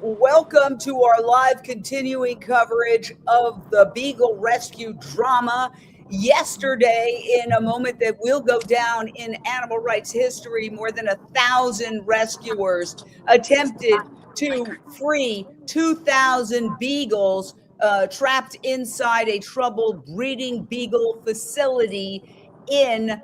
Welcome to our live continuing coverage of the Beagle Rescue Drama. Yesterday, in a moment that will go down in animal rights history, more than 1,000 rescuers attempted to free 2,000 beagles trapped inside a troubled breeding beagle facility in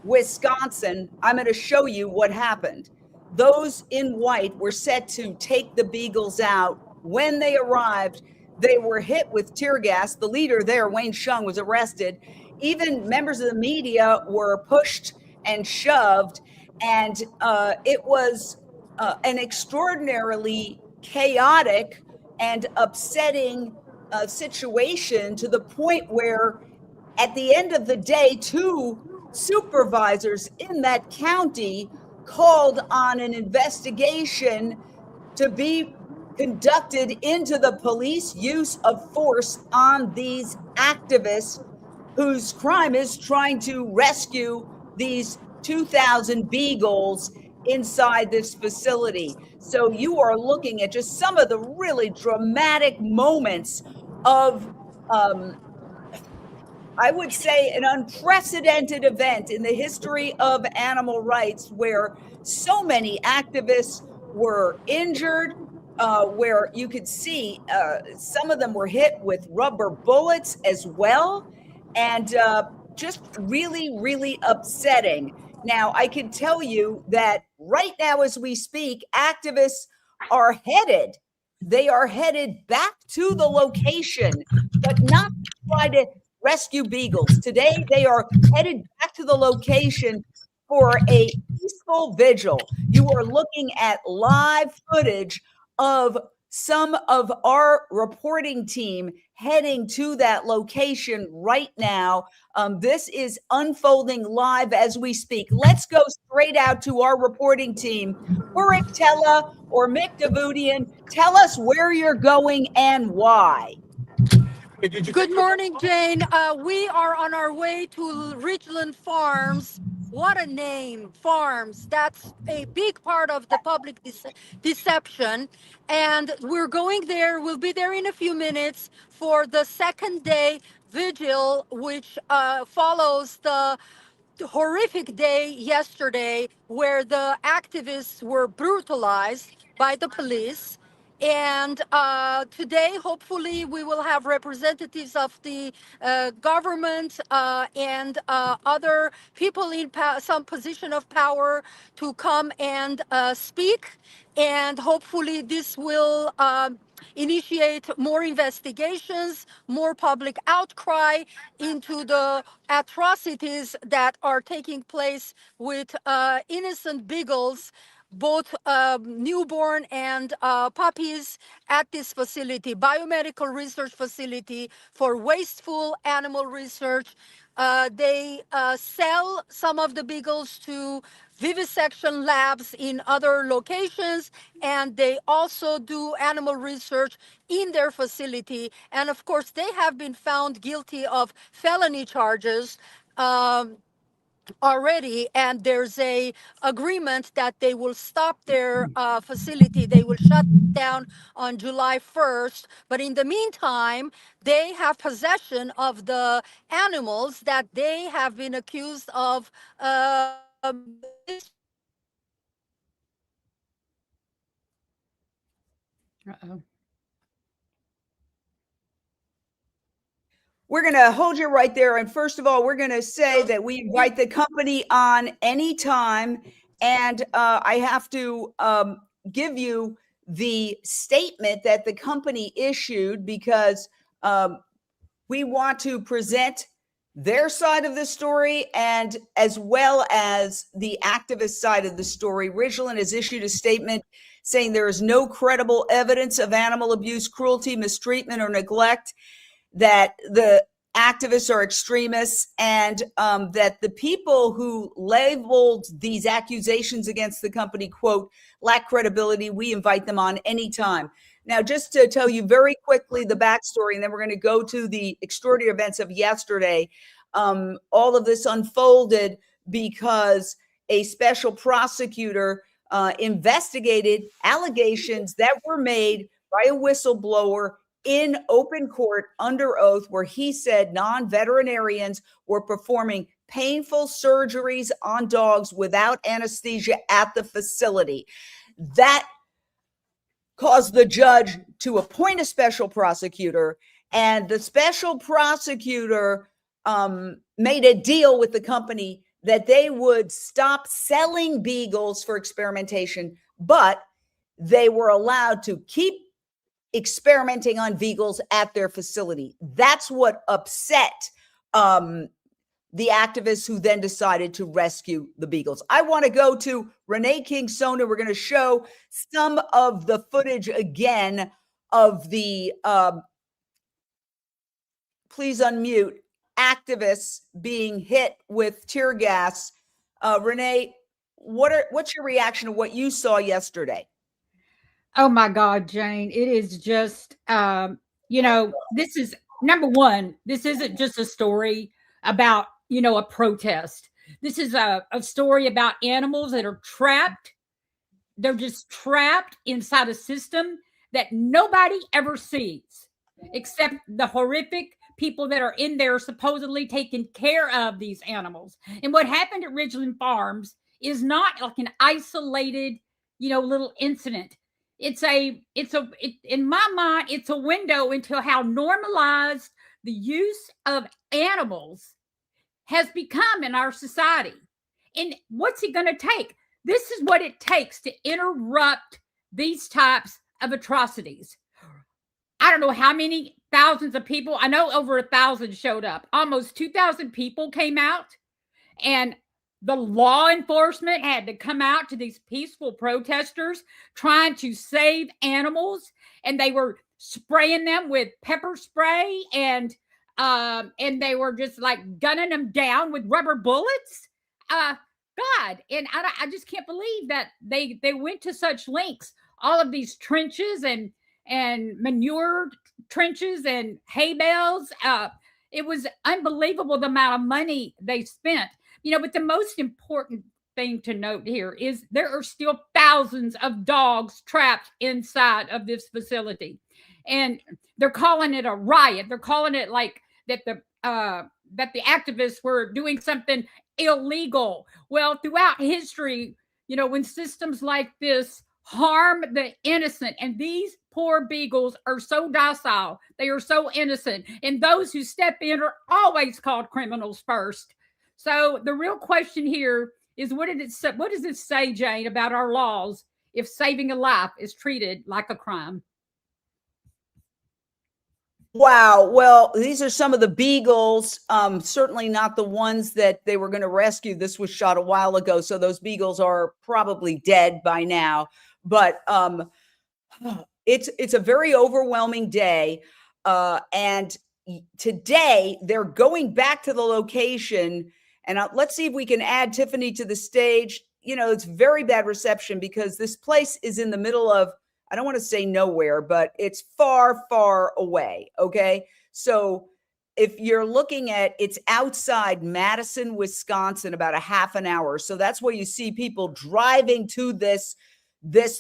Wisconsin. I'm going to show you what happened. Those in white were set to take the beagles out. When they arrived, they were hit with tear gas. The leader there, Wayne Shung, was arrested. Even members of the media were pushed and shoved. And it was an extraordinarily chaotic and upsetting situation, to the point where at the end of the day, two supervisors in that county called on an investigation to be conducted into the police use of force on these activists whose crime is trying to rescue these 2,000 beagles inside this facility. So you are looking at just some of the really dramatic moments of I would say an unprecedented event in the history of animal rights, where so many activists were injured, where you could see some of them were hit with rubber bullets as well, and just really, really upsetting. Now, I can tell you that right now as we speak, activists are headed back to the location, but not to try to rescue beagles. Today, they are headed back to the location for a peaceful vigil. You are looking at live footage of some of our reporting team heading to that location right now. This is unfolding live as we speak. Let's go straight out to our reporting team. Rick Tella or Mick Davudian, tell us where you're going and why. Good morning, Jane. We are on our way to Ridglan Farms. What a name, Farms. That's a big part of the public deception. And we're going there. We'll be there in a few minutes for the second day vigil, which follows the horrific day yesterday where the activists were brutalized by the police. And today, hopefully, we will have representatives of the government and other people in some position of power to come and speak. And hopefully, this will initiate more investigations, more public outcry into the atrocities that are taking place with innocent beagles, both newborn and puppies at this facility, biomedical research facility for wasteful animal research. They sell some of the beagles to vivisection labs in other locations, and they also do animal research in their facility. And of course, they have been found guilty of felony charges already, and there's a agreement that they will stop their facility. They will shut down on July 1st. But in the meantime, they have possession of the animals that they have been accused of Uh-oh. We're going to hold you right there. And first of all, we're going to say that we invite the company on anytime. And I have to give you the statement that the company issued because we want to present their side of the story and as well as the activist side of the story. Ridglan has issued a statement saying there is no credible evidence of animal abuse, cruelty, mistreatment, or neglect, that the activists are extremists, and that the people who labeled these accusations against the company, quote, lack credibility. We invite them on anytime. Now, just to tell you very quickly the backstory, and then we're going to go to the extraordinary events of yesterday. All of this unfolded because a special prosecutor investigated allegations that were made by a whistleblower in open court under oath, where he said non-veterinarians were performing painful surgeries on dogs without anesthesia at the facility. That caused the judge to appoint a special prosecutor, and the special prosecutor made a deal with the company that they would stop selling beagles for experimentation, but they were allowed to keep experimenting on beagles at their facility. That's what upset the activists, who then decided to rescue the beagles. I want to go to Renee King-Sona. We're going to show some of the footage again of the, please unmute, activists being hit with tear gas. Renee, what's your reaction to what you saw yesterday? Oh my God, Jane, it is just, this is number one. This isn't just a story about, a protest. This is a story about animals that are trapped. They're just trapped inside a system that nobody ever sees, except the horrific people that are in there supposedly taking care of these animals. And what happened at Ridglan Farms is not like an isolated, little incident. In my mind, it's a window into how normalized the use of animals has become in our society. And what's it going to take? This is what it takes to interrupt these types of atrocities. I don't know how many thousands of people. I know over 1,000 showed up. Almost 2,000 people came out, and the law enforcement had to come out to these peaceful protesters trying to save animals, and they were spraying them with pepper spray, and they were just like gunning them down with rubber bullets. God, and I just can't believe that they went to such lengths. All of these trenches and manure trenches and hay bales. It was unbelievable the amount of money they spent. But the most important thing to note here is there are still thousands of dogs trapped inside of this facility. And they're calling it a riot. They're calling it like that the activists were doing something illegal. Well, throughout history, when systems like this harm the innocent, and these poor beagles are so docile, they are so innocent, and those who step in are always called criminals first. So the real question here is, what does it say, Jane, about our laws if saving a life is treated like a crime? Wow. Well, these are some of the beagles, certainly not the ones that they were going to rescue. This was shot a while ago, so those beagles are probably dead by now. But it's a very overwhelming day. And today they're going back to the location. And let's see if we can add Tiffany to the stage. It's very bad reception because this place is in the middle of, I don't want to say nowhere, but it's far, far away. Okay. So if you're looking at, it's outside Madison, Wisconsin, about a half an hour. So that's where you see people driving to this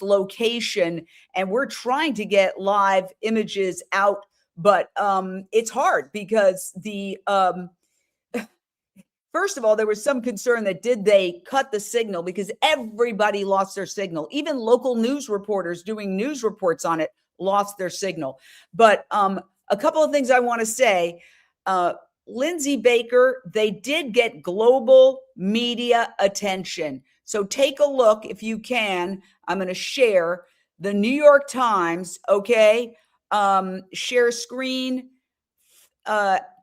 location. And we're trying to get live images out, but it's hard because first of all, there was some concern that did they cut the signal, because everybody lost their signal. Even local news reporters doing news reports on it lost their signal. But a couple of things I want to say. Lindsay Baker, they did get global media attention. So take a look if you can. I'm going to share. the New York Times, okay, share screen,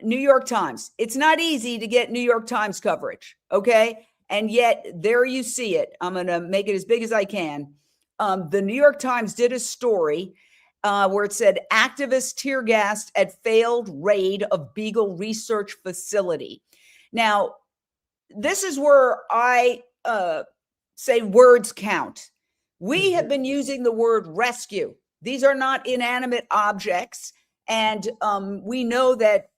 New York Times. It's not easy to get New York Times coverage, okay? And yet there you see it. I'm going to make it as big as I can. The New York Times did a story where it said activists tear gassed at failed raid of Beagle research facility. Now, this is where I say words count. We have been using the word rescue. These are not inanimate objects. And we know that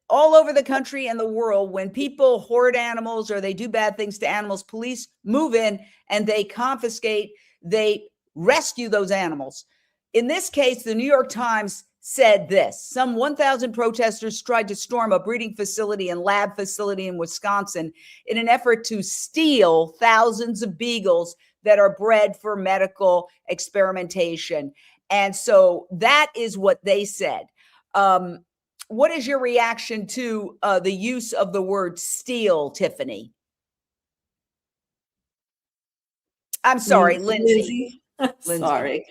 all over the country and the world, when people hoard animals or they do bad things to animals, police move in and they confiscate, they rescue those animals. In this case, the New York Times said this: some 1,000 protesters tried to storm a breeding facility and lab facility in Wisconsin in an effort to steal thousands of beagles that are bred for medical experimentation. And so that is what they said. What is your reaction to the use of the word steal, Tiffany? I'm sorry, Lindsay. Sorry.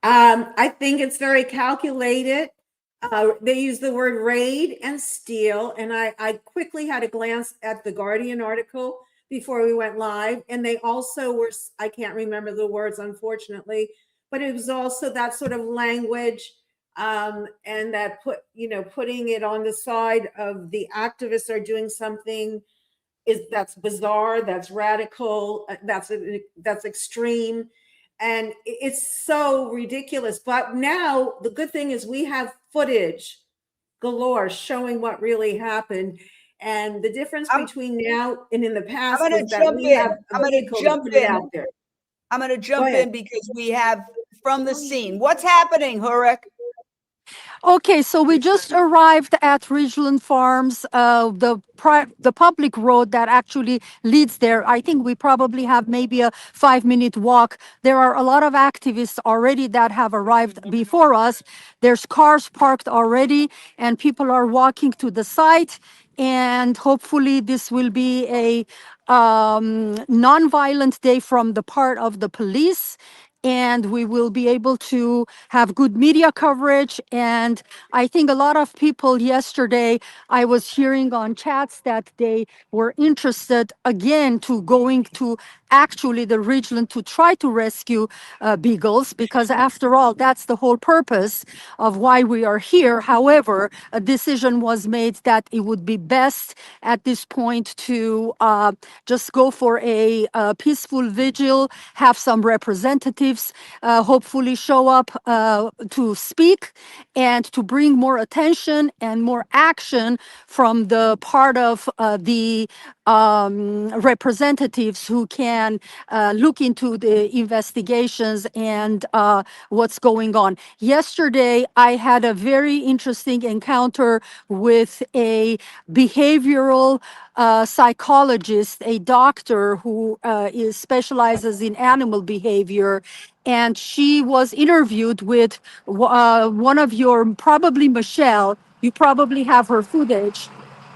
I think it's very calculated. They use the word raid and steal. And I quickly had a glance at the Guardian article before we went live. And they also were, I can't remember the words, unfortunately, but it was also that sort of language and that putting it on the side of the activists are doing something that's bizarre, that's radical, that's extreme. And it's so ridiculous. But now the good thing is we have footage galore showing what really happened. And the difference between now and in the past is that we have a vehicle to put it out there. I'm going to jump in because we have from the scene. What's happening, Hurek? Okay, so we just arrived at Ridglan Farms, the public road that actually leads there. I think we probably have maybe a 5-minute walk. There are a lot of activists already that have arrived before us. There's cars parked already, and people are walking to the site. And hopefully this will be a non-violent day from the part of the police, and we will be able to have good media coverage. And I think a lot of people yesterday, I was hearing on chats that they were interested again to going to actually the Ridgeland to try to rescue beagles, because after all, that's the whole purpose of why we are here. However, a decision was made that it would be best at this point to just go for a peaceful vigil, have some representatives hopefully show up to speak and to bring more attention and more action from the part of the representatives who can look into the investigations and what's going on. Yesterday, I had a very interesting encounter with a behavioral psychologist, a doctor who specializes in animal behavior. And she was interviewed with one of your, probably Michelle, you probably have her footage.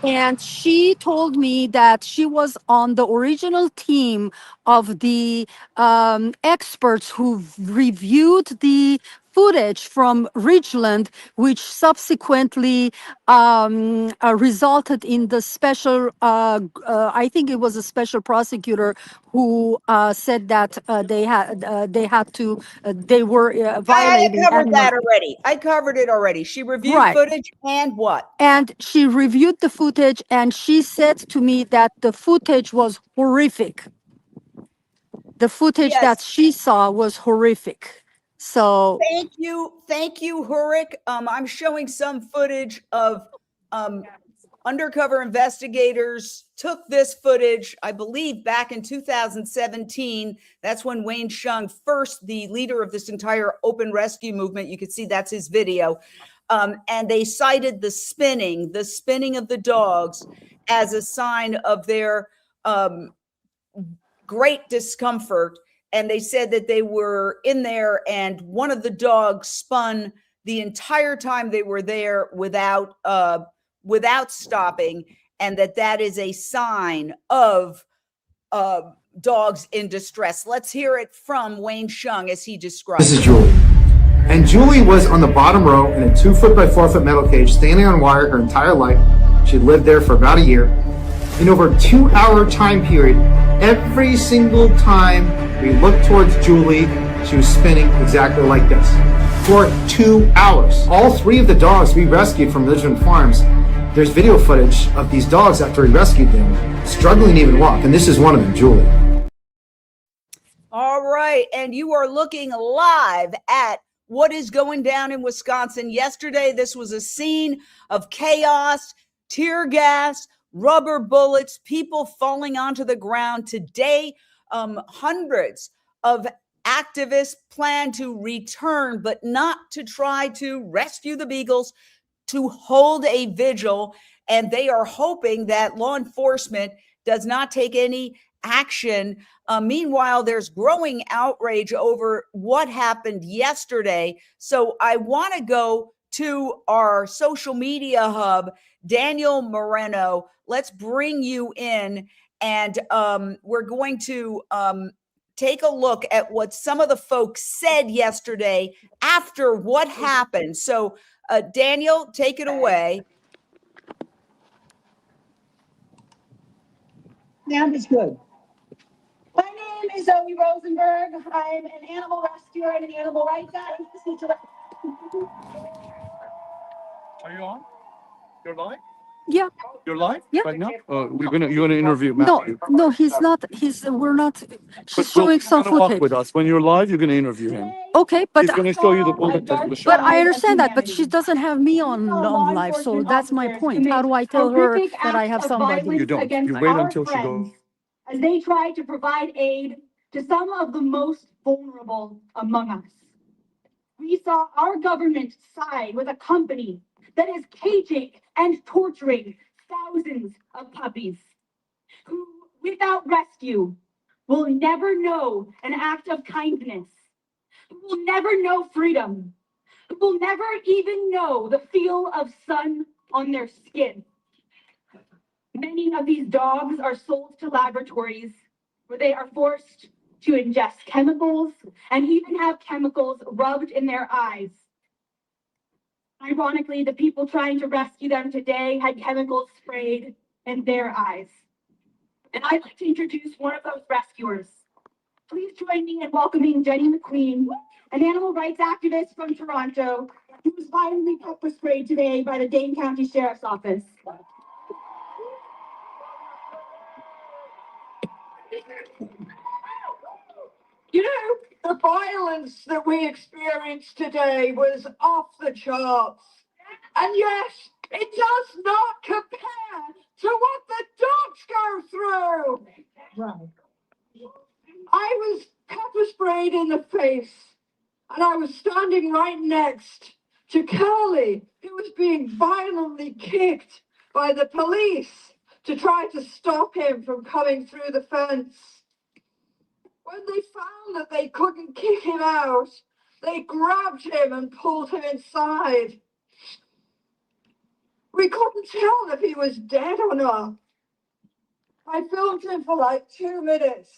And she told me that she was on the original team of the experts who reviewed the footage from Ridgeland, which subsequently resulted in the special, I think it was a special prosecutor who said that they were violating. I covered that already. I covered it already. She reviewed footage and what? And she reviewed the footage, and she said to me that the footage was horrific. The footage that she saw was horrific. So thank you, Hurek. I'm showing some footage of undercover investigators took this footage, I believe, back in 2017. That's when Wayne Shung, first the leader of this entire open rescue movement, you could see that's his video. And they cited the spinning of the dogs as a sign of their great discomfort. And they said that they were in there and one of the dogs spun the entire time they were there without stopping, and that is a sign of dogs in distress. Let's hear it from Wayne Shung as he described. This is Julie. And Julie was on the bottom row in a 2-foot by 4-foot metal cage, standing on wire her entire life. She lived there for about a year. In over a 2-hour time period, every single time we looked towards Julie, she was spinning exactly like this for 2 hours. All 3 of the dogs we rescued from Ridglan Farms, there's video footage of these dogs after we rescued them struggling to even walk. And this is one of them, Julie. All right. And you are looking live at what is going down in Wisconsin. Yesterday, this was a scene of chaos, tear gas, rubber bullets, people falling onto the ground. Today, hundreds of activists plan to return, but not to try to rescue the Beagles, to hold a vigil. And they are hoping that law enforcement does not take any action. Meanwhile, there's growing outrage over what happened yesterday. So I want to go to our social media hub, Daniel Moreno. Let's bring you in, and we're going to take a look at what some of the folks said yesterday after what happened. So Daniel, take it away. Sound is good. My name is Zoe Rosenberg. I'm an animal rescuer and an animal rights activist. Are you on? You're live? Yeah. You're live? Yeah. Right now? You're gonna interview No, Matthew. no, he's not. We're not. But She's showing some gonna walk footage. with us. When you're live, you're gonna interview him. Okay, but He's gonna show you the bullet that was but shot. I understand that. But she doesn't have me on live, so that's my point. How do I tell her that I have somebody? You don't. You wait until she goes. As they try to provide aid to some of the most vulnerable among us. We saw our government side with a company that is caging and torturing thousands of puppies who, without rescue, will never know an act of kindness, who will never know freedom, who will never even know the feel of sun on their skin. Many of these dogs are sold to laboratories where they are forced to ingest chemicals and even have chemicals rubbed in their eyes. Ironically, the people trying to rescue them today had chemicals sprayed in their eyes. And I'd like to introduce one of those rescuers. Please join me in welcoming Jenny McQueen, an animal rights activist from Toronto, who was violently pepper sprayed today by the Dane County Sheriff's Office. You know, the violence that we experienced today was off the charts. And yes, it does not compare to what the dogs go through. Right. I was pepper sprayed in the face, and I was standing right next to Curly, who was being violently kicked by the police to try to stop him from coming through the fence. When they found that they couldn't kick him out, they grabbed him and pulled him inside. We couldn't tell if he was dead or not. I filmed him for like 2 minutes.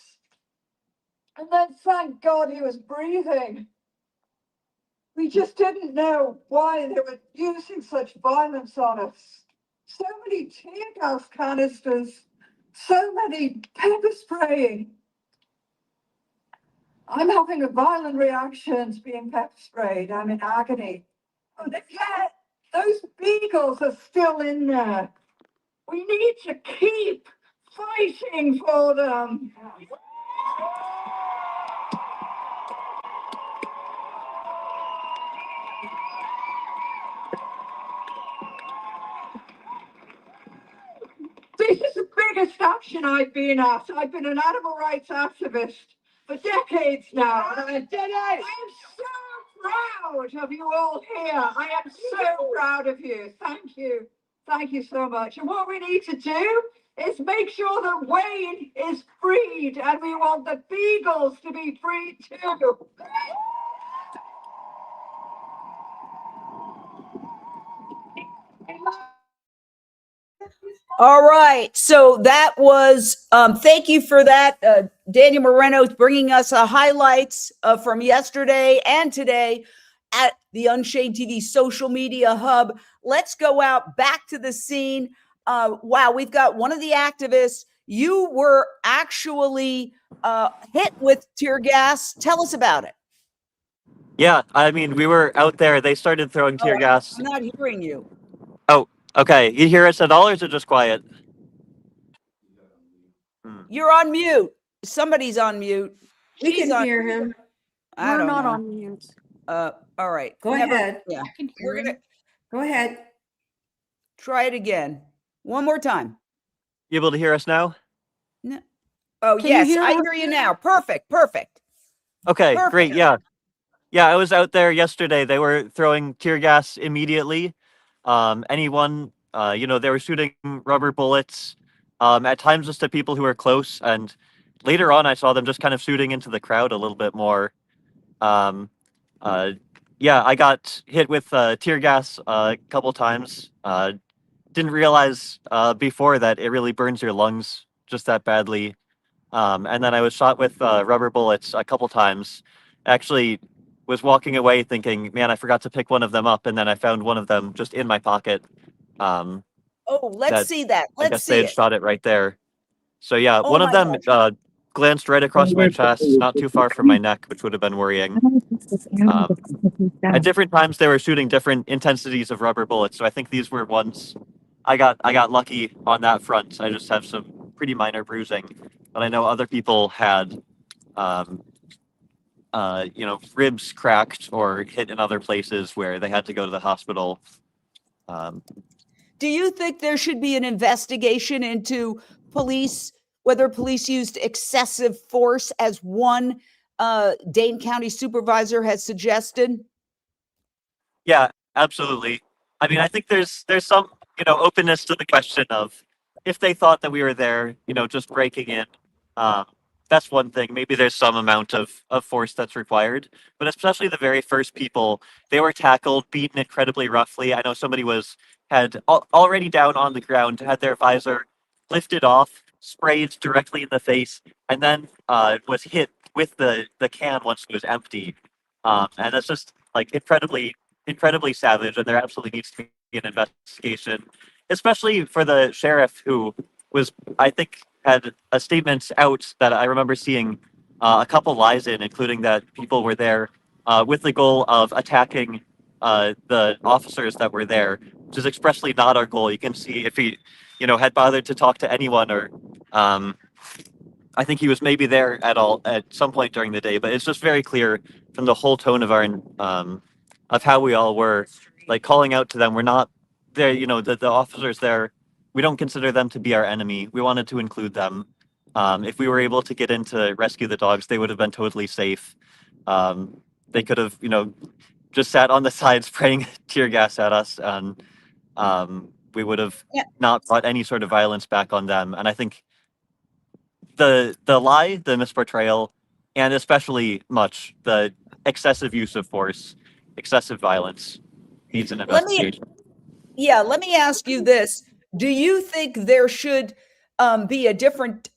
And then thank God he was breathing. We just didn't know why they were using such violence on us. So many tear gas canisters, so many pepper spraying. I'm having a violent reaction to being pepper sprayed. I'm in agony. Oh, yet those beagles are still in there. We need to keep fighting for them. This is the biggest action I've been at. I've been an animal rights activist for decades now. And I am so proud of you all here. I am so proud of you. Thank you. Thank you so much. And what we need to do is make sure that Wayne is freed, and we want the Beagles to be freed too. All right. So that was, thank you for that, Daniel Moreno is bringing us highlights from yesterday and today at the Unshade TV social media hub. Let's go out back to the scene. Wow, we've got one of the activists. You were actually hit with tear gas. Tell us about it. Yeah, I mean, we were out there. They started throwing tear gas. I'm not hearing you. Oh, okay. You hear us at all, or is it just quiet? You're on mute. Somebody's on mute. We She's can on hear him. I We're don't not know. on mute. All right. Go ahead. Yeah. I can hear We're him. gonna Go ahead. try it again. One more time. You able to hear us now? No. Oh, Can you yes, hear I us? hear you now. Perfect. Perfect. Okay, Perfect. great. Yeah. Yeah, I was out there yesterday. They were throwing tear gas immediately. Anyone, they were shooting rubber bullets, at times just at people who were close. And later on, I saw them just kind of shooting into the crowd a little bit more. Yeah, I got hit with tear gas a couple times. Didn't realize before that it really burns your lungs just that badly. And then I was shot with rubber bullets a couple times. Actually, was walking away thinking, man, I forgot to pick one of them up, and then I found one of them just in my pocket. Oh, let's That see that. I Let's guess they see had it. shot it right there. So yeah, Oh one of my them gosh. glanced right across my chest, not too far from my neck, which would have been worrying. At different times, they were shooting different intensities of rubber bullets. So I think these were ones. I got lucky on that front. I just have some pretty minor bruising, but I know other people had, ribs cracked or hit in other places where they had to go to the hospital. Do you think there should be an investigation into police, whether police used excessive force, as one Dane County supervisor has suggested? Yeah, absolutely. I mean, I think there's some, openness to the question of if they thought that we were there, just breaking in. Um, that's one thing. Maybe there's some amount of force that's required, but especially the very first people, they were tackled, beaten incredibly roughly. I know somebody had already down on the ground, had their visor lifted off, sprayed directly in the face, and then was hit with the can once it was empty. And that's just like incredibly savage, and there absolutely needs to be an investigation, especially for the sheriff who was, I think, had a statement out that I remember seeing a couple lies in, including that people were there with the goal of attacking the officers that were there, which is expressly not our goal. You can see if he, had bothered to talk to anyone, or I think he was maybe there at some point during the day, but it's just very clear from the whole tone of our of how we all were, like, calling out to them. We're not there, the officers there, we don't consider them to be our enemy. We wanted to include them. If we were able to get in to rescue the dogs, they would have been totally safe. They could have, just sat on the side spraying tear gas at us, and we would have Yeah. not brought any sort of violence back on them. And I think the lie, the misportrayal, and especially much the excessive use of force, excessive violence needs an investigation. Let me ask you this. Do you think there should be a different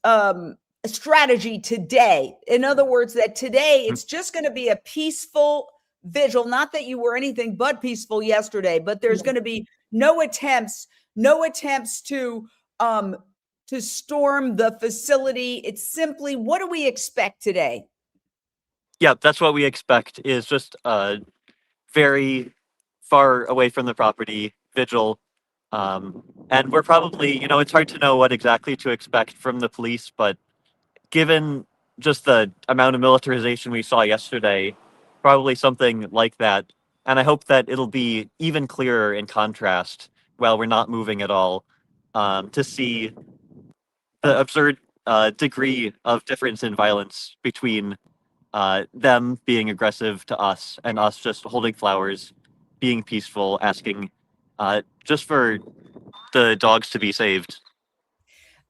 strategy today? In other words, that today it's just going to be a peaceful vigil, not that you were anything but peaceful yesterday, but there's going to be no attempts to storm the facility. It's simply, what do we expect today? Yeah, that's what we expect, is just very far away from the property vigil. And we're probably, it's hard to know what exactly to expect from the police, but given just the amount of militarization we saw yesterday, probably something like that. And I hope that it'll be even clearer in contrast while we're not moving at all, to see the absurd degree of difference in violence between them being aggressive to us and us just holding flowers, being peaceful, asking just for the dogs to be saved.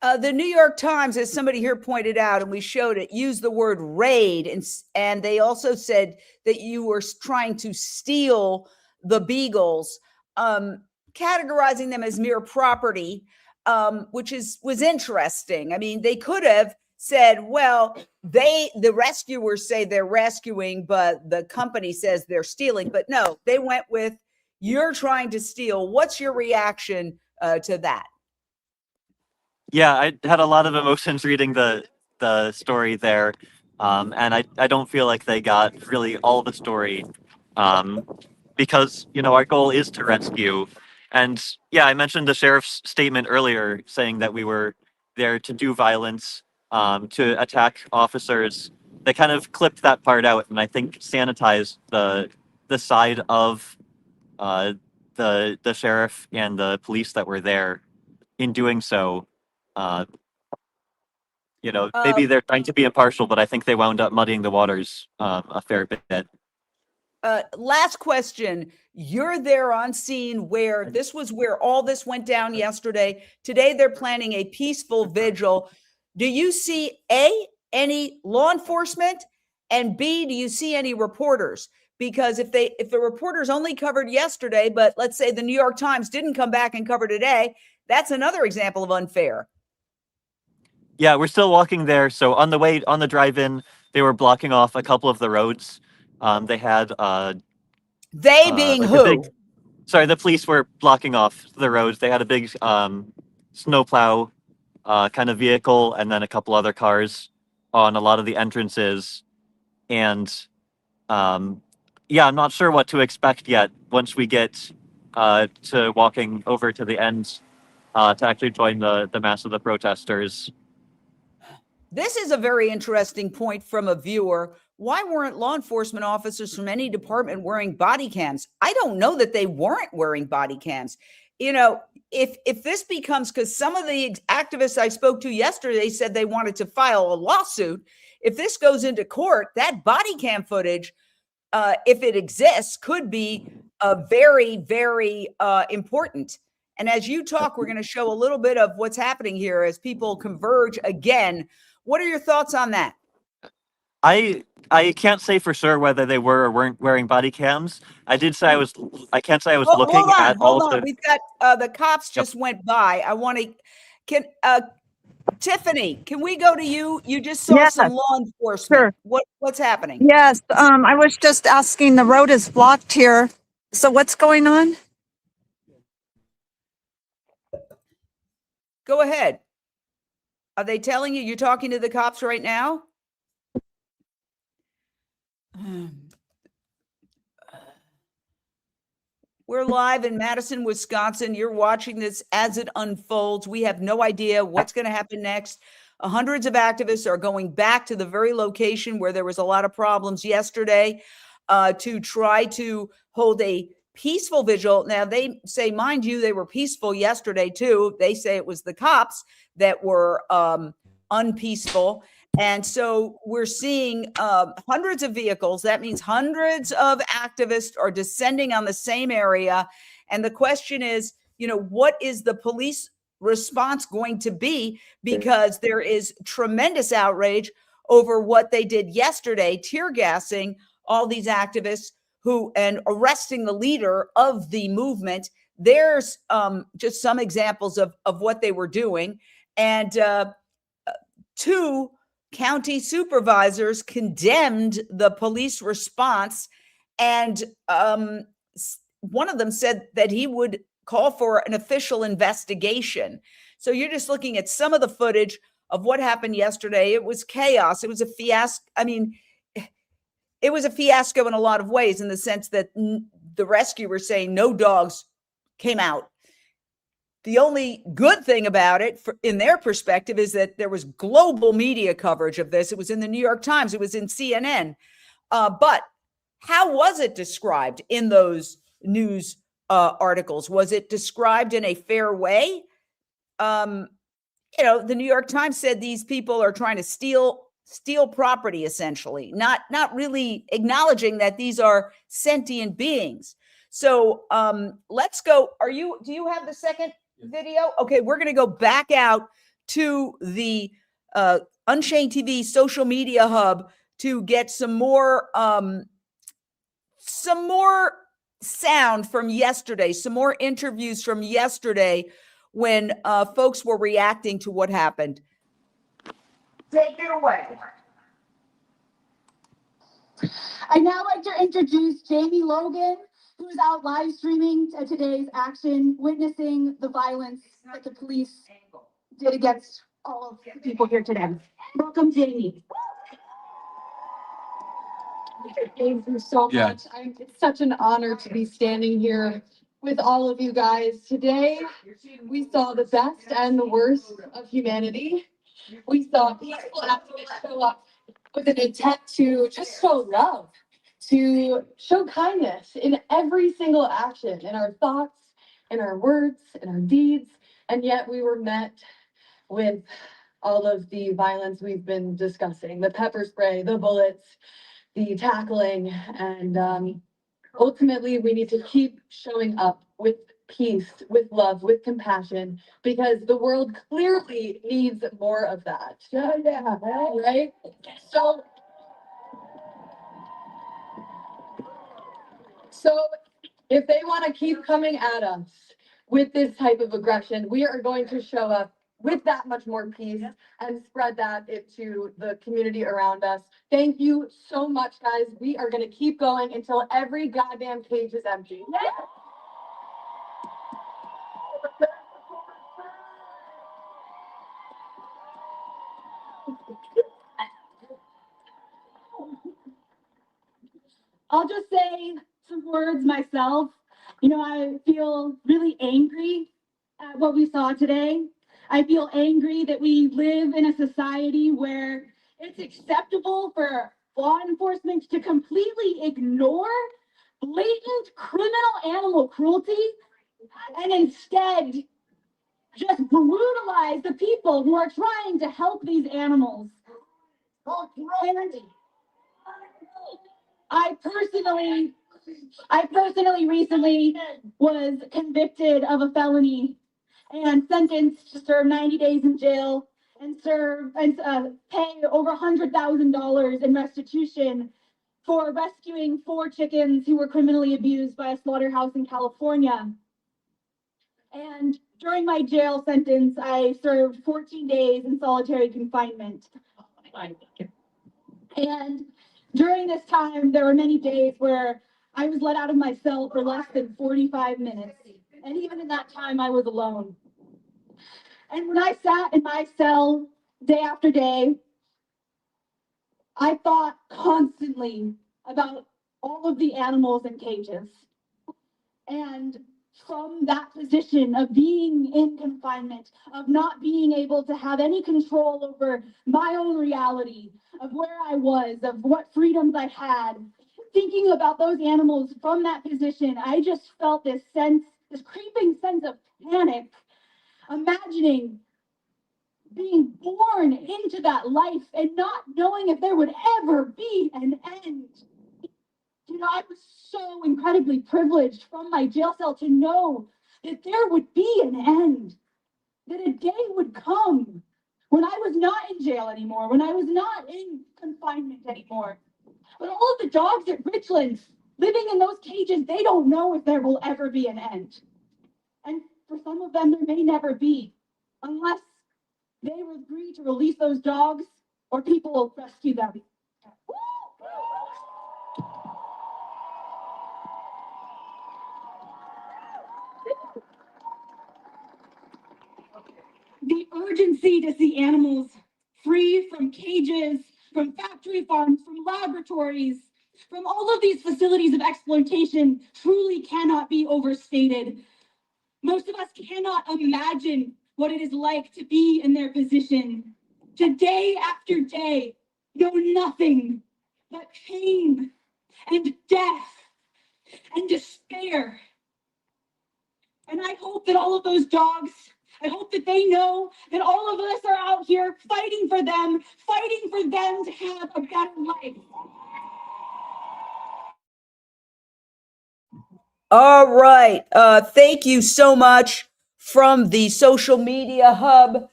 The New York Times, as somebody here pointed out, and we showed it, used the word raid, and they also said that you were trying to steal the beagles, categorizing them as mere property, which was interesting. I mean, they could have said, well, the rescuers say they're rescuing, but the company says they're stealing. But no, they went with, you're trying to steal. What's your reaction to that? Yeah, I had a lot of emotions reading the story there, and I don't feel like they got really all the story, because our goal is to rescue, and yeah, I mentioned the sheriff's statement earlier saying that we were there to do violence, to attack officers. They kind of clipped that part out, and I think sanitized the side of the sheriff and the police that were there in doing so. Uh, maybe they're trying to be impartial, but I think they wound up muddying the waters a fair bit. Last question. You're there on scene where this was where all this went down yesterday. Today, they're planning a peaceful vigil. Do you see any law enforcement, and B, do you see any reporters? Because if the reporters only covered yesterday, but let's say the New York Times didn't come back and cover today, that's another example of unfair. Yeah, we're still walking there. So on the drive-in, they were blocking off a couple of the roads. They had being like who? The police were blocking off the roads. They had a big snowplow kind of vehicle, and then a couple other cars on a lot of the entrances. And yeah, I'm not sure what to expect yet once we get to walking over to the end to actually join the mass of the protesters. This is a very interesting point from a viewer. Why weren't law enforcement officers from any department wearing body cams? I don't know that they weren't wearing body cams. If this becomes, because some of the activists I spoke to yesterday said they wanted to file a lawsuit. If this goes into court, that body cam footage, if it exists, could be very, very important. And as you talk, we're going to show a little bit of what's happening here as people converge again. What are your thoughts on that? I can't say for sure whether they were or weren't wearing body cams. I can't say I was looking at all of the. We've got the cops just went by. I want to. Tiffany, can we go to you? You just saw some law enforcement. Sure. What's happening? Yes, I was just asking. The road is blocked here. So what's going on? Go ahead. Are they telling you you're talking to the cops right now? We're live in Madison, Wisconsin. You're watching this as it unfolds. We have no idea what's going to happen next. Hundreds of activists are going back to the very location where there was a lot of problems yesterday to try to hold a peaceful vigil. Now, they say, mind you, they were peaceful yesterday, too. They say it was the cops that were unpeaceful. And so we're seeing hundreds of vehicles. That means hundreds of activists are descending on the same area. And the question is, what is the police response going to be? Because there is tremendous outrage over what they did yesterday, tear gassing all these activists and arresting the leader of the movement. There's just some examples of what they were doing. And two county supervisors condemned the police response. And one of them said that he would call for an official investigation. So you're just looking at some of the footage of what happened yesterday. It was chaos. It was a fiasco. I mean, it was a fiasco in a lot of ways, in the sense that the rescuers saying no dogs came out. The only good thing about it, in their perspective, is that there was global media coverage of this. It was in the New York Times. It was in CNN. But how was it described in those news articles? Was it described in a fair way? The New York Times said these people are trying to steal property, essentially, not really acknowledging that these are sentient beings. So let's go. Do you have the second video? Okay, we're going to go back out to the Unchained TV social media hub to get some more sound from yesterday, some more interviews from yesterday when folks were reacting to what happened. Take it away. I'd now like to introduce Jamie Logan, who is out live streaming today's action, witnessing the violence that the police did against all of the people here today. Welcome, Jamie. Thank you so much. It's such an honor to be standing here with all of you guys. Today, we saw the best and the worst of humanity. We saw peaceful activists show up with an intent to just show love, to show kindness in every single action, in our thoughts, in our words, in our deeds. And yet we were met with all of the violence we've been discussing, the pepper spray, the bullets, the tackling, and ultimately we need to keep showing up with peace, with love, with compassion, because the world clearly needs more of that. Yeah, right? So if they want to keep coming at us with this type of aggression, we are going to show up with that much more peace and spread that into the community around us. Thank you so much, guys. We are going to keep going until every goddamn cage is empty. I'll just say some words myself. You know, I feel really angry at what we saw today. I feel angry that we live in a society where it's acceptable for law enforcement to completely ignore blatant criminal animal cruelty and instead just brutalize the people who are trying to help these animals. And I personally recently was convicted of a felony and sentenced to serve 90 days in jail and pay over $100,000 in restitution for rescuing 4 chickens who were criminally abused by a slaughterhouse in California. And during my jail sentence, I served 14 days in solitary confinement. And during this time, there were many days where I was let out of my cell for less than 45 minutes. And even in that time, I was alone. And when I sat in my cell day after day, I thought constantly about all of the animals in cages. And from that position of being in confinement, of not being able to have any control over my own reality, of where I was, of what freedoms I had, thinking about those animals from that position, I just felt this creeping sense of panic, imagining being born into that life and not knowing if there would ever be an end. You know, I was so incredibly privileged from my jail cell to know that there would be an end, that a day would come when I was not in jail anymore, when I was not in confinement anymore. But all of the dogs at Ridglan living in those cages, they don't know if there will ever be an end. And for some of them, there may never be, unless they will agree to release those dogs or people will rescue them. The urgency to see animals free from cages, from factory farms, from laboratories, from all of these facilities of exploitation truly cannot be overstated. Most of us cannot imagine what it is like to be in their position, to day after day know nothing but pain and death and despair. And I hope that all of those dogs, I hope that they know that all of us are out here fighting for them to have a better life. All right. Thank you so much from the social media hub.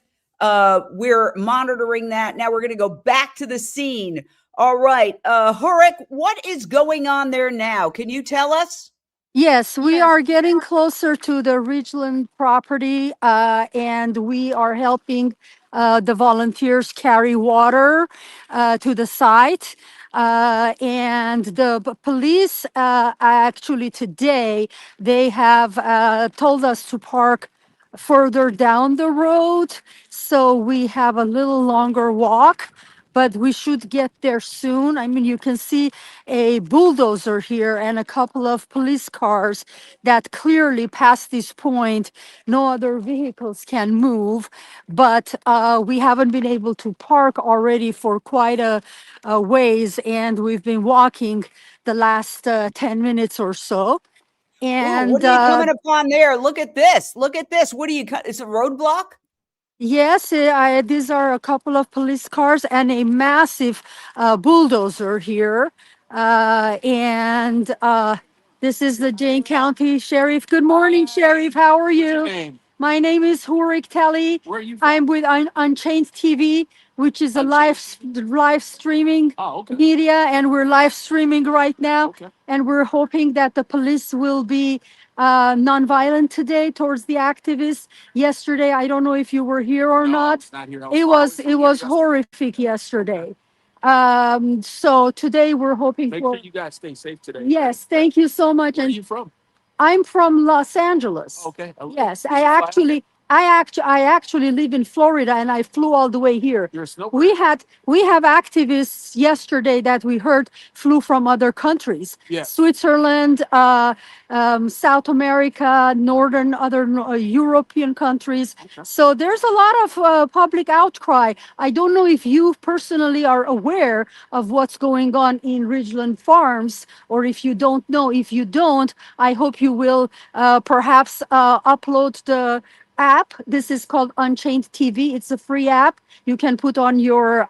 We're monitoring that. Now we're going to go back to the scene. All right. Hurek, what is going on there now? Can you tell us? Yes, we Yes. are getting closer to the Ridglan property, and we are helping the volunteers carry water to the site. And the police actually today, they have told us to park further down the road. So we have a little longer walk, but we should get there soon. I mean, you can see a bulldozer here and a couple of police cars that clearly past this point, no other vehicles can move. But we haven't been able to park already for quite a ways, and we've been walking the last 10 minutes or so. Ooh, And what are you coming upon there? Look at this. Look at this. What do you? It's a roadblock. yes, these are a couple of police cars and a massive bulldozer here. And this is the Dane County Sheriff. Good morning, Sheriff. How are you? My name is Hurik Telly. Where are you from? I'm with Unchained TV, which is a live streaming media, and we're live streaming right now. Okay. And we're hoping that the police will be nonviolent today towards the activists. Yesterday, I don't know if you were here or not. Not here. It was horrific yesterday. So today we're hoping Make for. sure you guys stay safe today. Yes, thank you so much. Where are And you from? I'm from Los Angeles. Okay. Yes, Did you fly? I actually live in Florida, and I flew all the way here. You're a snowbird. We have activists yesterday that we heard flew from other countries, Yeah. Switzerland, South America, northern other European countries. Okay. So there's a lot of public outcry. I don't know if you personally are aware of what's going on in Ridglan Farms, or if you don't know. If you don't, I hope you will perhaps upload the app. This is called Unchained TV. It's a free app you can put on your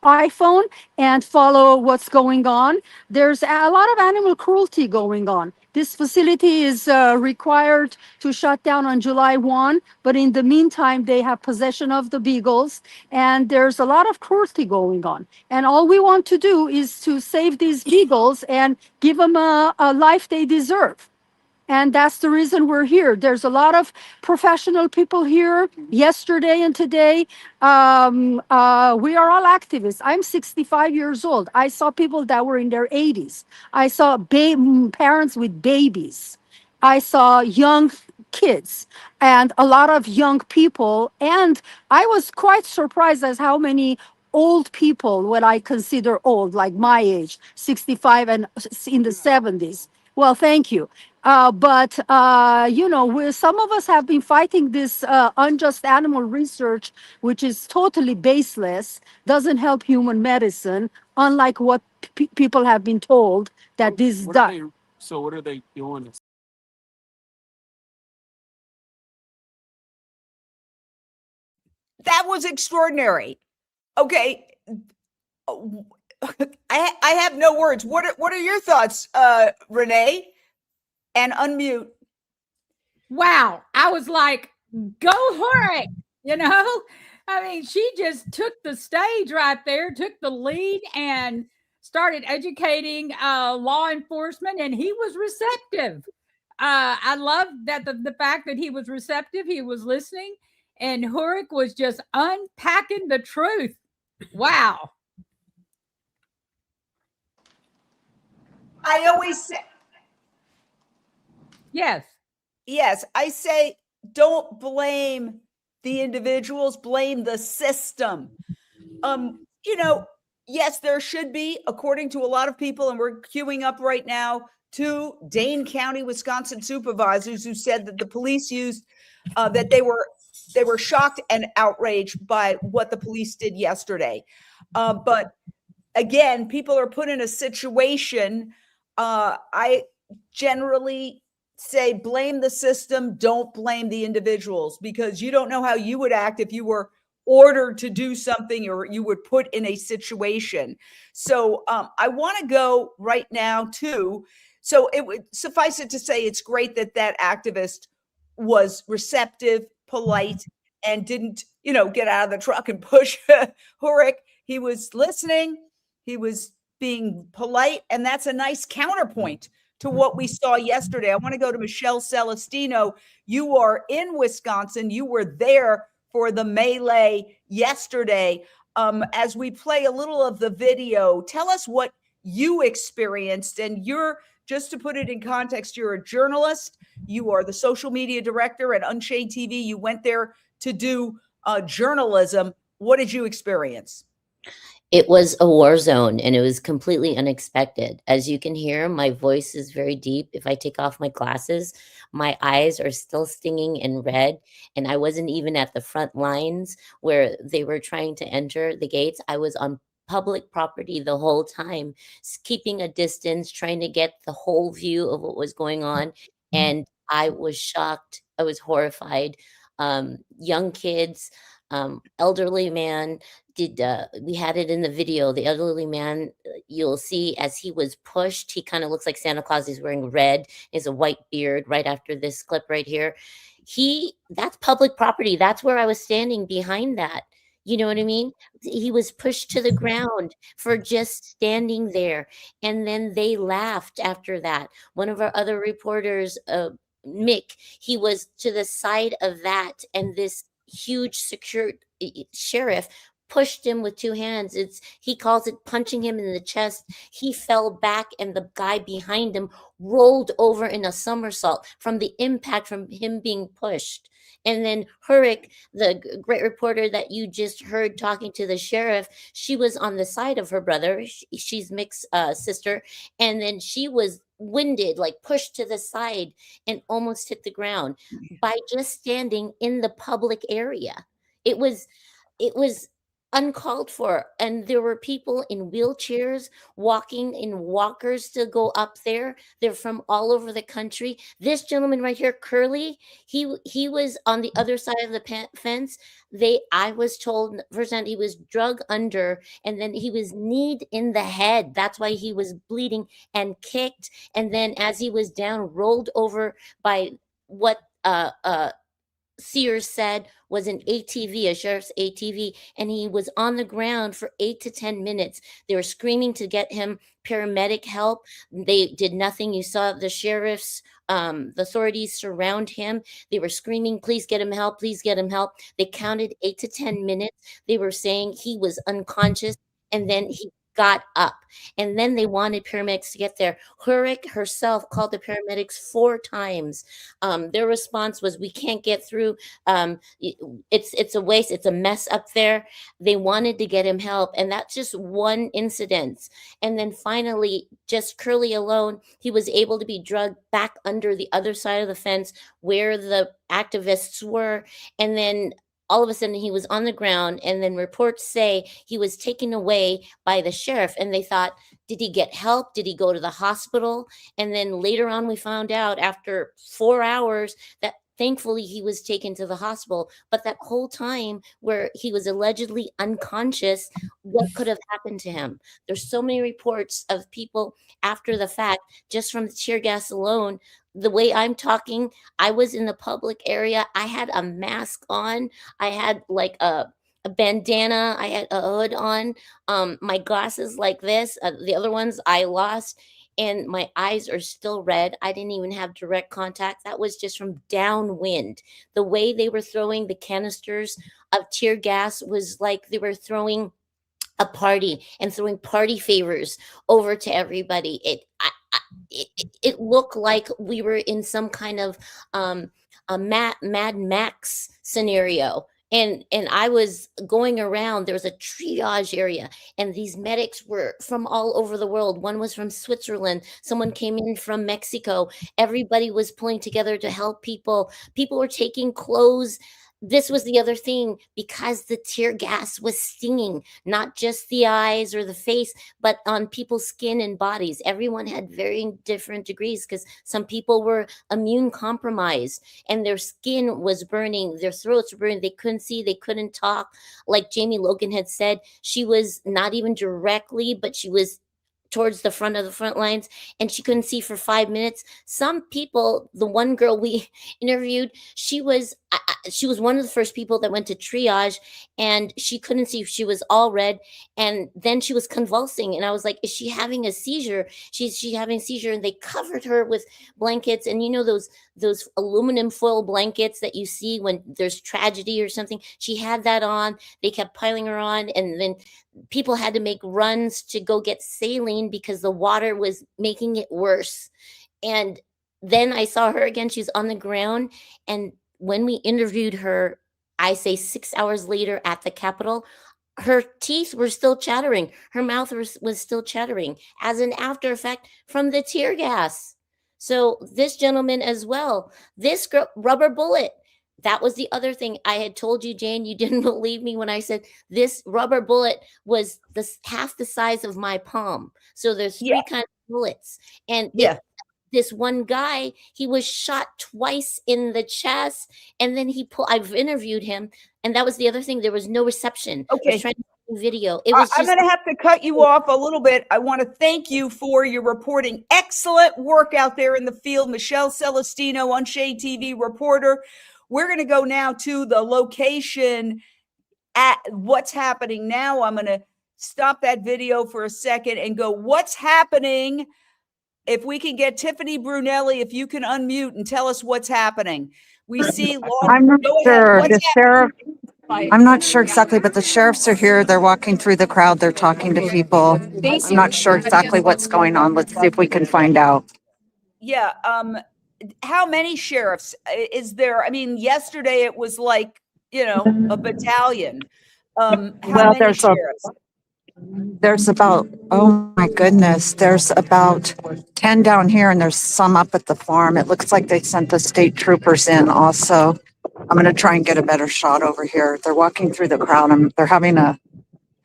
iPhone and follow what's going on. There's a lot of animal cruelty going on. This facility is required to shut down on July 1, but in the meantime, they have possession of the beagles, and there's a lot of cruelty going on. And all we want to do is to save these beagles and give them a life they deserve. And that's the reason we're here. There's a lot of professional people here yesterday and today. We are all activists. I'm 65 years old. I saw people that were in their 80s. I saw parents with babies. I saw young kids and a lot of young people. And I was quite surprised as how many old people, what I consider old, like my age, 65 and in the 70s. Well, thank you. But some of us have been fighting this unjust animal research, which is totally baseless, doesn't help human medicine, unlike what people have been told that this does. So what are they doing? That was extraordinary. Okay. I have no words. What are your thoughts, Renee? And unmute. Wow. I was like, go for it. I mean, she just took the stage right there, took the lead, and started educating law enforcement, and he was receptive. I love that the fact that he was receptive, he was listening, and Hurik was just unpacking the truth. Wow. I always say, yes, I say, don't blame the individuals, blame the system. Yes, there should be, according to a lot of people, and we're queuing up right now, 2 Dane County, Wisconsin supervisors who said that the police used, that they were shocked and outraged by what the police did yesterday. But again, people are put in a situation. I generally say blame the system, don't blame the individuals, because you don't know how you would act if you were ordered to do something or you were put in a situation. So I want to go right now to, so it would suffice it to say it's great that that activist was receptive, polite, and didn't, get out of the truck and push Hurik. He was listening. He was being polite, and that's a nice counterpoint to what we saw yesterday. I want to go to Michelle Celestino. You are in Wisconsin. You were there for the melee yesterday. As we play a little of the video, tell us what you experienced. And you're, just to put it in context, you're a journalist. You are the social media director at Unchained TV. You went there to do journalism. What did you experience? It was a war zone, and it was completely unexpected. As you can hear, my voice is very deep. If I take off my glasses, my eyes are still stinging and red. And I wasn't even at the front lines where they were trying to enter the gates. I was on public property the whole time, keeping a distance, trying to get the whole view of what was going on. And I was shocked. I was horrified. Young kids, elderly man, we had it in the video. The elderly man, you'll see as he was pushed, he kind of looks like Santa Claus. He's wearing red. He has a white beard right after this clip right here. That's public property. That's where I was standing behind that. You know what I mean? He was pushed to the ground for just standing there. And then they laughed after that. One of our other reporters, Mick, he was to the side of that, and this huge secure sheriff pushed him with two hands. He calls it punching him in the chest. He fell back, and the guy behind him rolled over in a somersault from the impact from him being pushed. And then Hurik, the great reporter that you just heard talking to the sheriff, she was on the side of her brother. She's Mick's sister. And then she was winded, like pushed to the side and almost hit the ground by just standing in the public area. It was uncalled for. And there were people in wheelchairs walking in walkers to go up there. They're from all over the country. This gentleman right here, Curly, he was on the other side of the fence. I was told firsthand he was drug under, and then he was kneed in the head. That's why he was bleeding and kicked. And then as he was down, rolled over by what Sears said was an ATV, a sheriff's ATV, and he was on the ground for 8 to 10 minutes. They were screaming to get him paramedic help. They did nothing. You saw the sheriff's, the authorities surround him. They were screaming, please get him help, please get him help. They counted 8 to 10 minutes. They were saying he was unconscious, and then he got up, and then they wanted paramedics to get there. Hurik herself called the paramedics 4 times. Their response was, we can't get through. It's a waste. It's a mess up there. They wanted to get him help. And that's just one incident. And then finally, just Curly alone, he was able to be drugged back under the other side of the fence where the activists were. And then all of a sudden he was on the ground, and then reports say he was taken away by the sheriff, and they thought, did he get help? Did he go to the hospital? And then later on we found out after 4 hours that thankfully he was taken to the hospital. But that whole time where he was allegedly unconscious, what could have happened to him? There's so many reports of people after the fact, just from the tear gas alone. The way I'm talking, I was in the public area. I had a mask on. I had like a bandana. I had a hood on. My glasses like this. The other ones I lost. And my eyes are still red. I didn't even have direct contact. That was just from downwind. The way they were throwing the canisters of tear gas was like they were throwing a party and throwing party favors over to everybody. It looked like we were in some kind of a Mad Max scenario. And I was going around, there was a triage area, and these medics were from all over the world. One was from Switzerland. Someone came in from Mexico. Everybody was pulling together to help people. People were taking clothes. This was the other thing, because the tear gas was stinging, not just the eyes or the face, but on people's skin and bodies. Everyone had varying different degrees, because some people were immune compromised and their skin was burning, their throats were burning, they couldn't see, they couldn't talk. Like Jamie Logan had said, she was not even directly, but she was towards the front of the front lines, and she couldn't see for 5 minutes. Some people, the one girl we interviewed, she was, she was one of the first people that went to triage, and she couldn't see. She was all red, and then she was convulsing, and I was like, is she having a seizure? She's having a seizure. And they covered her with blankets, and you know those aluminum foil blankets that you see when there's tragedy or something. She had that on. They kept piling her on, and then people had to make runs to go get saline because the water was making it worse. And then I saw her again. She's on the ground. And when we interviewed her, I say 6 hours later at the Capitol, her teeth were still chattering. Her mouth was still chattering as an after effect from the tear gas. So this gentleman as well, this rubber bullet, that was the other thing I had told you, Jane. You didn't believe me when I said this rubber bullet was half the size of my palm. So there's three kinds of bullets. And this one guy, he was shot twice in the chest, and then I've interviewed him, and that was the other thing. There was no reception. Okay. I was trying to do video. It was I'm going to have to cut you off a little bit. I want to thank you for your reporting. Excellent work out there in the field. Michelle Celestino, Unshade TV reporter. We're going to go now to the location at what's happening now. I'm going to stop that video for a second and go, what's happening? If we can get Tiffany Brunelli, if you can unmute and tell us what's happening. We see I'm not sure. The sheriff, I'm not sure exactly, but the sheriffs are here. They're walking through the crowd. They're talking to people. I'm not sure exactly what's going on. Let's see if we can find out. Yeah. How many sheriffs is there? I mean, yesterday it was like, a battalion. How many sheriffs? There's about, oh my goodness, there's about 10 down here, and there's some up at the farm. It looks like they sent the state troopers in also. I'm going to try and get a better shot over here. They're walking through the crowd. They're having a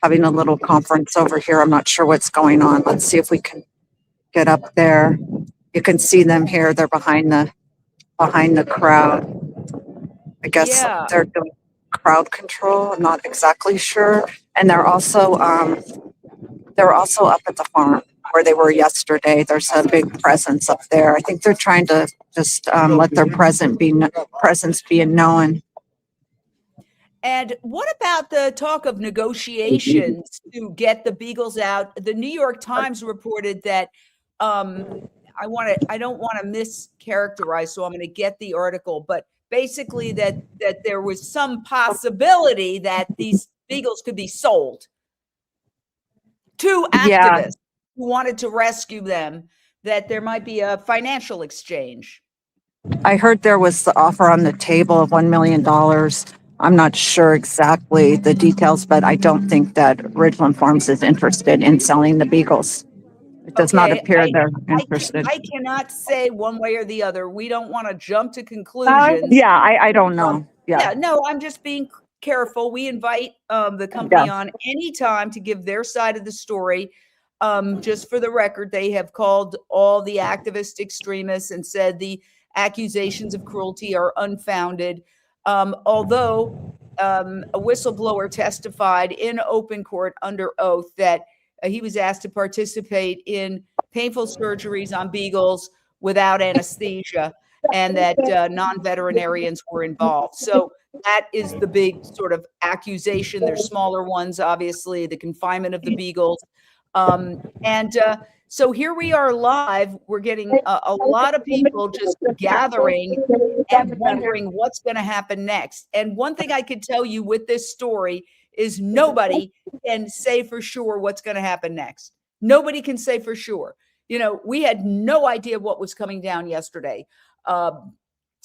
little conference over here. I'm not sure what's going on. Let's see if we can get up there. You can see them here. They're behind the crowd. I guess they're doing crowd control. I'm not exactly sure. And they're also up at the farm where they were yesterday. There's a big presence up there. I think they're trying to just let their presence be known. And what about the talk of negotiations to get the Beagles out? The New York Times reported that I don't want to mischaracterize, so I'm going to get the article, but basically that there was some possibility that these Beagles could be sold to activists who wanted to rescue them, that there might be a financial exchange. I heard there was the offer on the table of $1 million. I'm not sure exactly the details, but I don't think that Ridglan Farms is interested in selling the Beagles. It does not appear they're interested. I cannot say one way or the other. We don't want to jump to conclusions. I don't know. No, I'm just being careful. We invite the company on anytime to give their side of the story. Just for the record, they have called all the activist extremists and said the accusations of cruelty are unfounded. Although a whistleblower testified in open court under oath that he was asked to participate in painful surgeries on Beagles without anesthesia, and that non-veterinarians were involved. So that is the big sort of accusation. There's smaller ones, obviously, the confinement of the Beagles. So here we are live. We're getting a lot of people just gathering and wondering what's going to happen next. And one thing I could tell you with this story is nobody can say for sure what's going to happen next. Nobody can say for sure. We had no idea what was coming down yesterday.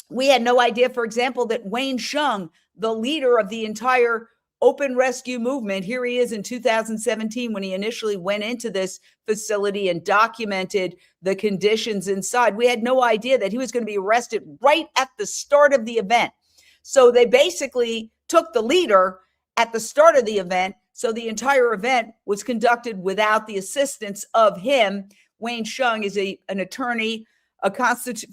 We had no idea, for example, that Wayne Shung, the leader of the entire open rescue movement, here he is in 2017 when he initially went into this facility and documented the conditions inside. We had no idea that he was going to be arrested right at the start of the event. So they basically took the leader at the start of the event. So the entire event was conducted without the assistance of him. Wayne Shung is an attorney, a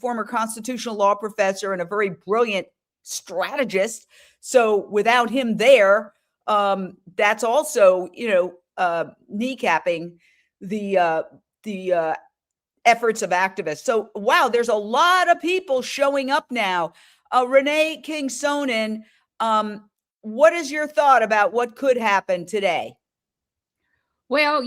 former constitutional law professor, and a very brilliant strategist. So without him there, that's also, kneecapping the efforts of activists. So, wow, there's a lot of people showing up now. Renee King-Sonen, what is your thought about what could happen today? Well,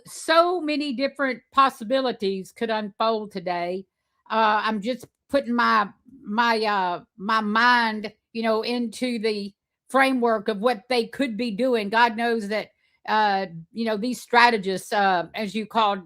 so many different possibilities could unfold today. I'm just putting my mind, into the framework of what they could be doing. God knows that, these strategists, as you called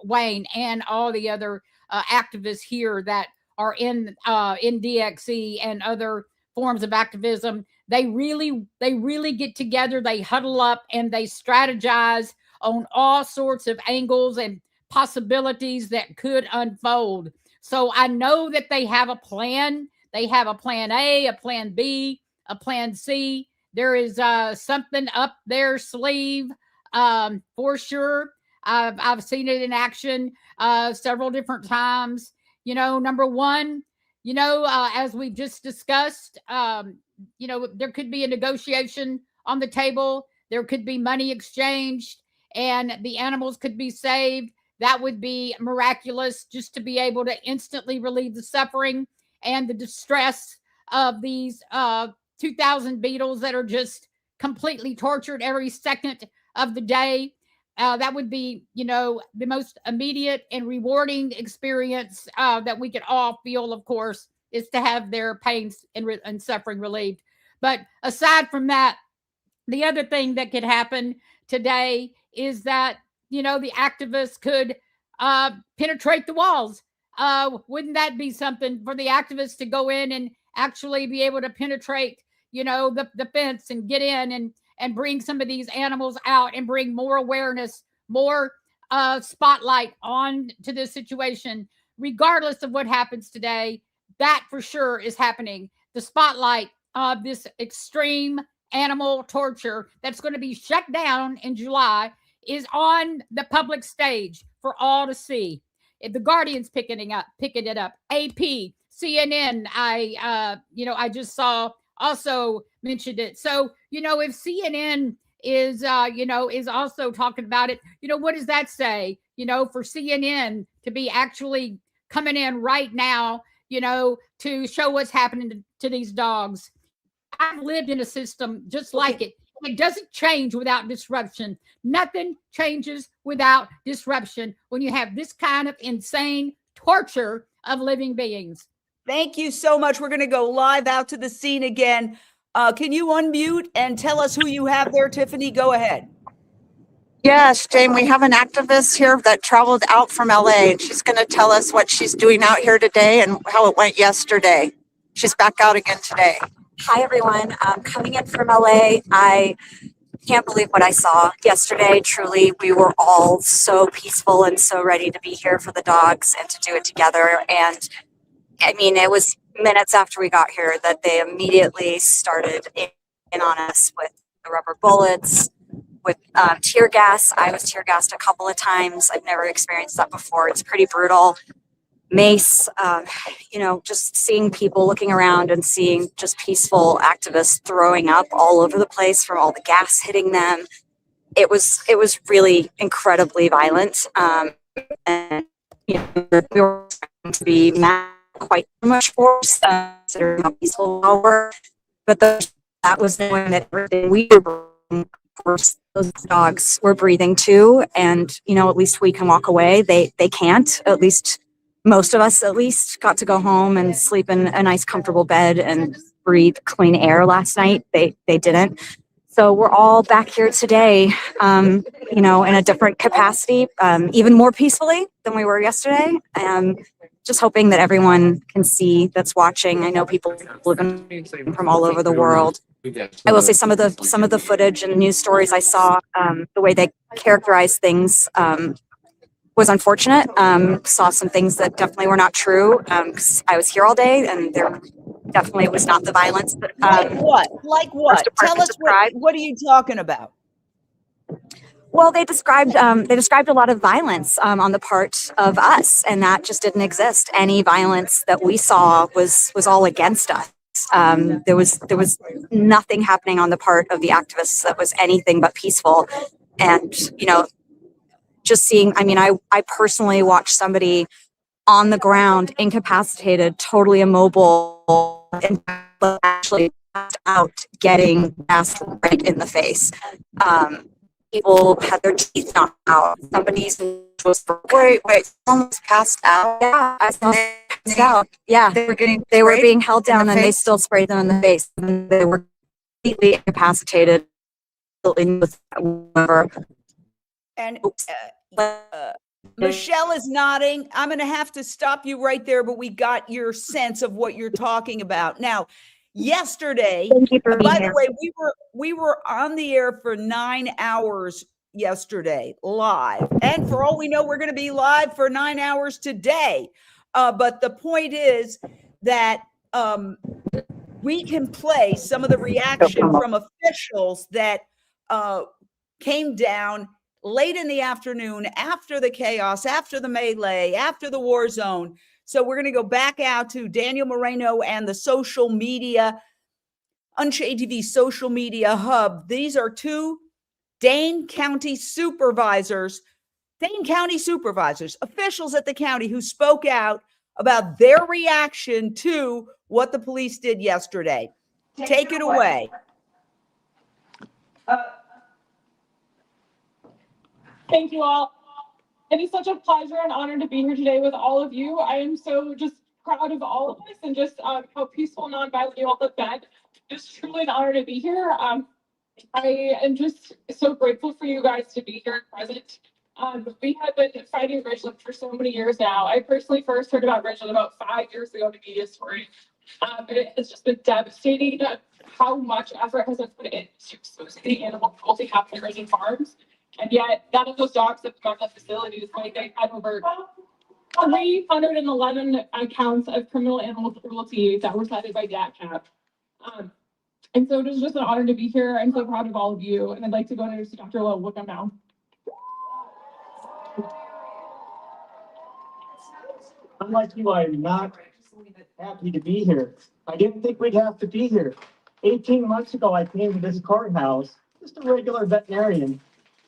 Wayne, and all the other activists here that are in DXE and other forms of activism, they really get together, they huddle up, and they strategize on all sorts of angles and possibilities that could unfold. So I know that they have a plan. They have a plan A, a plan B, a plan C. There is something up their sleeve, for sure. I've seen it in action several different times. Number one, as we've just discussed, there could be a negotiation on the table. There could be money exchanged, and the animals could be saved. That would be miraculous, just to be able to instantly relieve the suffering and the distress of these 2,000 beetles that are just completely tortured every second of the day. That would be, the most immediate and rewarding experience that we could all feel, of course, is to have their pains and suffering relieved. But aside from that, the other thing that could happen today is that, the activists could penetrate the walls. Wouldn't that be something for the activists to go in and actually be able to penetrate, the fence and get in and bring some of these animals out and bring more awareness, more spotlight on to this situation, regardless of what happens today. That for sure is happening. The spotlight of this extreme animal torture that's going to be shut down in July is on the public stage for all to see. If the Guardian's picking it up, AP, CNN, I just saw also mentioned it. So, if CNN is also talking about it, what does that say? For CNN to be actually coming in right now, to show what's happening to these dogs. I've lived in a system just like it. It doesn't change without disruption. Nothing changes without disruption when you have this kind of insane torture of living beings. Thank you so much. We're going to go live out to the scene again. Can you unmute and tell us who you have there, Tiffany? Go ahead. Yes, Jane, we have an activist here that traveled out from LA, and she's going to tell us what she's doing out here today and how it went yesterday. She's back out again today. Hi, everyone. Coming in from LA, I can't believe what I saw yesterday. Truly, we were all so peaceful and so ready to be here for the dogs and to do it together. And I mean, it was minutes after we got here that they immediately started in on us with the rubber bullets, with tear gas. I was tear gassed a couple of times. I've never experienced that before. It's pretty brutal. Mace, just seeing people looking around and seeing just peaceful activists throwing up all over the place from all the gas hitting them. It was really incredibly violent. And we were trying to be mad quite much force, considering how peaceful we were. But that was knowing that everything we were breathing, of course, those dogs were breathing too. And, at least we can walk away. They can't. At least most of us got to go home and sleep in a nice comfortable bed and breathe clean air last night. They didn't. So we're all back here today, in a different capacity, even more peacefully than we were yesterday. Just hoping that everyone can see that's watching. I know people living from all over the world. I will say some of the footage and news stories I saw, the way they characterized things, was unfortunate. Saw some things that definitely were not true, because I was here all day and there definitely was not the violence. That, like what? Tell us what are you talking about? Well, they described a lot of violence on the part of us, and that just didn't exist. Any violence that we saw was all against us. There was nothing happening on the part of the activists that was anything but peaceful. And just seeing, I personally watched somebody on the ground, incapacitated, totally immobile, and actually passed out, getting gassed right in the face. People had their teeth knocked out. Somebody's was wait, someone's passed out. Yeah, I saw them passed out. Yeah, they were being held down, and they still sprayed them in the face. And they were completely incapacitated. And Michelle is nodding. I'm going to have to stop you right there, but we got your sense of what you're talking about. Now, yesterday, by the way, we were on the air for 9 hours yesterday, live. And for all we know, we're going to be live for 9 hours today. But the point is that we can play some of the reaction from officials that came down late in the afternoon, after the chaos, after the melee, after the war zone. So we're going to go back out to Daniel Moreno and the social media, Unchained TV social media hub. These are two Dane County supervisors, officials at the county who spoke out about their reaction to what the police did yesterday. Take it away. Thank you all. It is such a pleasure and honor to be here today with all of you. I am so just proud of all of us and just how peaceful and nonviolent you all have been. Just truly an honor to be here. I am just so grateful for you guys to be here and present. We have been fighting Ridglan for so many years now. I personally first heard about Ridglan about 5 years ago in a media story. It has just been devastating how much effort has been put into exposing the animal cruelty happening at Ridglan Farms. And yet, none of those dogs have come out of the facilities. Like, they had over 311 counts of criminal animal cruelty that were cited by DATCAP. And so it is just an honor to be here. I'm so proud of all of you. And I'd like to go introduce Dr. Lo Wickham now. Unlike you, I'm not happy to be here. I didn't think we'd have to be here. 18 months ago, I came to this courthouse, just a regular veterinarian,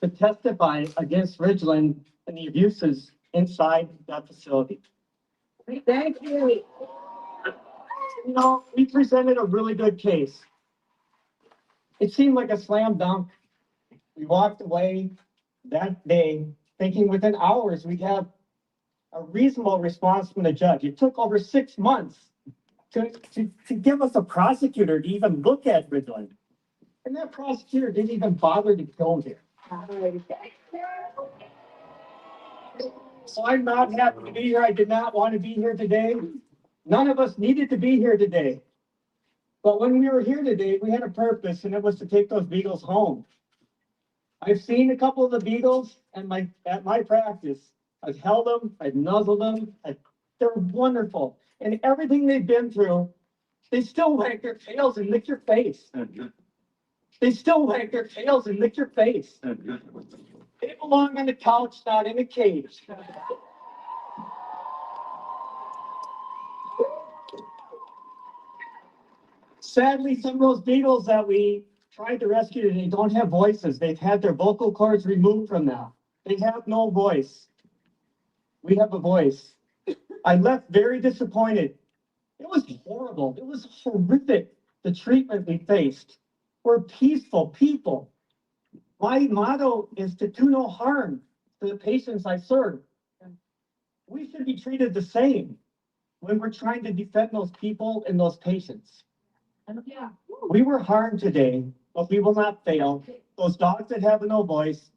to testify against Ridglan and the abuses inside that facility. Thank you. You know, we presented a really good case. It seemed like a slam dunk. We walked away that day thinking within hours we'd have a reasonable response from the judge. It took over 6 months to give us a prosecutor to even look at Ridglan. And that prosecutor didn't even bother to go there. So I'm not happy to be here. I did not want to be here today. None of us needed to be here today. But when we were here today, we had a purpose, and it was to take those beagles home. I've seen a couple of the beagles at my practice. I've held them, I've nuzzled them. They're wonderful. And everything they've been through, they still wag their tails and lick your face. They still wag their tails and lick your face. They belong on the couch, not in a cage. Sadly, some of those beagles that we tried to rescue today don't have voices. They've had their vocal cords removed from them. They have no voice. We have a voice. I left very disappointed. It was horrible. It was horrific, the treatment we faced. We're peaceful people. My motto is to do no harm to the patients I serve. We should be treated the same when we're trying to defend those people and those patients. Yeah. We were harmed today, but we will not fail. Those dogs that have no voice,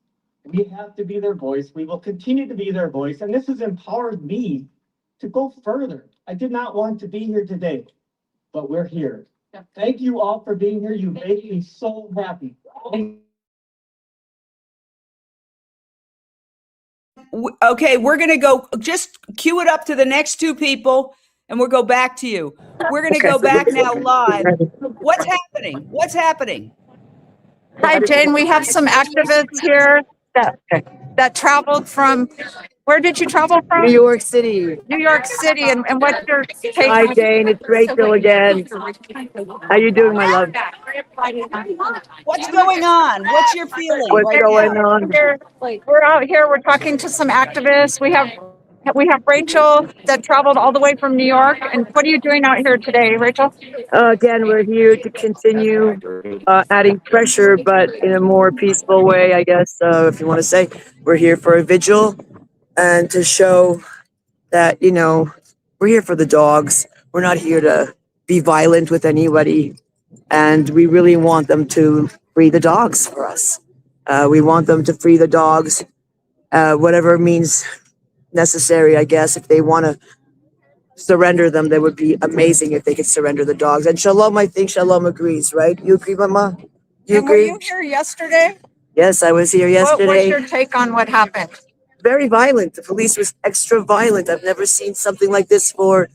we have to be their voice. We will continue to be their voice. And this has empowered me to go further. I did not want to be here today, but we're here. Yeah. Thank you all for being here. You made me so happy. Okay, we're going to go, just cue it up to the next two people, and we'll go back to you. We're going to go back now live. What's happening? What's happening? Hi, Jane. We have some activists here that traveled from, where did you travel from? New York City. New York City. And what's your take? Hi, Jane. It's Rachel again. How you doing, my love? What's going on? What's your feeling? What's going on? We're out here. We're talking to some activists. We have We have Rachel that traveled all the way from New York. And what are you doing out here today, Rachel? Again, we're here to continue adding pressure, but in a more peaceful way, I guess, if you want to say. We're here for a vigil and to show that, you know, we're here for the dogs. We're not here to be violent with anybody. And we really want them to free the dogs for us. We want them to free the dogs, whatever means necessary, I guess. If they want to surrender them, that would be amazing if they could surrender the dogs. And Shalom, I think Shalom agrees, right? You agree, Mama? You And were agree? you here yesterday? Yes, I was here What was yesterday. your take on what happened? Very violent. The police was extra violent. I've never seen something like this for,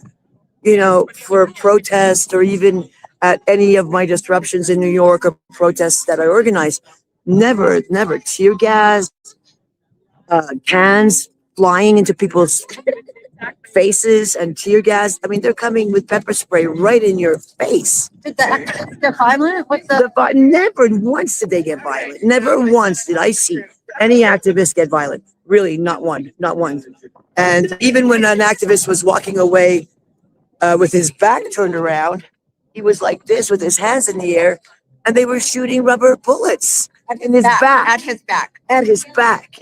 you know, for a protest or even at any of my disruptions in New York or protests that I organized. Never, never. Tear gas, cans flying into people's faces and tear gas. I mean, they're coming with pepper spray right in your face. Did the activists get violent with the? Never once did they get violent. Never once did I see any activist get violent. Really, not one, not one. And even when an activist was walking away with his back turned around, he was like this with his hands in the air, and they were shooting rubber bullets in his back. At his back. At his back.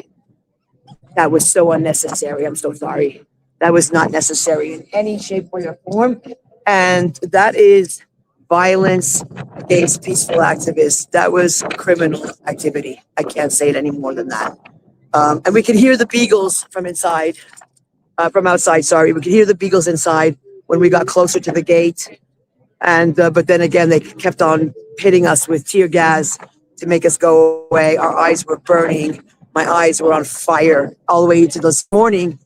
That was so unnecessary. I'm so sorry. That was not necessary in any shape or form. And that is violence against peaceful activists. That was criminal activity. I can't say it any more than that. And we could hear the beagles from inside, from outside, sorry. We could hear the beagles inside when we got closer to the gate. And, but then again, they kept on hitting us with tear gas to make us go away. Our eyes were burning. My eyes were on fire all the way into this morning.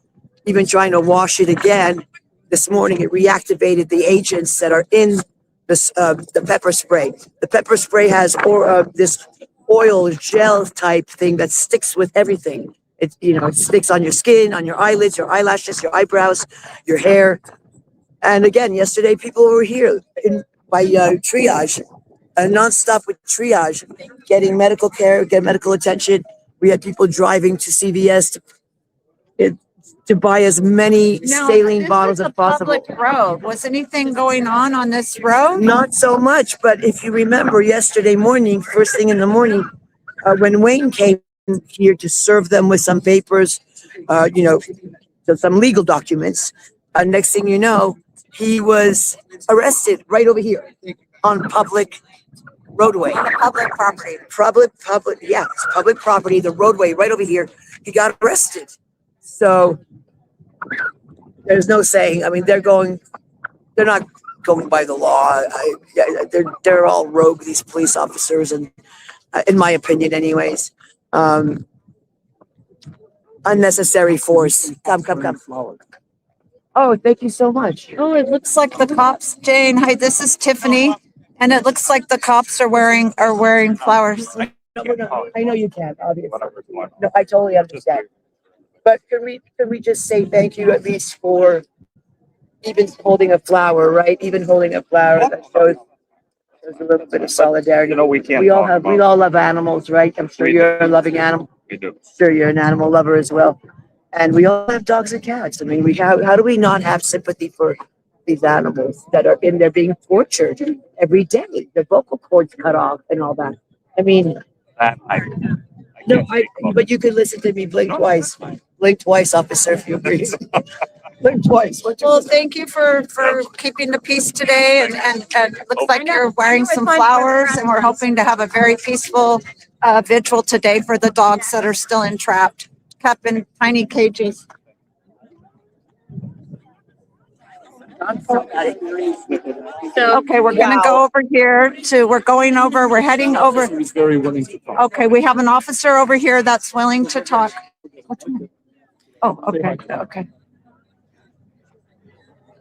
Even trying to wash it again this morning, it reactivated the agents that are in this the pepper spray. The pepper spray has this oil gel type thing that sticks with everything. It, you know, it sticks on your skin, on your eyelids, your eyelashes, your eyebrows, your hair. And again, yesterday people were here by triage, nonstop with triage, getting medical care, get medical attention. We had people driving to CVS to buy as many saline bottles as possible. Public road. Was anything going on this road? Not so much, but if you remember yesterday morning, first thing in the morning, when Wayne came here to serve them with some papers, you know, some legal documents, next thing you know, he was arrested right over here on public roadway. Public property. Yeah, it's public property, the roadway right over here. He got arrested. So there's no saying. I mean, they're not going by the law. They're all rogue, these police officers, and in my opinion, anyways, unnecessary force. Come. Oh, thank you so much. Oh, it looks like the cops, Jane. Hi, this is Tiffany. And it looks like the cops are wearing flowers. I know you can't, obviously. No, I totally understand. But can we just say thank you at least for even holding a flower, right? Even holding a flower that shows a little bit of solidarity. You know, we can't. We all love animals, right? I'm sure you're a loving animal. We do. I'm sure you're an animal lover as well. And we all have dogs and cats. I mean, how do we not have sympathy for these animals that are in there being tortured every day? Their vocal cords cut off and all that. I mean, but you could listen to me. Blink twice. Blink twice, officer, if you agree. Blink twice. Well, thank you for keeping the peace today, and it looks like you're wearing some flowers, and we're hoping to have a very peaceful vigil today for the dogs that are still kept in tiny cages. Okay, we're gonna go over here we're heading over. Okay, we have an officer over here that's willing to talk. Oh, okay.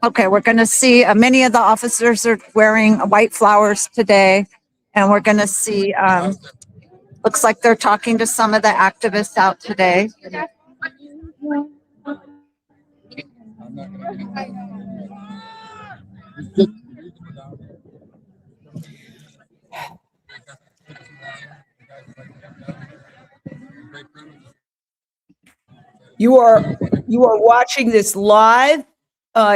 Okay, we're gonna see, many of the officers are wearing white flowers today, and we're gonna see, looks like they're talking to some of the activists out today. You are You are watching this live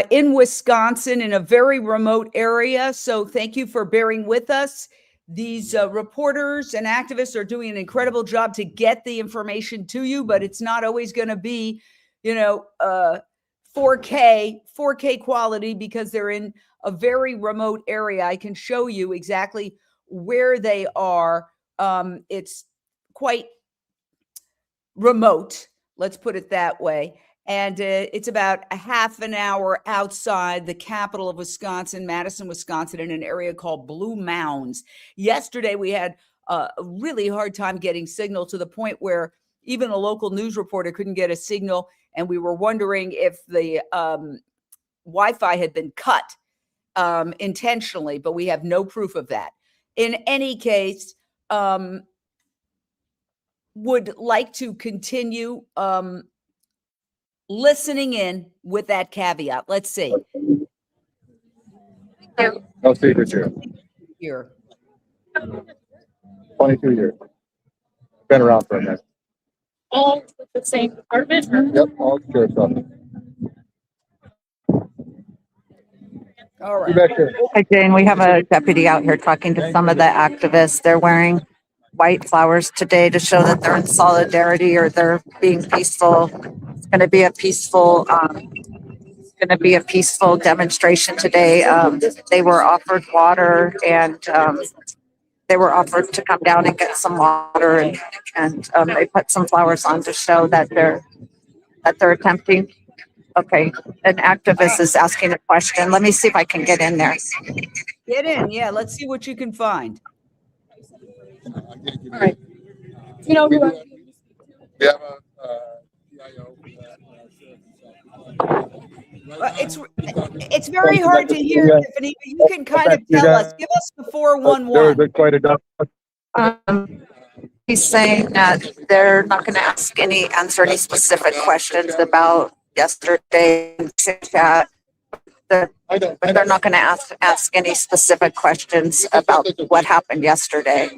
in Wisconsin in a very remote area. So thank you for bearing with us. These reporters and activists are doing an incredible job to get the information to you, but it's not always going to be, 4K quality because they're in a very remote area. I can show you exactly where they are. It's quite remote, let's put it that way. And it's about a half an hour outside the capital of Wisconsin, Madison, Wisconsin, in an area called Blue Mounds. Yesterday, we had a really hard time getting signal to the point where even a local news reporter couldn't get a signal. And we were wondering if the Wi-Fi had been cut intentionally, but we have no proof of that. In any case, would like to continue listening in with that caveat. Let's see. No secret here. Here. 22 years. Been around for a minute. All with the same department? Yep, all sheriff's office. All right. Hi, Jane. We have a deputy out here talking to some of the activists. They're wearing white flowers today to show that they're in solidarity or they're being peaceful. It's going to be a peaceful demonstration today. They were offered water and they were offered to come down and get some water and they put some flowers on to show that they're attempting. Okay, an activist is asking a question. Let me see if I can get in there. Get in, yeah. Let's see what you can find. All right. We have a PIO. It's very hard to hear, Tiffany, but you can kind of tell us. Give us the 411. There's quite a He's saying that they're not going to answer any specific questions about yesterday chat. But they're not going to ask any specific questions about what happened yesterday.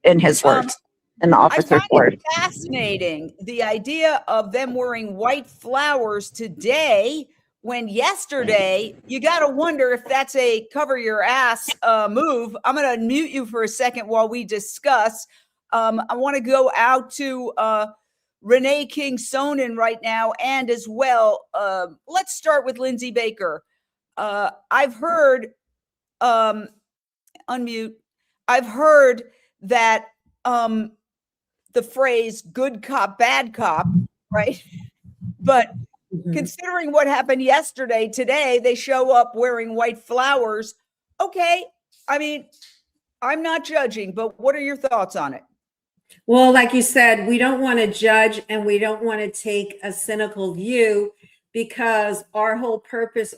In his words, in the officer's words. Fascinating, the idea of them wearing white flowers today, when yesterday, you got to wonder if that's a cover your ass move. I'm going to mute you for a second while we discuss. I want to go out to Renee King-Sonnen right now, and as well, let's start with Lindsay Baker. I've heard, unmute, I've heard that the phrase good cop, bad cop, right? But considering what happened yesterday, today they show up wearing white flowers. Okay, I mean, I'm not judging, but what are your thoughts on it? Well, like you said, we don't want to judge and we don't want to take a cynical view because our whole purpose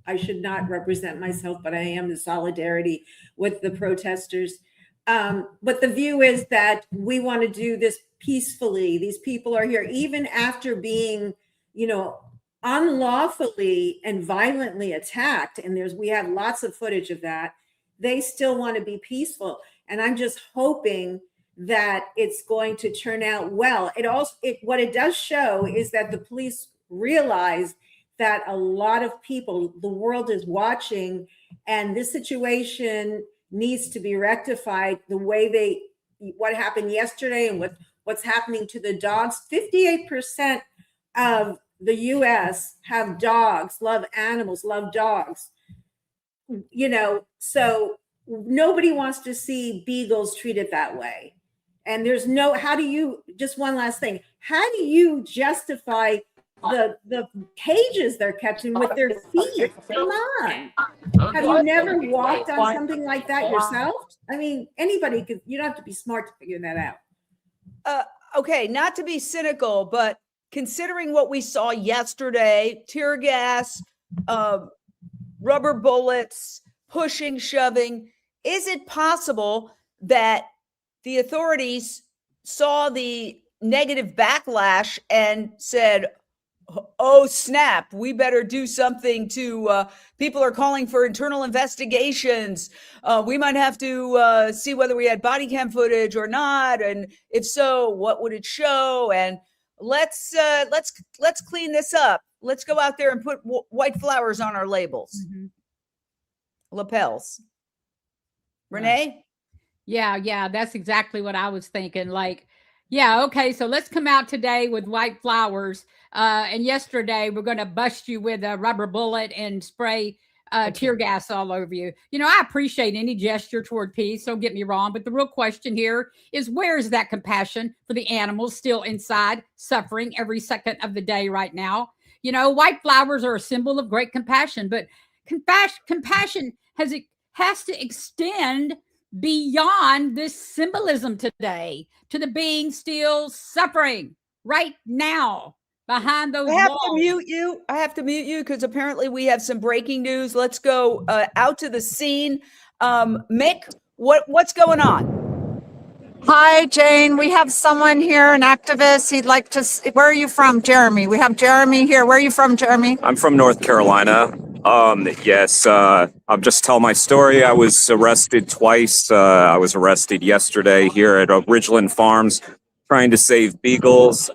I should not represent myself, but I am in solidarity with the protesters. But the view is that we want to do this peacefully. These people are here even after being, unlawfully and violently attacked. And we have lots of footage of that. They still want to be peaceful. And I'm just hoping that it's going to turn out well. What it does show is that the police realize that a lot of people, the world is watching, and this situation needs to be rectified. The way what happened yesterday and what's happening to the dogs. 58% of the US have dogs, love animals, love dogs. So nobody wants to see beagles treated that way. And just one last thing, how do you justify the cages they're kept in with their feet? Come on. Have you never walked on something like that yourself? I mean, anybody could, you don't have to be smart to figure that out. Okay, not to be cynical, but considering what we saw yesterday, tear gas, rubber bullets, pushing, shoving, is it possible that the authorities saw the negative backlash and said, oh snap, we better do something to, people are calling for internal investigations. We might have to see whether we had body cam footage or not. And if so, what would it show? And let's clean this up. Let's go out there and put white flowers on our labels. Lapels. Renee? Yeah, that's exactly what I was thinking. Like, yeah, okay, so let's come out today with white flowers. And yesterday we're going to bust you with a rubber bullet and spray tear gas all over you. You know, I appreciate any gesture toward peace, don't get me wrong, but the real question here is, where is that compassion for the animals still inside, suffering every second of the day right now? You know, white flowers are a symbol of great compassion, but compassion has to extend beyond this symbolism today to the being still suffering right now behind those I have walls. to mute you because apparently we have some breaking news. Let's go out to the scene. Mick, what's going on? Hi, Jane. We have someone here, an activist. He'd like to. Where are you from, Jeremy? We have Jeremy here. Where are you from, Jeremy? I'm from North Carolina. Yes, I'll just tell my story. I was arrested twice. I was arrested yesterday here at Ridglan Farms trying to save beagles.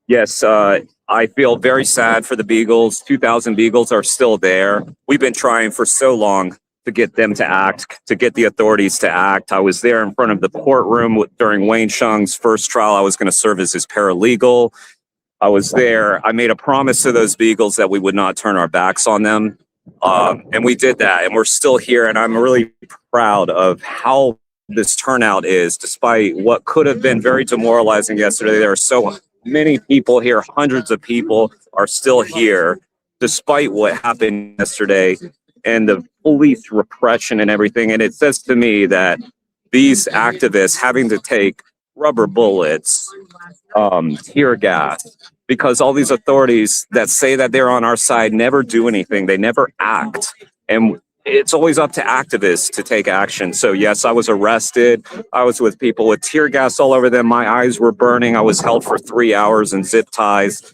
Yes, I feel very sad for the beagles. 2,000 beagles are still there. We've been trying for so long to get them to act, to get the authorities to act. I was there in front of the courtroom during Wayne Shung's first trial. I was going to serve as his paralegal. I was there. I made a promise to those beagles that we would not turn our backs on them. And we did that. And we're still here. And I'm really proud of how this turnout is, despite what could have been very demoralizing yesterday. There are so many people here. Hundreds of people are still here, despite what happened yesterday and the police repression and everything. And it says to me that these activists having to take rubber bullets, tear gas, because all these authorities that say that they're on our side never do anything. They never act. And it's always up to activists to take action. So yes, I was arrested. I was with people with tear gas all over them. My eyes were burning. I was held for 3 hours in zip ties.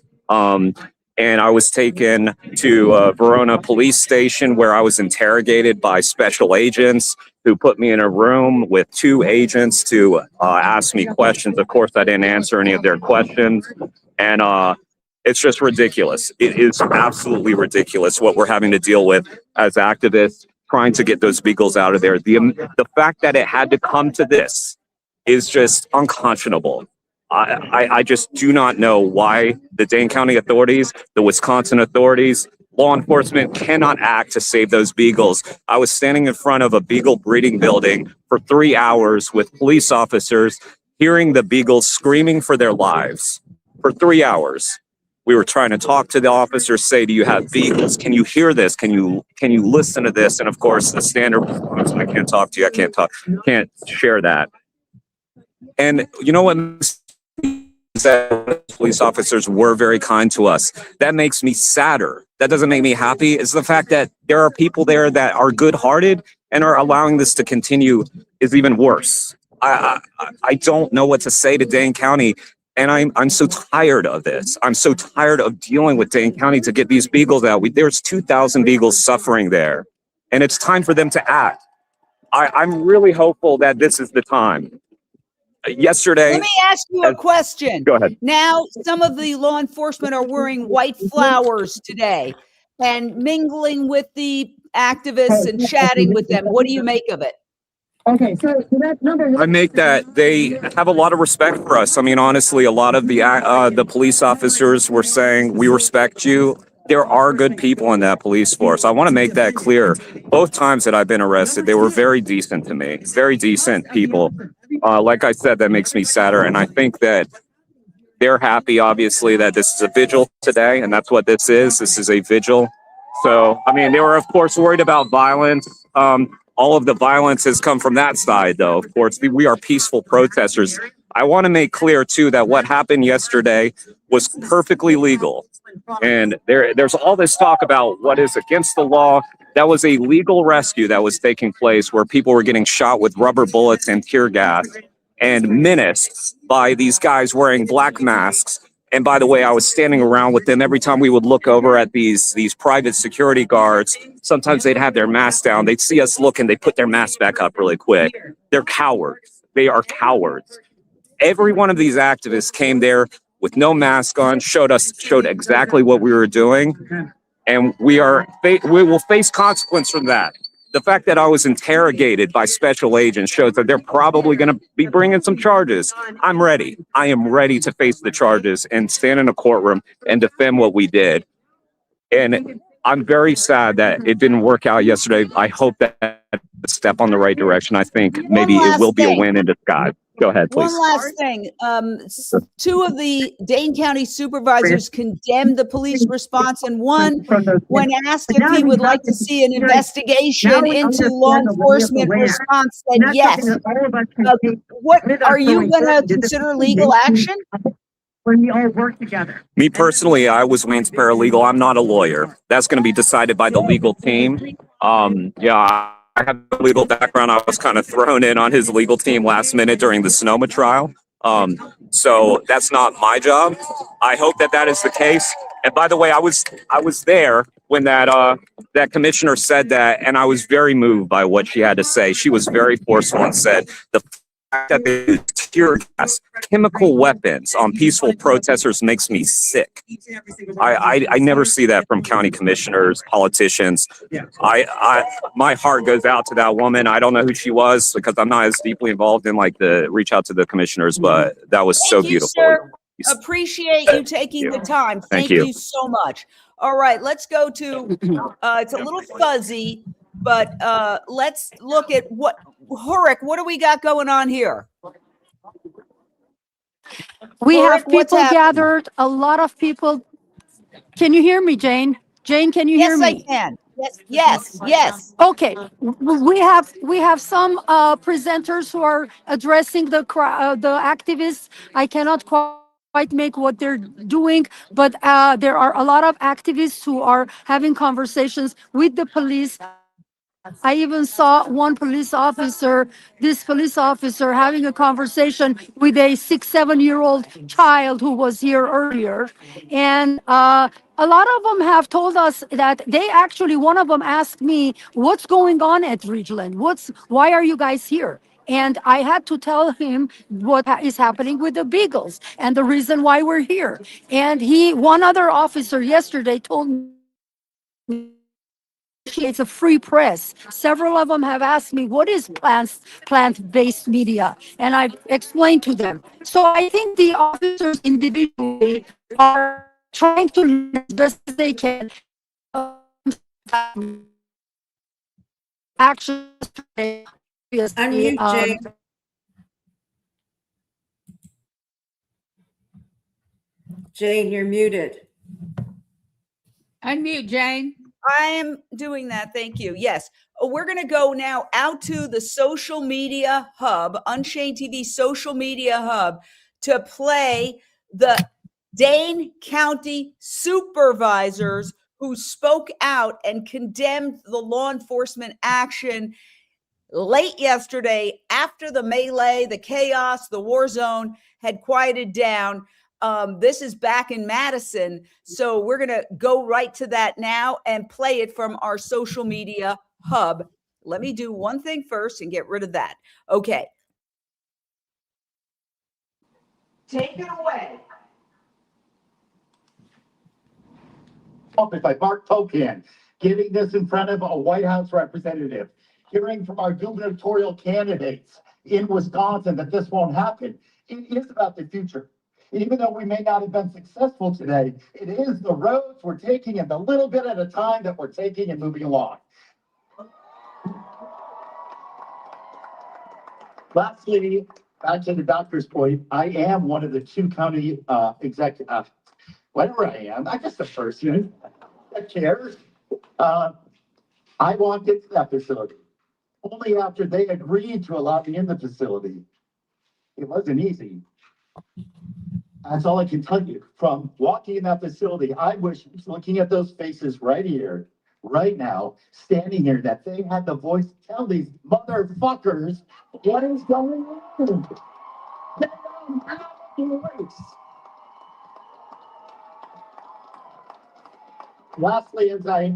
And I was taken to Verona police station where I was interrogated by special agents who put me in a room with 2 agents to ask me questions. Of course, I didn't answer any of their questions. And it's just ridiculous. It is absolutely ridiculous what we're having to deal with as activists trying to get those beagles out of there. The fact that it had to come to this is just unconscionable. I just do not know why the Dane County authorities, the Wisconsin authorities, law enforcement cannot act to save those beagles. I was standing in front of a beagle breeding building for 3 hours with police officers, hearing the beagles screaming for their lives for 3 hours. We were trying to talk to the officers, say, do you have beagles? Can you hear this? Can you listen to this? And of course, the standard response, I can't talk to you. I can't share that. And you know what? That police officers were very kind to us. That makes me sadder. That doesn't make me happy. It's the fact that there are people there that are good-hearted and are allowing this to continue is even worse. I don't know what to say to Dane County, and I'm so tired of this. I'm so tired of dealing with Dane County to get these beagles out. There's 2,000 beagles suffering there, and it's time for them to act. I'm really hopeful that this is the time. Yesterday. Let me ask you a question. Go ahead. Now, some of the law enforcement are wearing white flowers today and mingling with the activists and chatting with them. What do you make of it? Okay, so that number. I make that they have a lot of respect for us. I mean, honestly, a lot of the police officers were saying, we respect you. There are good people in that police force. I want to make that clear. Both times that I've been arrested, they were very decent to me, very decent people. Like I said, that makes me sadder. And I think that they're happy, obviously, that this is a vigil today. And that's what this is. This is a vigil. So, I mean, they were, of course, worried about violence. All of the violence has come from that side, though. Of course, we are peaceful protesters. I want to make clear, too, that what happened yesterday was perfectly legal. And there's all this talk about what is against the law. That was a legal rescue that was taking place where people were getting shot with rubber bullets and tear gas and menaced by these guys wearing black masks. And by the way, I was standing around with them every time we would look over at these private security guards. Sometimes they'd have their masks down. They'd see us look and they'd put their masks back up really quick. They're cowards. They are cowards. Every one of these activists came there with no mask on, showed exactly what we were doing. And we will face consequence from that. The fact that I was interrogated by special agents shows that they're probably going to be bringing some charges. I'm ready. I am ready to face the charges and stand in a courtroom and defend what we did. And I'm very sad that it didn't work out yesterday. I hope that a step on the right direction. I think maybe it will be a win in disguise. Go ahead, please. One last thing. Two of the Dane County supervisors condemned the police response, and one, when asked if he would like to see an investigation into law enforcement response, said yes. What are you going to consider legal action? When we all work together. Me personally, I was Wayne's paralegal. I'm not a lawyer. That's going to be decided by the legal team. Yeah, I have a legal background. I was kind of thrown in on his legal team last minute during the Sonoma trial. So that's not my job. I hope that is the case. And by the way, I was there when that commissioner said that, and I was very moved by what she had to say. She was very forceful and said the fact that they use tear gas, chemical weapons on peaceful protesters makes me sick. I never see that from county commissioners, politicians. My heart goes out to that woman. I don't know who she was because I'm not as deeply involved in reach out to the commissioners, but that was so beautiful. Sir. Appreciate you taking the time. Thank you so much. All right, let's go to, it's a little fuzzy, but let's look at Horik, what do we got going on here? We have people gathered, a lot of people. Can you hear me, Jane? Jane, can you hear me? Yes, I can. Yes. Okay, we have some presenters who are addressing the activists. I cannot quite make what they're doing, but there are a lot of activists who are having conversations with the police. I even saw one police officer having a conversation with a 6-7-year-old child who was here earlier. And a lot of them have told us that one of them asked me, what's going on at Ridglan? Why are you guys here? And I had to tell him what is happening with the Beagles and the reason why we're here. And one other officer yesterday told me it's a free press. Several of them have asked me, what is plant-based media? And I've explained to them. So I think the officers individually are trying to learn as best as they can. Actions. Unmute, Jane. Jane, you're muted. Unmute, Jane. I am doing that. Thank you. Yes. We're going to go now out to the social media hub, Unchained TV social media hub, to play the Dane County supervisors who spoke out and condemned the law enforcement action late yesterday after the melee, the chaos, the war zone had quieted down. This is back in Madison. So we're going to go right to that now and play it from our social media hub. Let me do one thing first and get rid of that. Okay. Take it away. Office by Mark Pocan, getting this in front of a White House representative, hearing from our gubernatorial candidates in Wisconsin that this won't happen. It is about the future. Even though we may not have been successful today, it is the roads we're taking and the little bit at a time that we're taking and moving along. Lastly, back to the doctor's point, I am one of the 2 county executives, whatever I am, I'm just a person that cares. I walked into that facility only after they agreed to allow me in the facility. It wasn't easy. That's all I can tell you. From walking in that facility, I wish, looking at those faces right here, right now, standing there, that they had the voice to tell these motherfuckers what is going on. They don't have a voice. Lastly, as I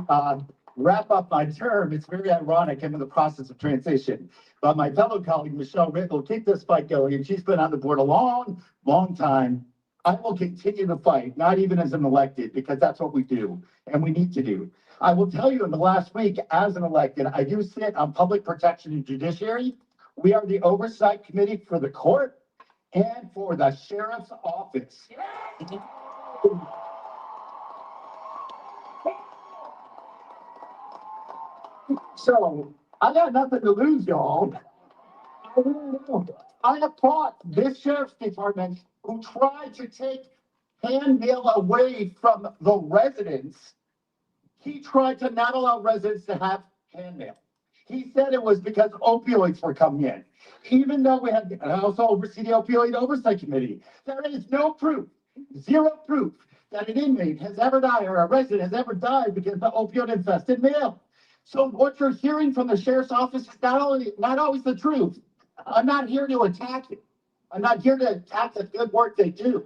wrap up my term, it's very ironic. I'm in the process of transition. But my fellow colleague, Michelle Rick, will keep this fight going. And she's been on the board a long, long time. I will continue to fight, not even as an elected, because that's what we do and we need to do. I will tell you in the last week, as an elected, I do sit on public protection and judiciary. We are the oversight committee for the court and for the sheriff's office. So I got nothing to lose, y'all. I really don't. I have fought this sheriff's department who tried to take hand mail away from the residents. He tried to not allow residents to have hand mail. He said it was because opioids were coming in. Even though we had, I also oversee the opioid oversight committee. There is no proof, zero proof, that an inmate has ever died or a resident has ever died because of opioid infested mail. So what you're hearing from the sheriff's office is not always the truth. I'm not here to attack it. I'm not here to attack the good work they do.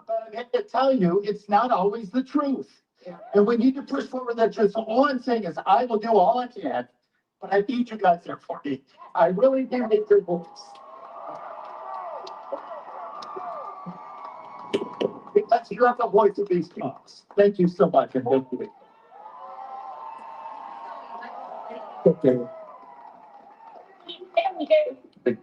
But I'm here to tell you it's not always the truth. And we need to push forward that truth. So all I'm saying is I will do all I can, but I need you guys there for me. I really do need your voice. Because you're the voice of these talks. Thank you so much. And thank you. Okay. The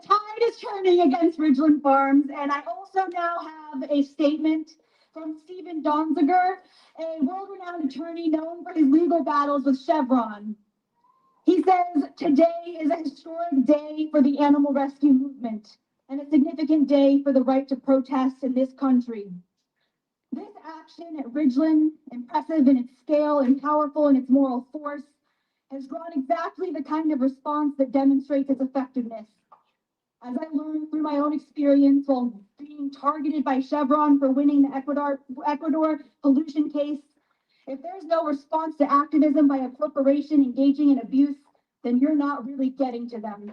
tide is turning against Ridglan Farms, and I also now have a statement from Stephen Donziger, a world-renowned attorney known for his legal battles with Chevron. He says, today is a historic day for the animal rescue movement and a significant day for the right to protest in this country. This action at Ridglan, impressive in its scale and powerful in its moral force, has drawn exactly the kind of response that demonstrates its effectiveness. As I learned through my own experience while being targeted by Chevron for winning the Ecuador pollution case, if there's no response to activism by a corporation engaging in abuse, then you're not really getting to them.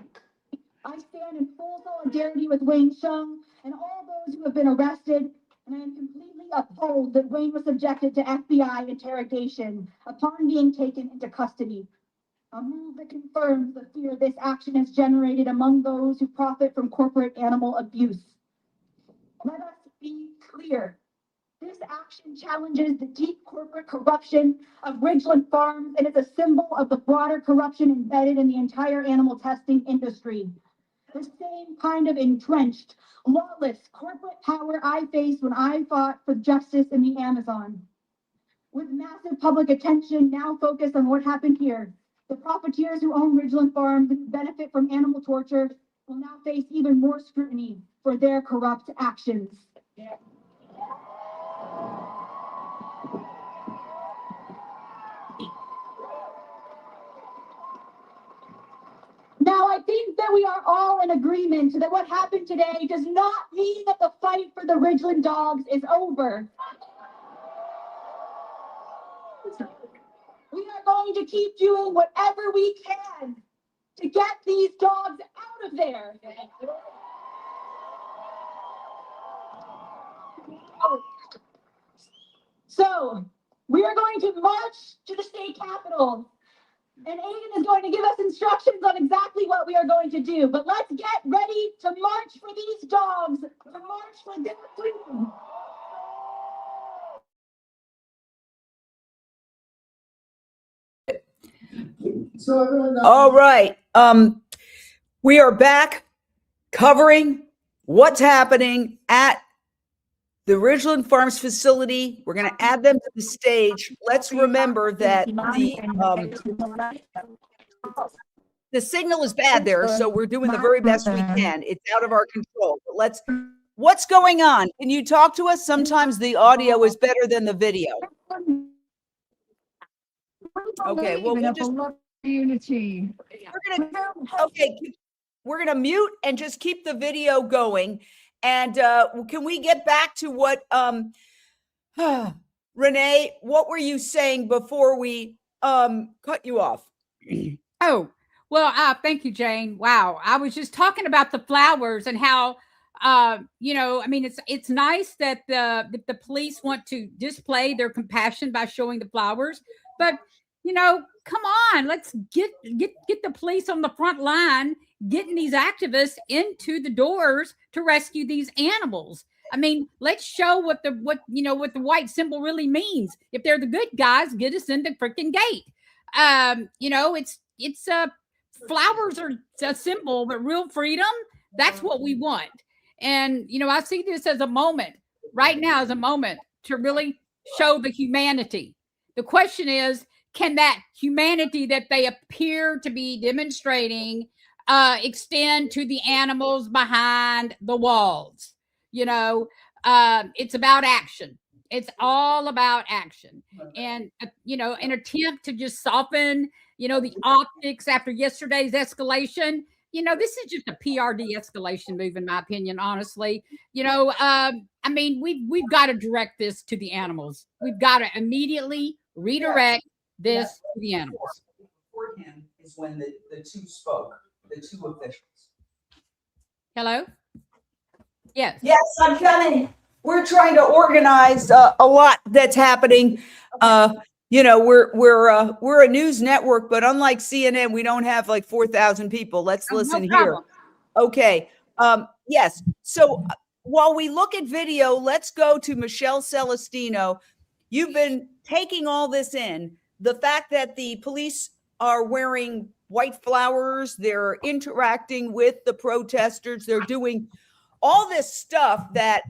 I stand in full solidarity with Wayne Shung and all those who have been arrested, and I am completely appalled that Wayne was subjected to FBI interrogation upon being taken into custody. A move that confirms the fear this action has generated among those who profit from corporate animal abuse. Let us be clear. This action challenges the deep corporate corruption of Ridglan Farms and is a symbol of the broader corruption embedded in the entire animal testing industry. The same kind of entrenched, lawless corporate power I faced when I fought for justice in the Amazon. With massive public attention now focused on what happened here, the profiteers who own Ridglan Farms and benefit from animal torture will now face even more scrutiny for their corrupt actions. Now, I think that we are all in agreement that what happened today does not mean that the fight for the Ridglan dogs is over. We are going to keep doing whatever we can to get these dogs out of there. So, we are going to march to the state capitol. And Aiden is going to give us instructions on exactly what we are going to do. But let's get ready to march for these dogs, to march for their freedom. All right. We are back covering what's happening at the Ridglan Farms facility. We're going to add them to the stage. Let's remember that the signal is bad there, so we're doing the very best we can. It's out of our control. But what's going on? Can you talk to us? Sometimes the audio is better than the video. Okay, well, we'll just unity. We're gonna mute and just keep the video going. And can we get back to what Renee, what were you saying before we cut you off? Oh, well, thank you, Jane. Wow. I was just talking about the flowers and how I mean, it's nice that the police want to display their compassion by showing the flowers, but come on, let's get the police on the front line, getting these activists into the doors to rescue these animals. I mean, let's show what the white symbol really means. If they're the good guys, get us in the freaking gate. It's flowers are a symbol, but real freedom, that's what we want. And I see this as a moment right now, as a moment to really show the humanity. The question is, can that humanity that they appear to be demonstrating extend to the animals behind the walls? It's about action. It's all about action. And, an attempt to just soften, the optics after yesterday's escalation. This is just a PR de-escalation move, in my opinion, honestly. I mean, we've got to direct this to the animals. We've got to immediately redirect this to the animals. Beforehand is when the two spoke, the two officials. Hello? Yes. Yes, I'm coming. We're trying to organize a lot that's happening. We're a news network, but unlike CNN, we don't have like 4,000 people. Let's listen here. Okay. Yes. So while we look at video, let's go to Michelle Celestino. You've been taking all this in. The fact that the police are wearing white flowers, they're interacting with the protesters, they're doing all this stuff that,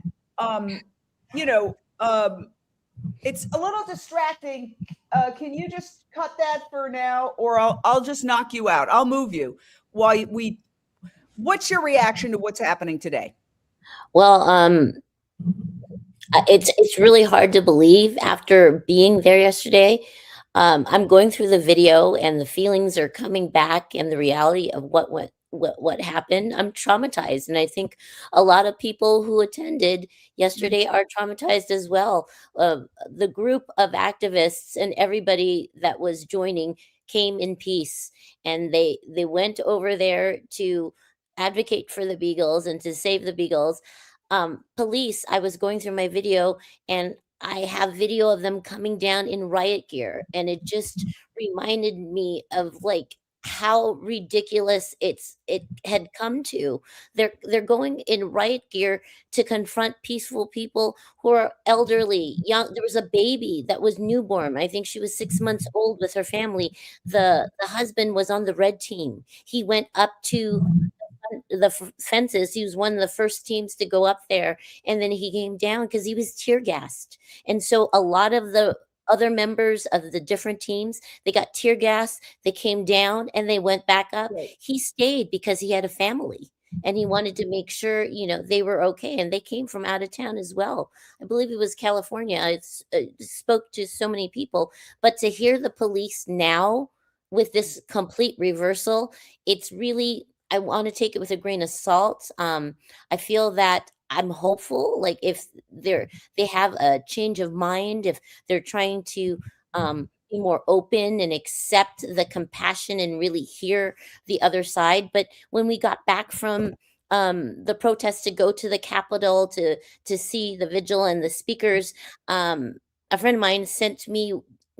it's a little distracting. Can you just cut that for now, or I'll just knock you out. I'll move you while what's your reaction to what's happening today? Well, it's really hard to believe after being there yesterday. I'm going through the video and the feelings are coming back, and the reality of what happened. I'm traumatized, and I think a lot of people who attended yesterday are traumatized as well. The group of activists and everybody that was joining came in peace, and they went over there to advocate for the beagles and to save the beagles. Police, I was going through my video, and I have video of them coming down in riot gear, and it just reminded me of like how ridiculous it had come to. They're going in riot gear to confront peaceful people who are elderly, young. There was a baby that was newborn. I think she was 6 months old with her family. The husband was on the red team. He went up to the fences. He was one of the first teams to go up there, and then he came down because he was tear gassed. And so a lot of the other members of the different teams, they got tear gas, they came down, and they went back up. Right. He stayed because he had a family, and he wanted to make sure they were okay, and they came from out of town as well. I believe it was California. I spoke to so many people, but to hear the police now with this complete reversal, it's really, I want to take it with a grain of salt. I feel that I'm hopeful, like if they have a change of mind, if they're trying to be more open and accept the compassion and really hear the other side. But when we got back from the protest to go to the Capitol to see the vigil and the speakers, a friend of mine sent me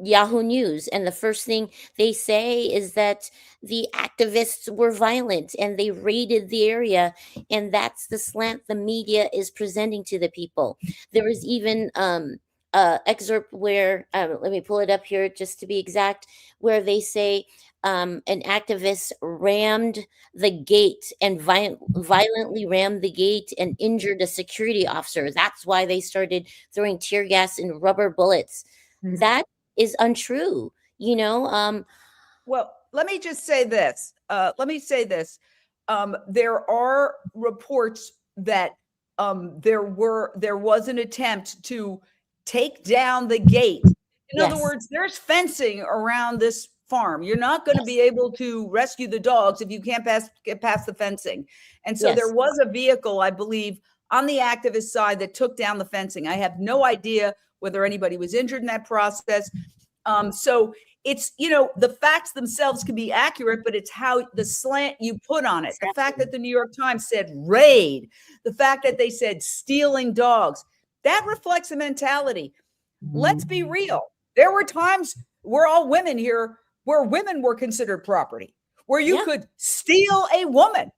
Yahoo News, and the first thing they say is that the activists were violent and they raided the area, and that's the slant the media is presenting to the people. There was even an excerpt where let me pull it up here just to be exact, where they say an activist rammed the gate and violently rammed the gate and injured a security officer. That's why they started throwing tear gas and rubber bullets. Mm-hmm. That is untrue, Well, let me just say this. There are reports that there was an attempt to take down the gate. In other words, there's fencing around this farm. You're not going to be able to rescue the dogs if you can't get past the fencing. And so there was a vehicle, I believe, on the activist side that took down the fencing. I have no idea whether anybody was injured in that process. So it's, the facts themselves can be accurate, but it's how the slant you put on it. The fact that the New York Times said raid, the fact that they said stealing dogs, that reflects a mentality. Let's be real. There were times we're all women here, where women were considered property, where you could steal a woman.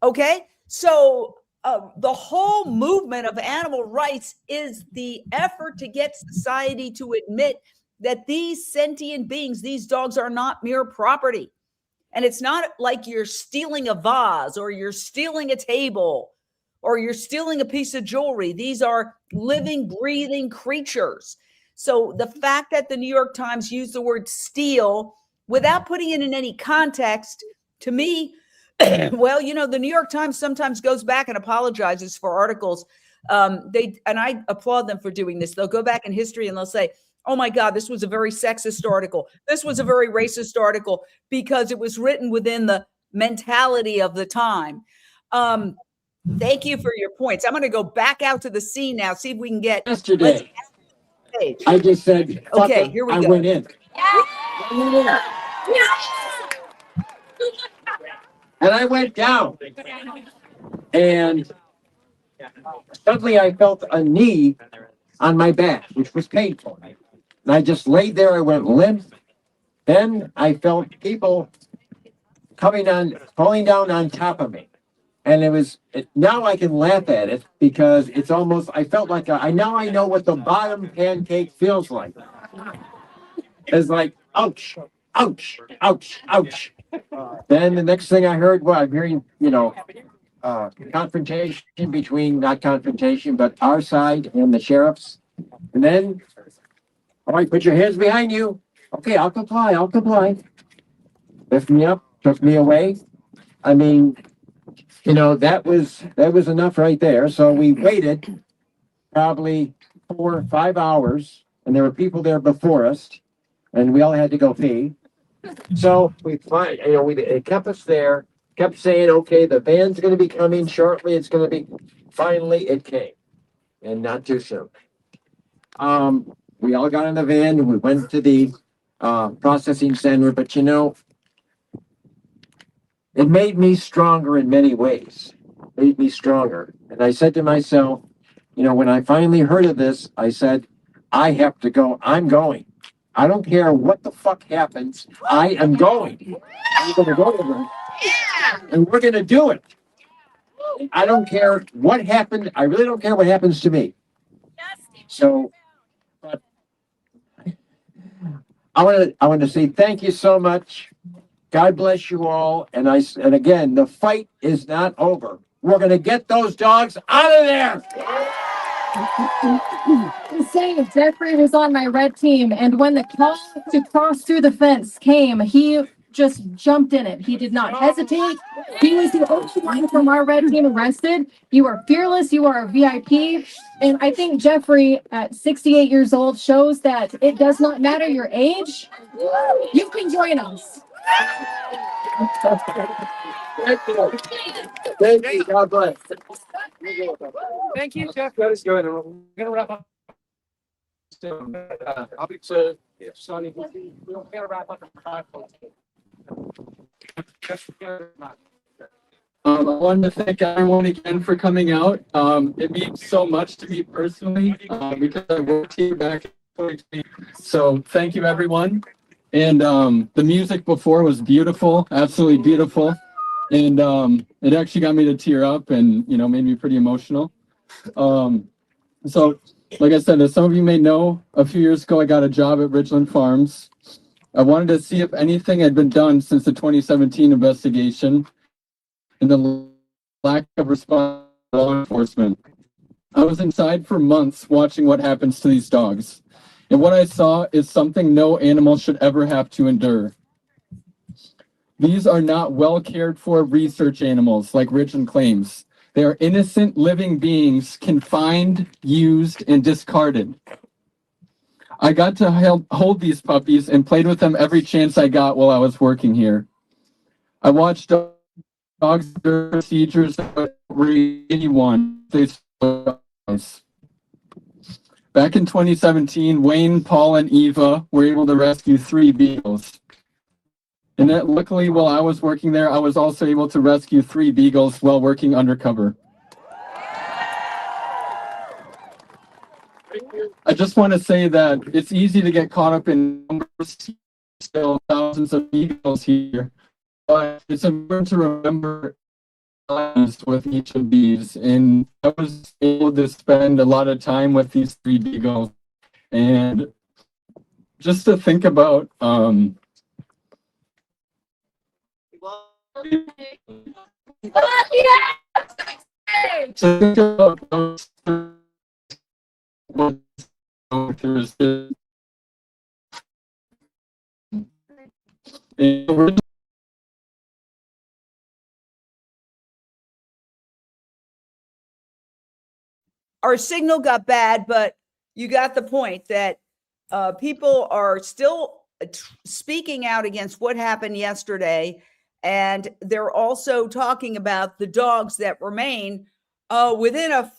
Okay. So the whole movement of animal rights is the effort to get society to admit that these sentient beings, these dogs, are not mere property. And it's not like you're stealing a vase or you're stealing a table or you're stealing a piece of jewelry. These are living, breathing creatures. So the fact that the New York Times used the word steal without putting it in any context, to me, well, you know, the New York Times sometimes goes back and apologizes for articles. And I applaud them for doing this. They'll go back in history and they'll say, oh my God, this was a very sexist article. This was a very racist article because it was written within the mentality of the time. Thank you for your points. I'm going to go back out to the scene now, see if we can get Yesterday, I just said, okay, here we go. I went in. And I went down. And suddenly I felt a knee on my back, which was painful. And I just laid there, I went limp. Then I felt people falling down on top of me. And now I can laugh at it because it's almost, I felt like, now I know what the bottom pancake feels like. It's like, ouch, ouch, ouch, ouch. Then the next thing I heard, well, I'm hearing, confrontation between, not confrontation, but our side and the sheriffs. And then, all right, put your hands behind you. Okay, I'll comply. Lift me up, took me away. I mean, that was enough right there. So we waited probably 4 or 5 hours, and there were people there before us, and we all had to go pee. So it kept us there, kept saying, okay, the van's going to be coming shortly. It's going to be, finally it came, and not too soon. We all got in the van and we went to the processing center, but it made me stronger in many ways. Made me stronger. And I said to myself, when I finally heard of this, I said, I have to go. I'm going. I don't care what the fuck happens. I am going. I'm going to go to them. And we're going to do it. I don't care what happened. I really don't care what happens to me. So, but I want to say thank you so much. God bless you all. And again, the fight is not over. We're going to get those dogs out of there. Saying Jeffrey was on my red team, and when the call to cross through the fence came, he just jumped in it. He did not hesitate. He was the only one from our red team arrested. You are fearless. You are a VIP. And I think Jeffrey, at 68 years old, shows that it does not matter your age. You can join us. Thank you. God bless. Thank you, Jeff. That is good. We're going to wrap up. I'll be Sonny. We're going to wrap up in 5 I wanted to thank everyone again for coming out. It means so much to me personally because I worked here back in 2020. So thank you, everyone. And the music before was beautiful, absolutely beautiful. And it actually got me to tear up and, made me pretty emotional. So, like I said, as some of you may know, a few years ago, I got a job at Ridglan Farms. I wanted to see if anything had been done since the 2017 investigation and the lack of response from law enforcement. I was inside for months watching what happens to these dogs. And what I saw is something no animal should ever have to endure. These are not well cared for research animals like Ridglan claims. They are innocent living beings confined, used, and discarded. I got to hold these puppies and played with them every chance I got while I was working here. I watched dogs do procedures that anyone. Back in 2017, Wayne, Paul, and Eva were able to rescue 3 beagles. And that, luckily, while I was working there, I was also able to rescue 3 beagles while working undercover. I just want to say that it's easy to get caught up in numbers, still thousands of eagles here, but it's important to remember with each of these. And I was able to spend a lot of time with these 3 beagles, and just to think about to think about those Our signal got bad, but you got the point that people are still speaking out against what happened yesterday. And they're also talking about the dogs that remain within a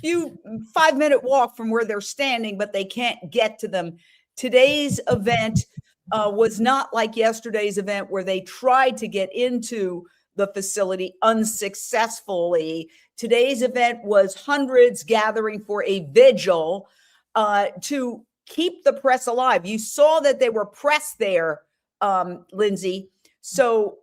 few 5-minute walk from where they're standing, but they can't get to them. Today's event was not like yesterday's event where they tried to get into the facility unsuccessfully. Today's event was hundreds gathering for a vigil to keep the press alive. You saw that they were pressed there, Lindsay. So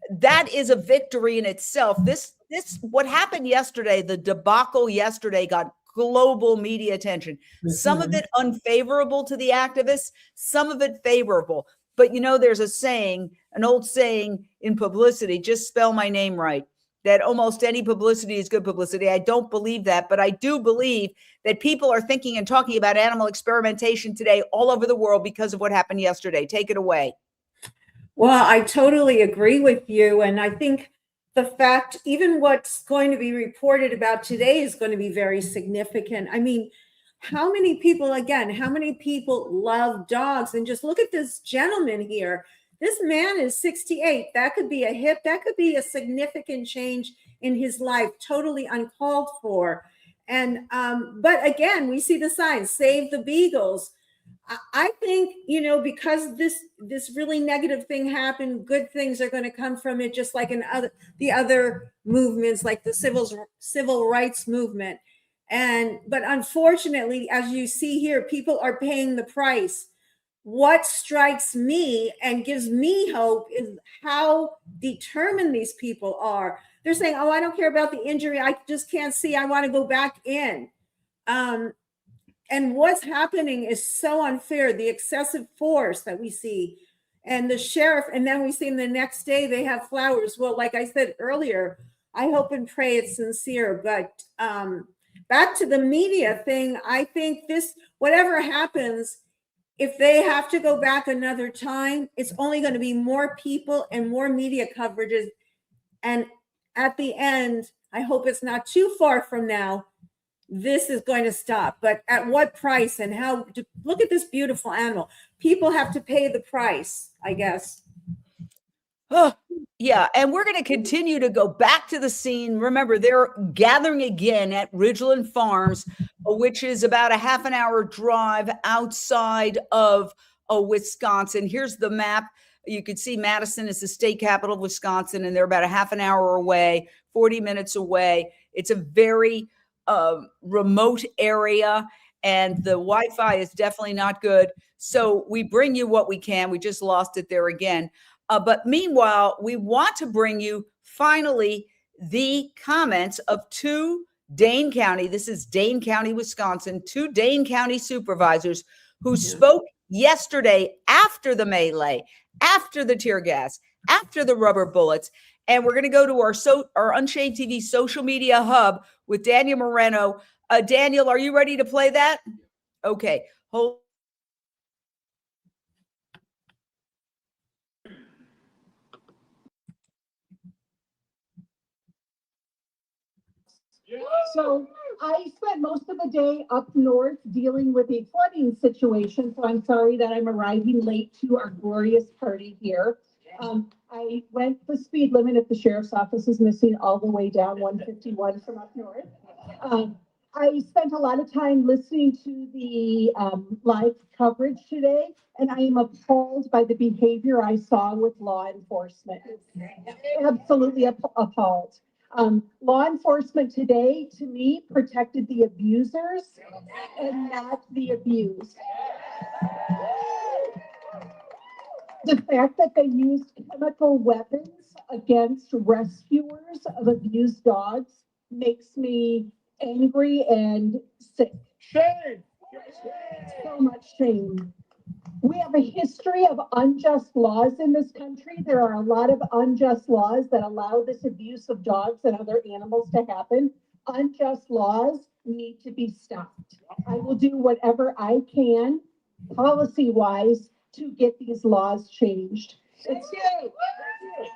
that is a victory in itself. This what happened yesterday, the debacle yesterday, got global media attention. Some of it unfavorable to the activists, some of it favorable. But you know, there's a saying, an old saying in publicity, just spell my name right, that almost any publicity is good publicity. I don't believe that, but I do believe that people are thinking and talking about animal experimentation today all over the world because of what happened yesterday. Take it away. Well, I totally agree with you. And I think the fact, even what's going to be reported about today is going to be very significant. I mean, how many people love dogs? And just look at this gentleman here. This man is 68. That could be that could be a significant change in his life, totally uncalled for. And, but again, we see the signs, save the beagles. I think, you know, because this really negative thing happened, good things are going to come from it, just like in the other movements, like the civil rights movement. But unfortunately, as you see here, people are paying the price. What strikes me and gives me hope is how determined these people are. They're saying, oh, I don't care about the injury. I just can't see. I want to go back in. And what's happening is so unfair, the excessive force that we see. And the sheriff, and then we see the next day they have flowers. Well, like I said earlier, I hope and pray it's sincere. But back to the media thing, I think whatever happens, if they have to go back another time, it's only going to be more people and more media coverages. And at the end, I hope it's not too far from now, this is going to stop. But at what price and how? Look at this beautiful animal. People have to pay the price, I guess. Oh, yeah. And we're going to continue to go back to the scene. Remember, they're gathering again at Ridglan Farms, which is about a half an hour drive outside of Wisconsin. Here's the map. You can see Madison is the state capital of Wisconsin, and they're about a half an hour away, 40 minutes away. It's a very remote area, and the Wi-Fi is definitely not good. So we bring you what we can. We just lost it there again. But meanwhile, we want to bring you finally the comments of two Dane County, this is Dane County, Wisconsin, two Dane County supervisors who spoke yesterday after the melee, after the tear gas, after the rubber bullets. And we're going to go to our Unchained TV social media hub with Daniel Moreno. Daniel, are you ready to play that? Okay, hold. So I spent most of the day up north dealing with a flooding situation. So I'm sorry that I'm arriving late to our glorious party here. I went the speed limit at the sheriff's office is missing all the way down 151 from up north. I spent a lot of time listening to the live coverage today, and I am appalled by the behavior I saw with law enforcement. Absolutely appalled. Law enforcement today, to me, protected the abusers and not the abused. The fact that they used chemical weapons against rescuers of abused dogs makes me angry and sick. Shame! So much shame. We have a history of unjust laws in this country. There are a lot of unjust laws that allow this abuse of dogs and other animals to happen. Unjust laws need to be stopped. I will do whatever I can, policy-wise, to get these laws changed.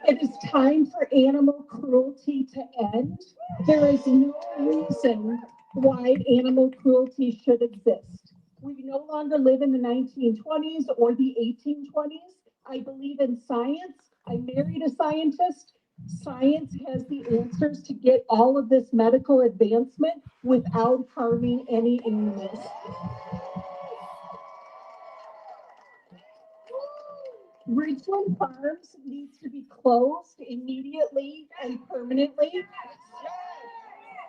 It is time for animal cruelty to end. There is no reason why animal cruelty should exist. We no longer live in the 1920s or the 1820s. I believe in science. I married a scientist. Science has the answers to get all of this medical advancement without harming any animals. Ridglan Farms needs to be closed immediately and permanently.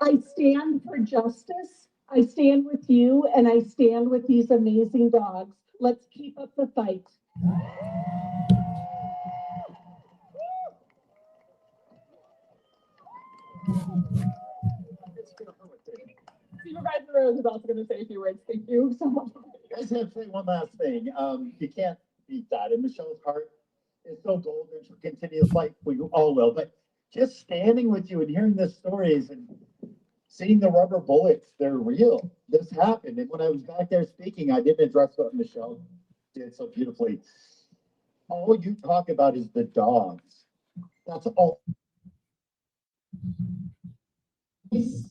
I stand for justice. I stand with you and I stand with these amazing dogs. Let's keep up the fight. Supervisor Rose is also going to say a few words. Thank you so much. I just have to say one last thing. You can't beat that. And Michelle's heart is so golden. She'll continue to fight for you all will. But just standing with you and hearing the stories and seeing the rubber bullets, they're real. This happened. And when I was back there speaking, I didn't address what Michelle did so beautifully. All you talk about is the dogs. That's all.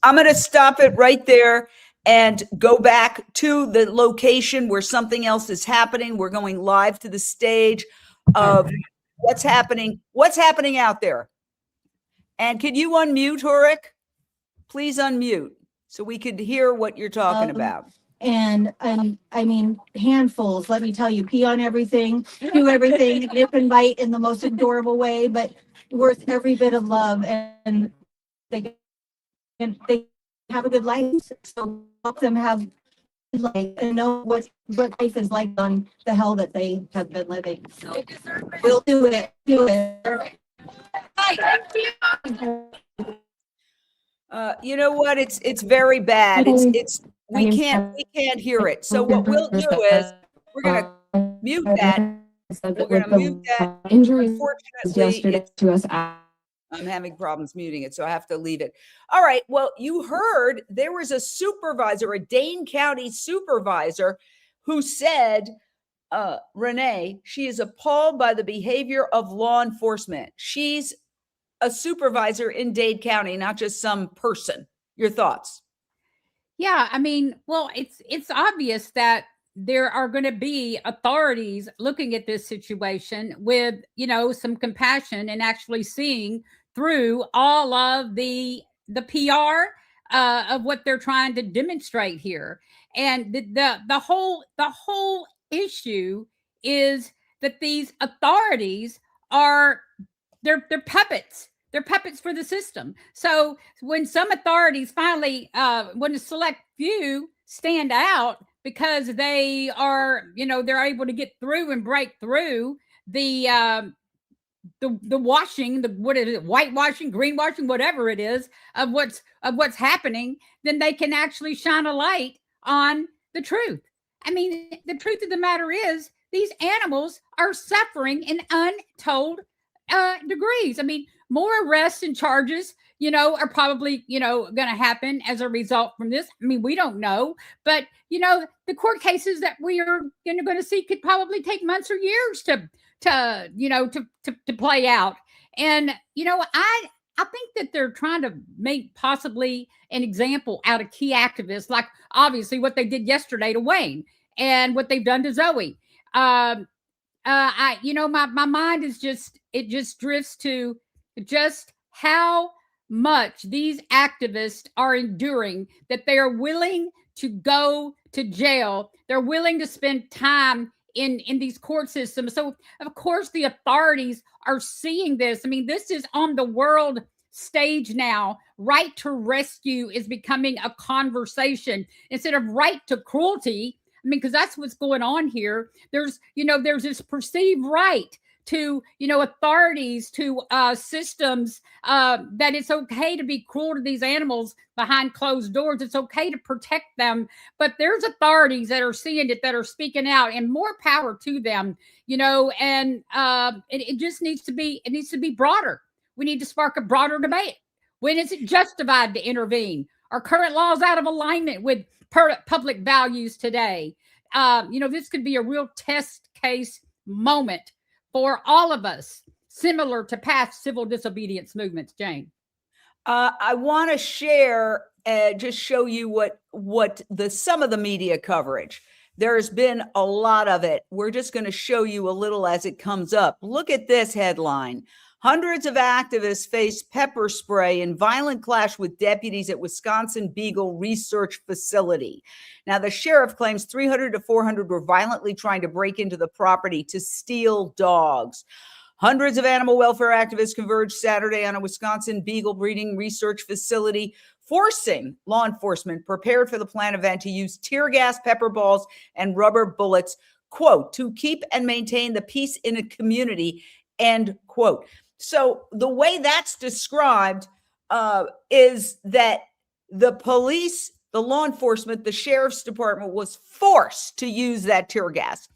I'm going to stop it right there and go back to the location where something else is happening. We're going live to the stage of what's happening out there. And can you unmute, Horik? Please unmute so we could hear what you're talking about. And I mean, handfuls, let me tell you, pee on everything, do everything, nip and bite in the most adorable way, but worth every bit of love. And they have a good life. So help them have a good life and know what life is like on the hell that they have been living. So we'll do it. You know what? It's very bad. We can't hear it. So what we'll do is we're gonna mute that. We're gonna mute that. Unfortunately, to us. I'm having problems muting it, so I have to leave it. All right. Well, you heard there was a supervisor, a Dane County supervisor, who said, Renee, she is appalled by the behavior of law enforcement. She's a supervisor in Dade County, not just some person. Your thoughts? Yeah, I mean, well, it's obvious that there are going to be authorities looking at this situation with, some compassion and actually seeing through all of the PR of what they're trying to demonstrate here. And the whole issue is that these authorities are they're puppets. They're puppets for the system. So when some authorities finally, when a select few stand out because they are, they're able to get through and break through the washing, what is it, whitewashing, greenwashing, whatever it is of what's happening, then they can actually shine a light on the truth. I mean, the truth of the matter is these animals are suffering in untold degrees. I mean, more arrests and charges, are probably, going to happen as a result from this. I mean, we don't know, but the court cases that we are going to see could probably take months or years to play out. And I think that they're trying to make possibly an example out of key activists, like obviously what they did yesterday to Wayne and what they've done to Zoe. My mind is just drifts to just how much these activists are enduring, that they are willing to go to jail. They're willing to spend time in these court systems. So of course the authorities are seeing this. I mean, this is on the world stage now. Right to rescue is becoming a conversation instead of right to cruelty. I mean, because that's what's going on here. There's this perceived right to, authorities, to systems, that it's okay to be cruel to these animals behind closed doors. It's okay to protect them. But there's authorities that are seeing it, that are speaking out, and more power to them, and it just needs to be broader. We need to spark a broader debate. When is it justified to intervene? Are current laws out of alignment with public values today? This could be a real test case moment for all of us, similar to past civil disobedience movements. Jane, I want to share, just show you what some of the media coverage. There's been a lot of it. We're just going to show you a little as it comes up. Look at this headline. Hundreds of activists face pepper spray in violent clash with deputies at Wisconsin Beagle Research Facility. Now, the sheriff claims 300 to 400 were violently trying to break into the property to steal dogs. Hundreds of animal welfare activists converged Saturday on a Wisconsin Beagle breeding research facility, forcing law enforcement prepared for the planned event to use tear gas, pepper balls, and rubber bullets, quote, to keep and maintain the peace in a community, end quote. So the way that's described is that the police, the law enforcement, the sheriff's department was forced to use that tear gas.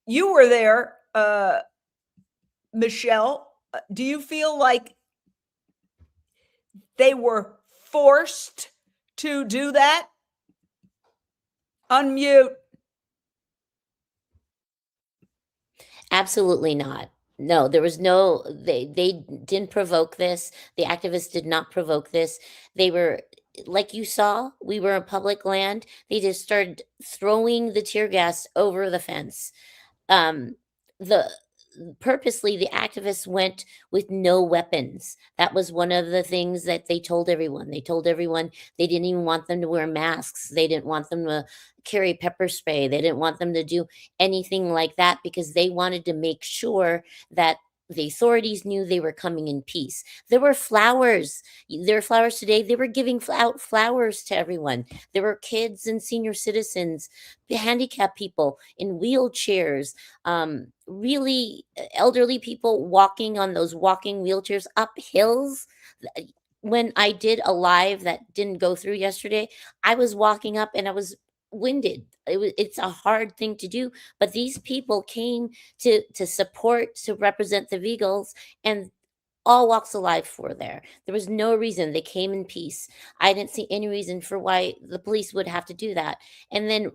You were there, Michelle. Do you feel like they were forced to do that? Unmute. Absolutely not. No, there was no, they didn't provoke this. The activists did not provoke this. They were, like you saw, we were in public land. They just started throwing the tear gas over the fence. Purposely, the activists went with no weapons. That was one of the things that they told everyone. They told everyone they didn't even want them to wear masks. They didn't want them to carry pepper spray. They didn't want them to do anything like that because they wanted to make sure that the authorities knew they were coming in peace. There were flowers. There were flowers today. They were giving out flowers to everyone. There were kids and senior citizens, handicapped people in wheelchairs, really elderly people walking on those walking wheelchairs up hills. When I did a live that didn't go through yesterday, I was walking up and I was winded. It's a hard thing to do, but these people came to support, to represent the Vigils, and all walks of life were there. There was no reason. They came in peace. I didn't see any reason for why the police would have to do that. And then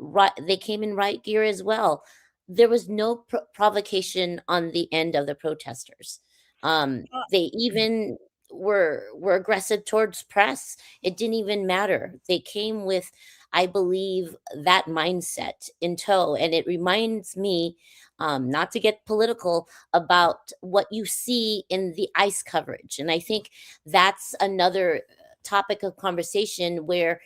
they came in riot gear as well. There was no provocation on the end of the protesters. They even were aggressive towards press. It didn't even matter. They came with, I believe, that mindset in tow. And it reminds me, not to get political, about what you see in the ICE coverage. And I think that's another topic of conversation where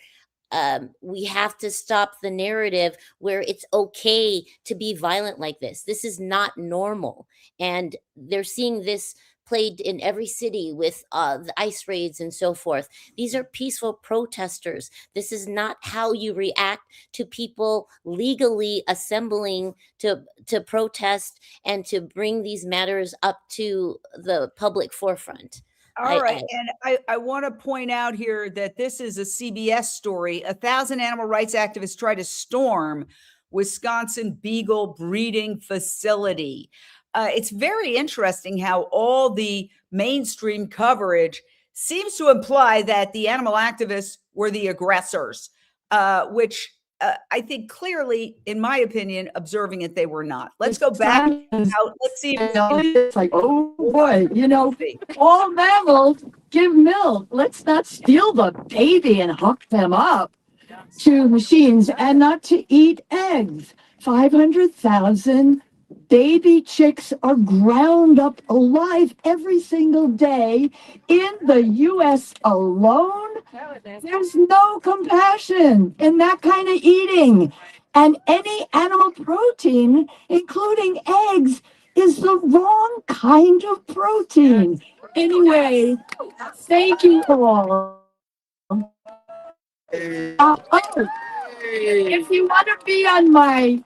we have to stop the narrative where it's okay to be violent like this. This is not normal. And they're seeing this played in every city with the ICE raids and so forth. These are peaceful protesters. This is not how you react to people legally assembling to protest and to bring these matters up to the public forefront. All right. And I want to point out here that this is a CBS story. 1,000 animal rights activists try to storm Wisconsin Beagle breeding facility. It's very interesting how all the mainstream coverage seems to imply that the animal activists were the aggressors, which I think clearly, in my opinion, observing it, they were not. Let's go back out. Let's see. It's like, oh boy, all mammals give milk. Let's not steal the baby and hook them up to machines and not to eat eggs. 500,000 baby chicks are ground up alive every single day in the U.S. alone. There's no compassion in that kind of eating. And any animal protein, including eggs, is the wrong kind of protein. Anyway, thank you all. If you want to be on my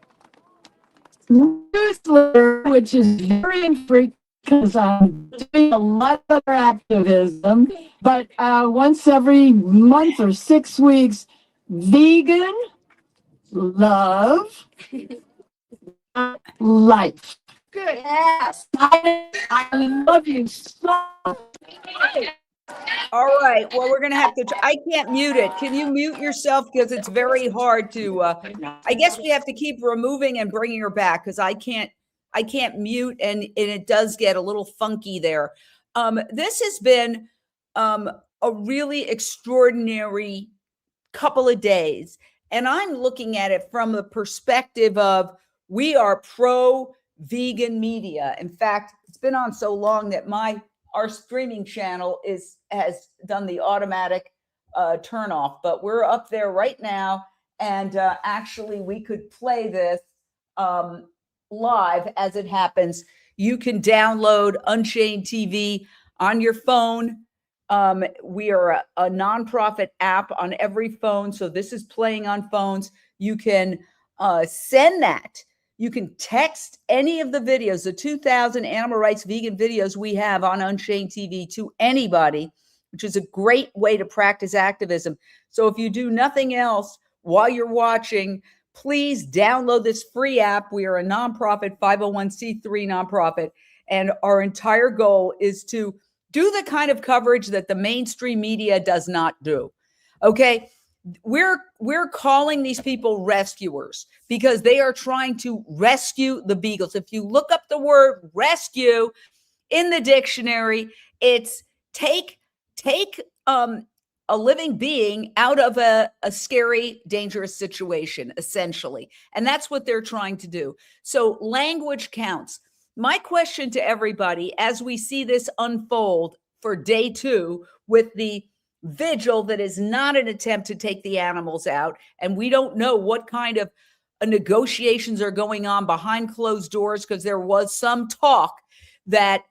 newsletter, which is very infrequent because I'm doing a lot of activism, but once every month or 6 weeks, vegan, love, life. Good. Yes. I love you so much. All right. Well, we're going to have to, I can't mute it. Can you mute yourself? Because it's very hard to, I guess we have to keep removing and bringing her back because I can't mute and it does get a little funky there. This has been a really extraordinary couple of days. And I'm looking at it from the perspective of we are pro-vegan media. In fact, it's been on so long that our streaming channel has done the automatic turn off, but we're up there right now. And actually, we could play this live as it happens. You can download Unchained TV on your phone. We are a nonprofit app on every phone. So this is playing on phones. You can send that. You can text any of the videos, the 2,000 animal rights vegan videos we have on Unchained TV to anybody, which is a great way to practice activism. So if you do nothing else while you're watching, please download this free app. We are a nonprofit, 501c3 nonprofit, and our entire goal is to do the kind of coverage that the mainstream media does not do. Okay. We're calling these people rescuers because they are trying to rescue the beagles. If you look up the word rescue in the dictionary, it's take a living being out of a scary, dangerous situation, essentially. And that's what they're trying to do. So language counts. My question to everybody, as we see this unfold for day 2 with the vigil that is not an attempt to take the animals out, and we don't know what kind of negotiations are going on behind closed doors, because there was some talk that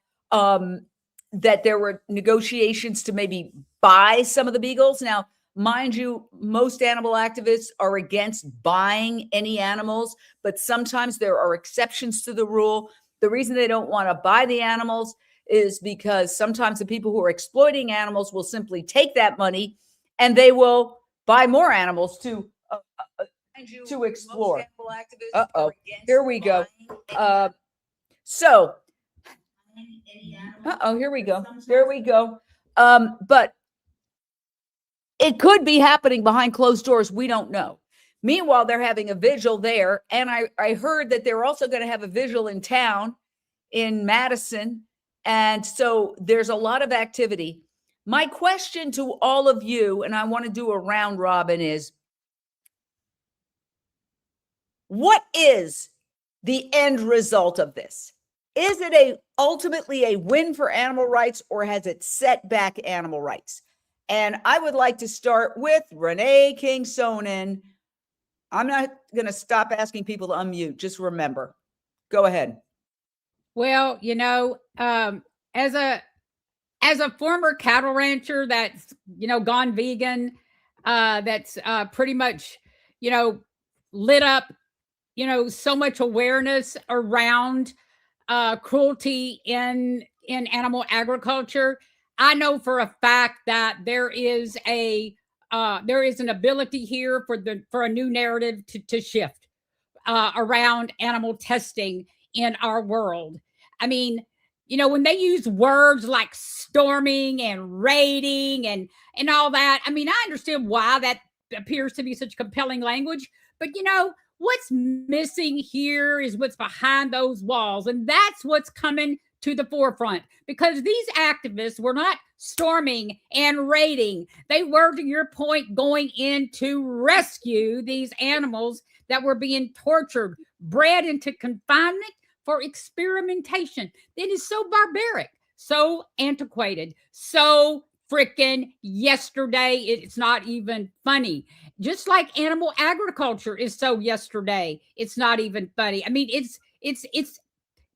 that there were negotiations to maybe buy some of the beagles. Now, mind you, most animal activists are against buying any animals, but sometimes there are exceptions to the rule. The reason they don't want to buy the animals is because sometimes the people who are exploiting animals will simply take that money and they will buy more animals to explore. Here we go. Here we go. There we go. But it could be happening behind closed doors. We don't know. Meanwhile, they're having a vigil there. And I heard that they're also going to have a vigil in town in Madison. And so there's a lot of activity. My question to all of you, and I want to do a round robin, is what is the end result of this? Is it ultimately a win for animal rights, or has it set back animal rights? And I would like to start with Renee King-Sonnen. I'm not going to stop asking people to unmute. Just remember. Go ahead. Well, as a former cattle rancher that's, gone vegan, that's pretty much, lit up, so much awareness around cruelty in animal agriculture. I know for a fact that there is an ability here for a new narrative to shift around animal testing in our world. I mean, when they use words like storming and raiding and all that, I mean, I understand why that appears to be such compelling language, but what's missing here is what's behind those walls. And that's what's coming to the forefront, because these activists were not storming and raiding. They were, to your point, going in to rescue these animals that were being tortured, bred into confinement for experimentation. It is so barbaric, so antiquated, so freaking yesterday. It's not even funny. Just like animal agriculture is so yesterday, it's not even funny. I mean, it's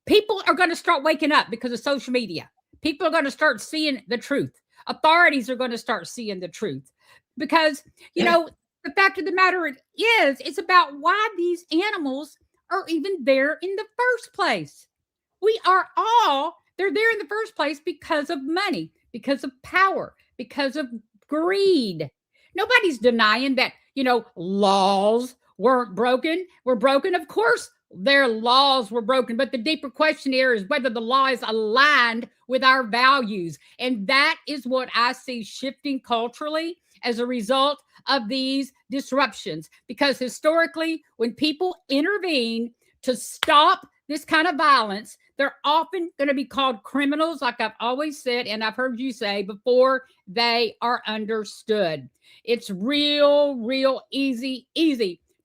People are going to start waking up because of social media. People are going to start seeing the truth. Authorities are going to start seeing the truth because, you know, the fact of the matter is, it's about why these animals are even there in the first place. They're there in the first place because of money, because of power, because of greed. Nobody's denying that, you know, laws were broken. Of course, their laws were broken. But the deeper question here is whether the law is aligned with our values. And that is what I see shifting culturally as a result of these disruptions. Because historically, when people intervene to stop this kind of violence, they're often going to be called criminals, like I've always said, and I've heard you say, before they are understood. It's real easy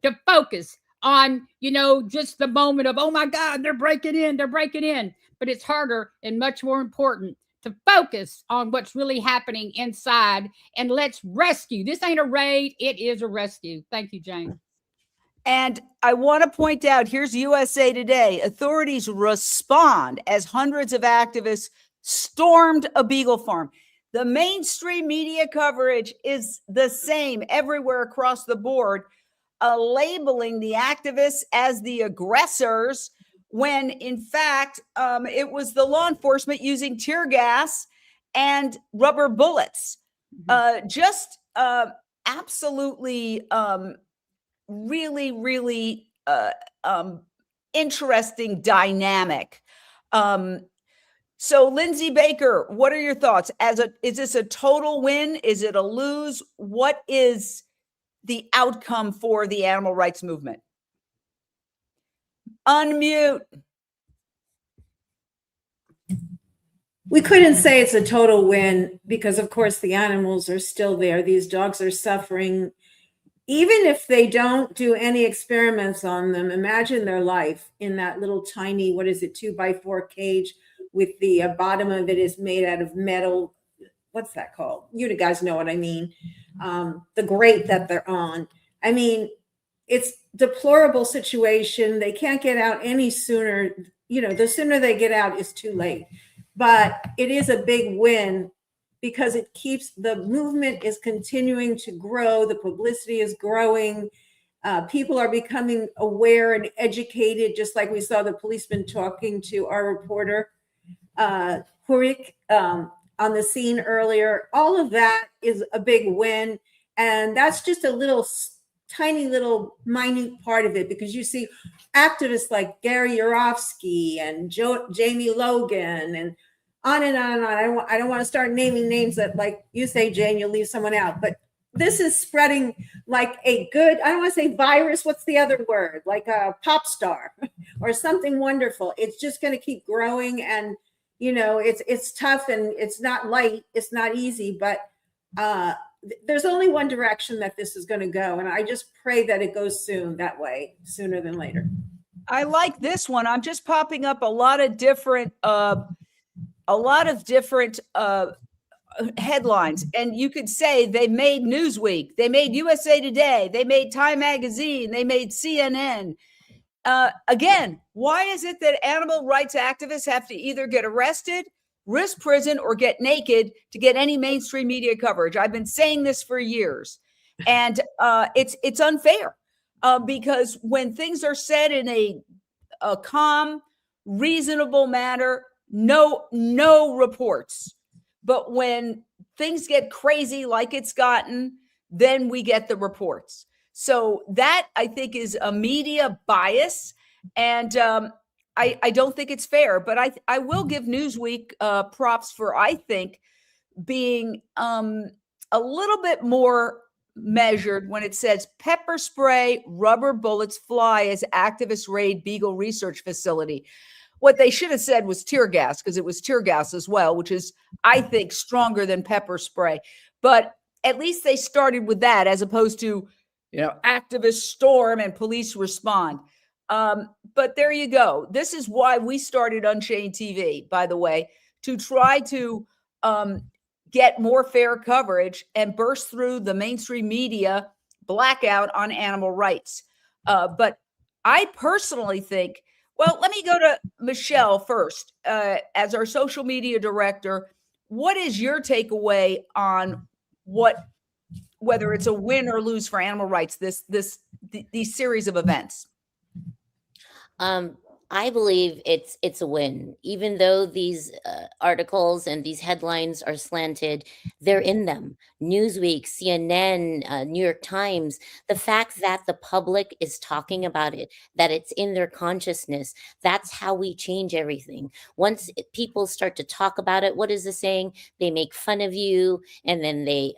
to focus on, you know, just the moment of, oh my God, they're breaking in. But it's harder and much more important to focus on what's really happening inside, and let's rescue. This ain't a raid, it is a rescue. Thank you, Jane. And I want to point out, here's USA Today. Authorities respond as hundreds of activists stormed a beagle farm. The mainstream media coverage is the same everywhere across the board, labeling the activists as the aggressors, when in fact, it was the law enforcement using tear gas and rubber bullets. Absolutely really interesting dynamic. So Lindsay Baker, what are your thoughts? Is this a total win? Is it a lose? What is the outcome for the animal rights movement? Unmute. We couldn't say it's a total win because, of course, the animals are still there. These dogs are suffering. Even if they don't do any experiments on them, imagine their life in that little tiny, 2x4 cage with the bottom of it is made out of metal. What's that called? You guys know what I mean. The grate that they're on. I mean, it's deplorable situation. They can't get out any sooner. You know, the sooner they get out is too late. But it is a big win because it keeps the movement is continuing to grow. The publicity is growing. People are becoming aware and educated, just like we saw the policeman talking to our reporter, Hurik, on the scene earlier. All of that is a big win. And that's just a tiny little minute part of it, because you see activists like Gary Yourofsky and Jamie Logan and on and on and on. I don't want to start naming names that, like you say, Jane, you'll leave someone out. But this is spreading like I don't want to say virus. What's the other word? Like a pop star or something wonderful. It's just going to keep growing. And, you know, it's tough and it's not light. It's not easy. But there's only one direction that this is going to go. And I just pray that it goes that way, sooner than later. I like this one. I'm just popping up a lot of different headlines, and you could say they made Newsweek, they made USA Today, they made Time Magazine, they made CNN. Again, why is it that animal rights activists have to either get arrested, risk prison, or get naked to get any mainstream media coverage? I've been saying this for years, and it's unfair because when things are said in a calm, reasonable manner, no reports. But when things get crazy like it's gotten, then we get the reports. So that, I think, is a media bias. And I don't think it's fair. But I will give Newsweek props for, I think, being a little bit more measured when it says pepper spray, rubber bullets fly as activists raid Beagle Research Facility. What they should have said was tear gas, because it was tear gas as well, which is, I think, stronger than pepper spray. But at least they started with that, as opposed to, you know, activists storm and police respond. But there you go. This is why we started Unchained TV, by the way, to try to get more fair coverage and burst through the mainstream media blackout on animal rights. But I personally think Well, let me go to Michelle first. As our social media director, what is your takeaway on whether it's a win or lose for animal rights, these series of events? I believe it's a win, even though these articles and these headlines are slanted. They're in them. Newsweek, CNN, New York Times. The fact that the public is talking about it, that it's in their consciousness, that's how we change everything. Once people start to talk about it, what is the saying? They make fun of you, and then they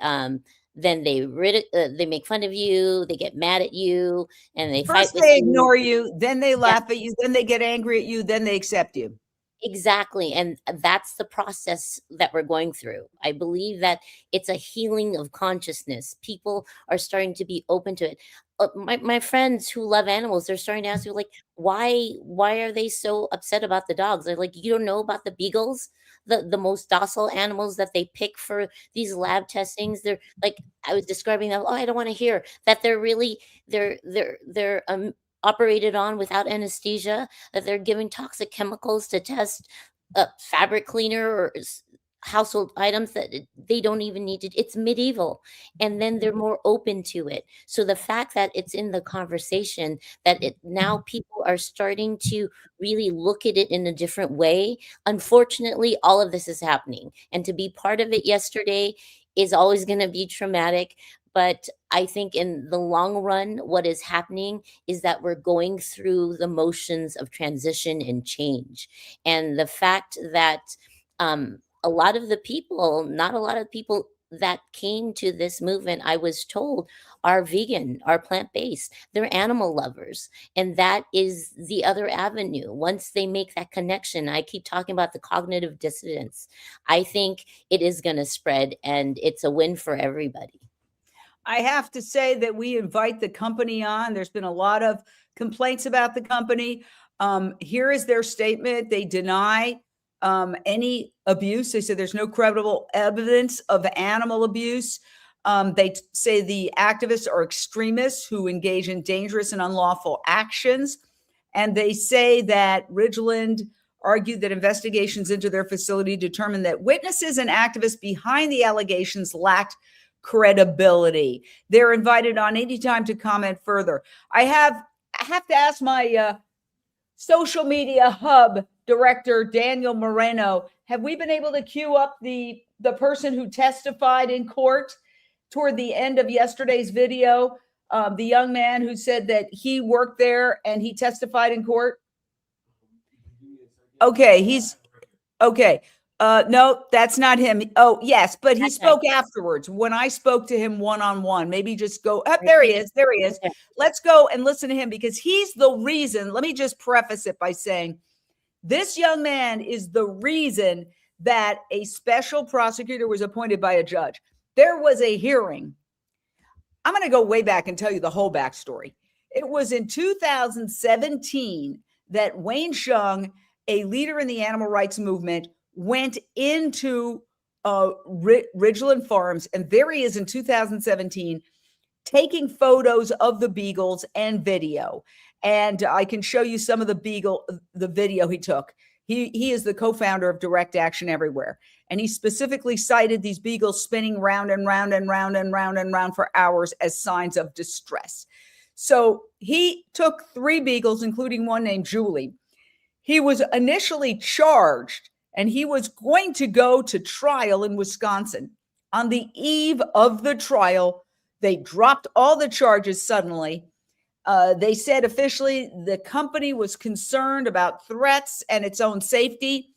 make fun of you. They get mad at you, and they fight First with they you. ignore you, then they Yeah. laugh at you, then they get angry at you, then they accept you. Exactly. And that's the process that we're going through. I believe that it's a healing of consciousness. People are starting to be open to it. My friends who love animals, they're starting to ask me, like, why are they so upset about the dogs? They're like, you don't know about the beagles, the most docile animals that they pick for these lab testings. They're like, I was describing them. Oh, I don't want to hear that. They're really they're operated on without anesthesia, that they're giving toxic chemicals to test fabric cleaner or household items that they don't even need to. It's medieval, and then they're more open to it. So the fact that it's in the conversation, that it now people are starting to really look at it in a different way. Unfortunately, all of this is happening, and to be part of it yesterday is always going to be traumatic. But I think in the long run, what is happening is that we're going through the motions of transition and change. And the fact that a lot of the people, not a lot of people that came to this movement, I was told, are vegan, are plant-based. They're animal lovers. And that is the other avenue. Once they make that connection, I keep talking about the cognitive dissonance. I think it is going to spread, and it's a win for everybody. I have to say that we invite the company on. There's been a lot of complaints about the company. Here is their statement. They deny any abuse. They said there's no credible evidence of animal abuse. They say the activists are extremists who engage in dangerous and unlawful actions. And they say that Ridglan argued that investigations into their facility determined that witnesses and activists behind the allegations lacked credibility. They're invited on anytime to comment further. I have to ask my social media hub director, Daniel Moreno, have we been able to queue up the person who testified in court toward the end of yesterday's video? The young man who said that he worked there and he testified in court? Okay, he's okay. No, that's not him. Oh, yes, but he spoke afterwards when I spoke to him one-on-one. Maybe just go, oh, there he is. There he is. Let's go and listen to him because he's the reason. Let me just preface it by saying this young man is the reason that a special prosecutor was appointed by a judge. There was a hearing. I'm going to go way back and tell you the whole backstory. It was in 2017 that Wayne Shung, a leader in the animal rights movement, went into Ridglan Farms, and there he is in 2017 taking photos of the beagles and video. And I can show you some of the video he took. He is the co-founder of Direct Action Everywhere. And he specifically cited these beagles spinning round and round and round and round and round for hours as signs of distress. So he took 3 beagles, including one named Julie. He was initially charged and he was going to go to trial in Wisconsin. On the eve of the trial, they dropped all the charges suddenly. They said officially the company was concerned about threats and its own safety.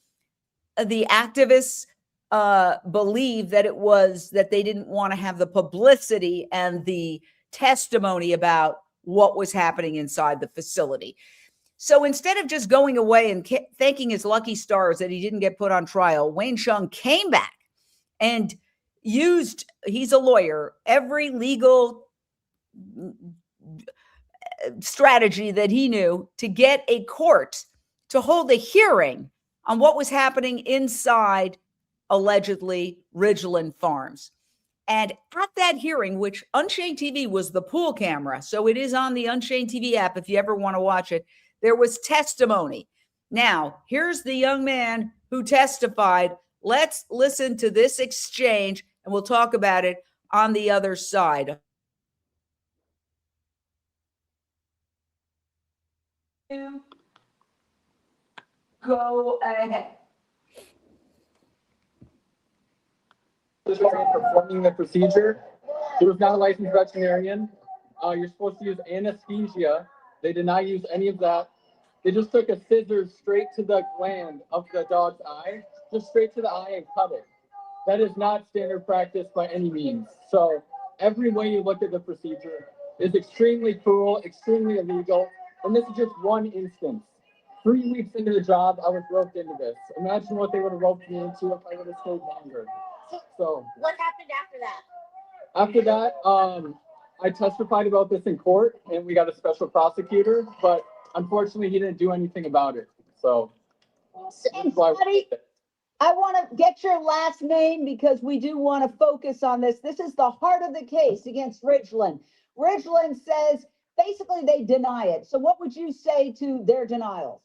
The activists believe that it was that they didn't want to have the publicity and the testimony about what was happening inside the facility. So instead of just going away and thanking his lucky stars that he didn't get put on trial, Wayne Shung came back and used, he's a lawyer, every legal strategy that he knew to get a court to hold a hearing on what was happening inside, allegedly, Ridglan Farms. And at that hearing, which Unchained TV was the pool camera, so it is on the Unchained TV app if you ever want to watch it, There was testimony. Now, here's the young man who testified. Let's listen to this exchange and we'll talk about it on the other side. Go ahead. Performing the procedure. He was not a licensed veterinarian. You're supposed to use anesthesia. They did not use any of that. They just took a scissors straight to the gland of the dog's eye, just straight to the eye and cut it. That is not standard practice by any means. So every way you look at the procedure is extremely cruel, extremely illegal. And this is just one instance. 3 weeks into the job, I was roped into this. Imagine what they would have roped me into if I would have stayed longer. So what happened after that? After that, I testified about this in court and we got a special prosecutor, but unfortunately he didn't do anything about it. So And Scotty, I want to get your last name because we do want to focus on this. This is the heart of the case against Ridglan. Ridglan says basically they deny it. So what would you say to their denials?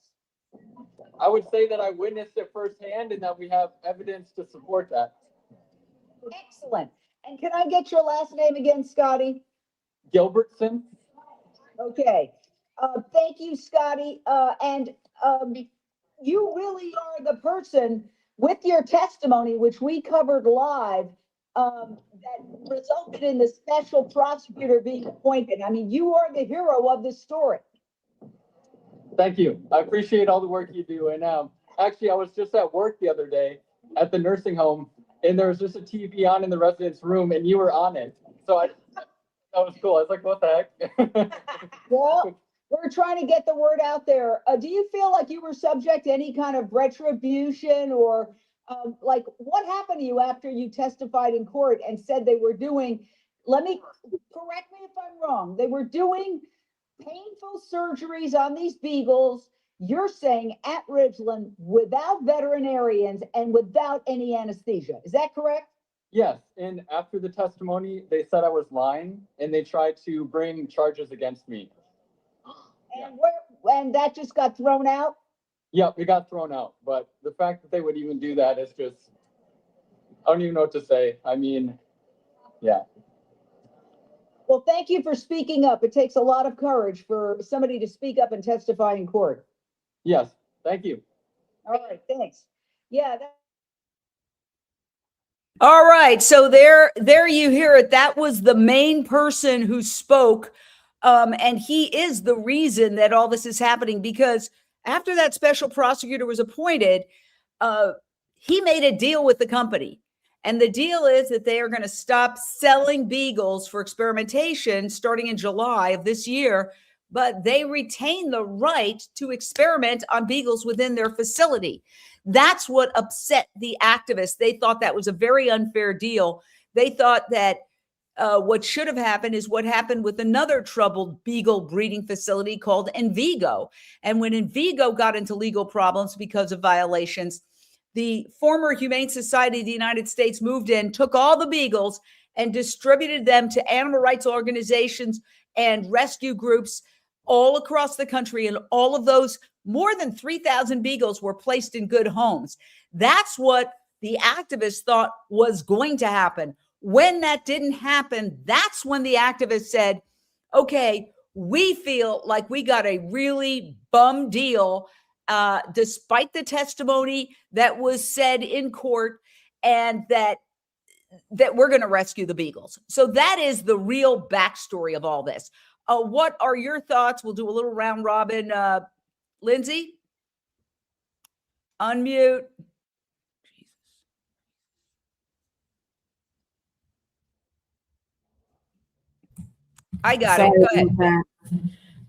I would say that I witnessed it firsthand and that we have evidence to support that. Excellent. And can I get your last name again, Scotty? Gilbertson. Okay. Thank you, Scotty. You really are the person with your testimony, which we covered live, that resulted in the special prosecutor being appointed. I mean, you are the hero of this story. Thank you. I appreciate all the work you do. And actually, I was just at work the other day at the nursing home, and there was just a TV on in the residence room, and you were on it. So that was cool. I was like, what the heck? Well, we're trying to get the word out there. Do you feel like you were subject to any kind of retribution or like what happened to you after you testified in court and said they were doing, let me correct me if I'm wrong, they were doing painful surgeries on these beagles, you're saying at Ridglan without veterinarians and without any anesthesia. Is that correct? Yes. And after the testimony, they said I was lying and they tried to bring charges against me. And that just got thrown out? Yep, it got thrown out. But the fact that they would even do that is just, I don't even know what to say. I mean, yeah. Well, thank you for speaking up. It takes a lot of courage for somebody to speak up and testify in court. Yes, thank you. All right, thanks. Yeah. All right, so there you hear it. That was the main person who spoke, and he is the reason that all this is happening, because after that special prosecutor was appointed, he made a deal with the company. And the deal is that they are going to stop selling beagles for experimentation starting in July of this year, but they retain the right to experiment on beagles within their facility. That's what upset the activists. They thought that was a very unfair deal. They thought that what should have happened is what happened with another troubled beagle breeding facility called Envigo. And when Envigo got into legal problems because of violations, the former Humane Society of the United States moved in, took all the beagles and distributed them to animal rights organizations and rescue groups all across the country. And all of those, more than 3,000 beagles were placed in good homes. That's what the activists thought was going to happen. When that didn't happen, that's when the activists said, okay, we feel like we got a really bum deal, despite the testimony that was said in court, and that we're going to rescue the beagles. So that is the real backstory of all this. What are your thoughts? We'll do a little round robin. Lindsay, unmute. I got it. Go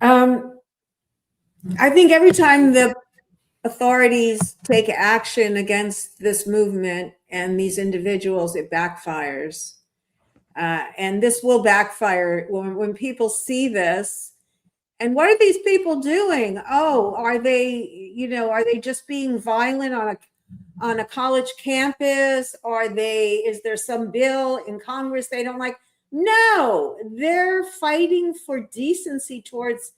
ahead. I think every time the authorities take action against this movement and these individuals, it backfires. And this will backfire when people see this. And what are these people doing? Oh, are they just being violent on a college campus? Is there some bill in Congress they don't like? No, they're fighting for decency towards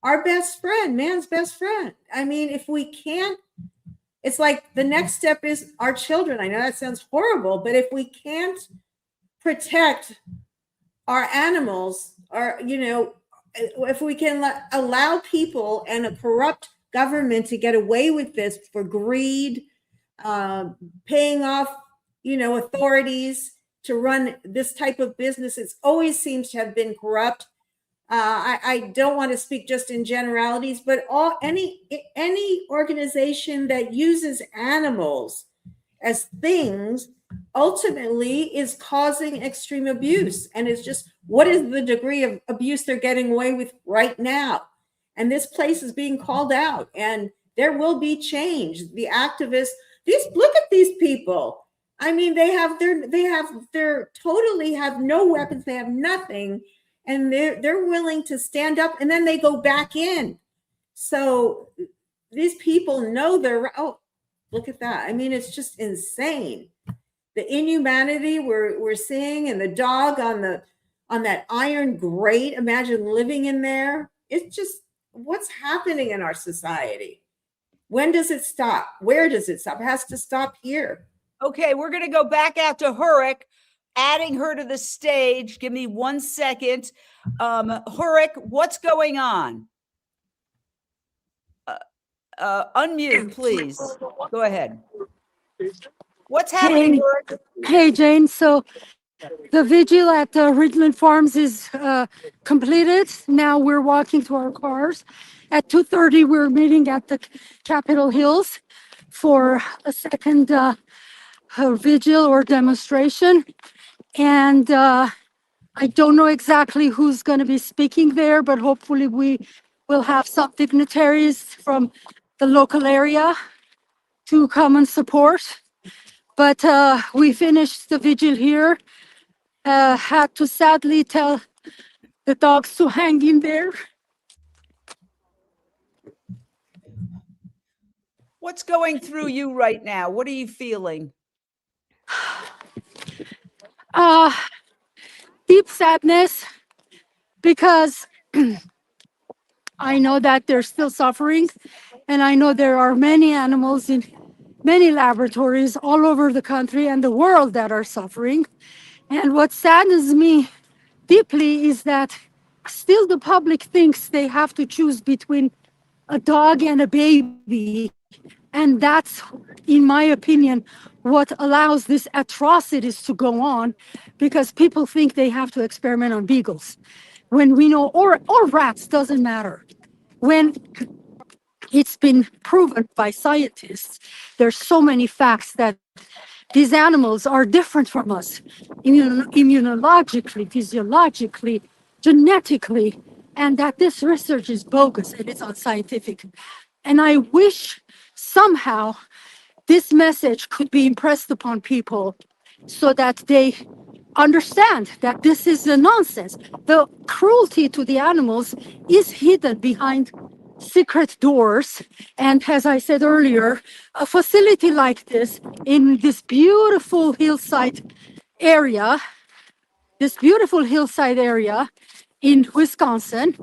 our best friend, man's best friend. I mean, if we can't, it's like the next step is our children. I know that sounds horrible, but if we can't protect our animals, or, you know, if we can allow people and a corrupt government to get away with this for greed, paying off, you know, authorities to run this type of business, it always seems to have been corrupt. I don't want to speak just in generalities, but any organization that uses animals as things ultimately is causing extreme abuse. And it's just, what is the degree of abuse they're getting away with right now? And this place is being called out, and there will be change. The activists, look at these people. I mean, they totally have no weapons. They have nothing. And they're willing to stand up, and then they go back in. So these people know look at that. I mean, it's just insane. The inhumanity we're seeing, and the dog on that iron grate. Imagine living in there. It's just, what's happening in our society? When does it stop? Where does it stop? It has to stop here. Okay, we're going to go back out to Hurik, adding her to the stage. Give me 1 second. Hurik, what's going on? Unmute, please. Go ahead. What's happening, Hurik? Hey, Jane. So the vigil at Ridglan Farms is completed. Now we're walking to our cars. At 2:30, we're meeting at the Capitol Hills for a second vigil or demonstration. And I don't know exactly who's going to be speaking there, but hopefully we will have some dignitaries from the local area to come and support. But we finished the vigil here. Had to sadly tell the dogs to hang in there. What's going through you right now? What are you feeling? Deep sadness, because I know that they're still suffering, and I know there are many animals in many laboratories all over the country and the world that are suffering. And what saddens me deeply is that still the public thinks they have to choose between a dog and a baby. And that's, in my opinion, what allows these atrocities to go on, because people think they have to experiment on beagles. When we know, or rats, doesn't matter. When it's been proven by scientists, there's so many facts that these animals are different from us, immunologically, physiologically, genetically, and that this research is bogus and it's unscientific. And I wish somehow this message could be impressed upon people so that they understand that this is a nonsense. The cruelty to the animals is hidden behind secret doors. And as I said earlier, a facility like this in this beautiful hillside area in Wisconsin,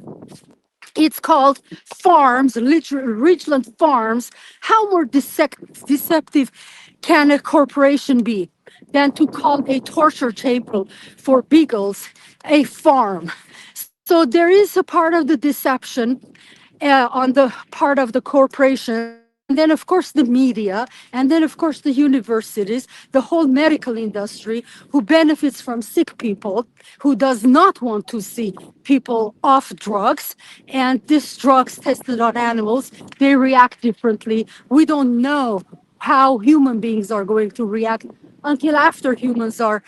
it's called Farms, Ridglan Farms. How more deceptive can a corporation be than to call a torture chamber for beagles a farm? So there is a part of the deception on the part of the corporation. And then, of course, the media, and then, of course, the universities, the whole medical industry, who benefits from sick people, who does not want to see people off drugs. And these drugs tested on animals, they react differently. We don't know how human beings are going to react until after humans are,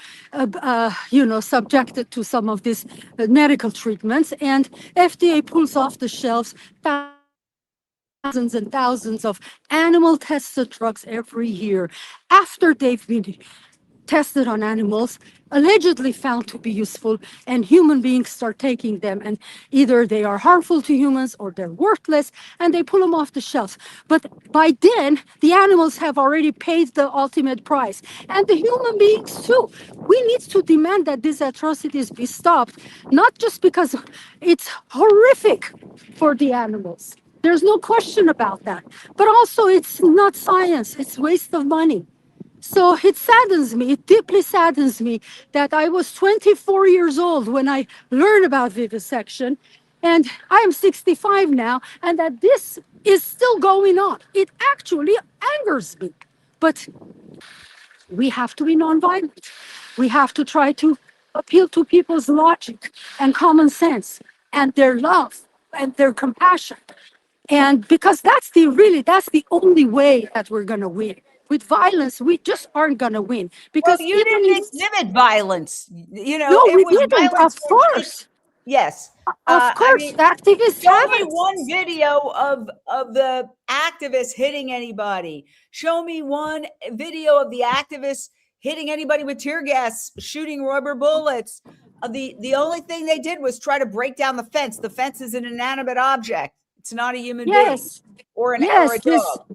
subjected to some of these medical treatments. And FDA pulls off the shelves thousands and thousands of animal tested drugs every year after they've been tested on animals, allegedly found to be useful, and human beings start taking them, and either they are harmful to humans or they're worthless, and they pull them off the shelves. But by then, the animals have already paid the ultimate price, and the human beings too. We need to demand that these atrocities be stopped, not just because it's horrific for the animals. There's no question about that. But also, it's not science, it's waste of money. So it saddens me, it deeply saddens me that I was 24 years old when I learned about vivisection, and I am 65 now, and that this is still going on. It actually angers me. But we have to be nonviolent. We have to try to appeal to people's logic and common sense and their love and their compassion. And because that's the only way that we're going to win. With violence, we just aren't going to win. Because well, you didn't exhibit violence. You know, no, it we was didn't. violence. Of course. Yes. Of course, activists show have me it. one video of the activists hitting anybody. Show me one video of the activists hitting anybody with tear gas, shooting rubber bullets. The only thing they did was try to break down the fence. The fence is an inanimate object. It's not a human being or a dog.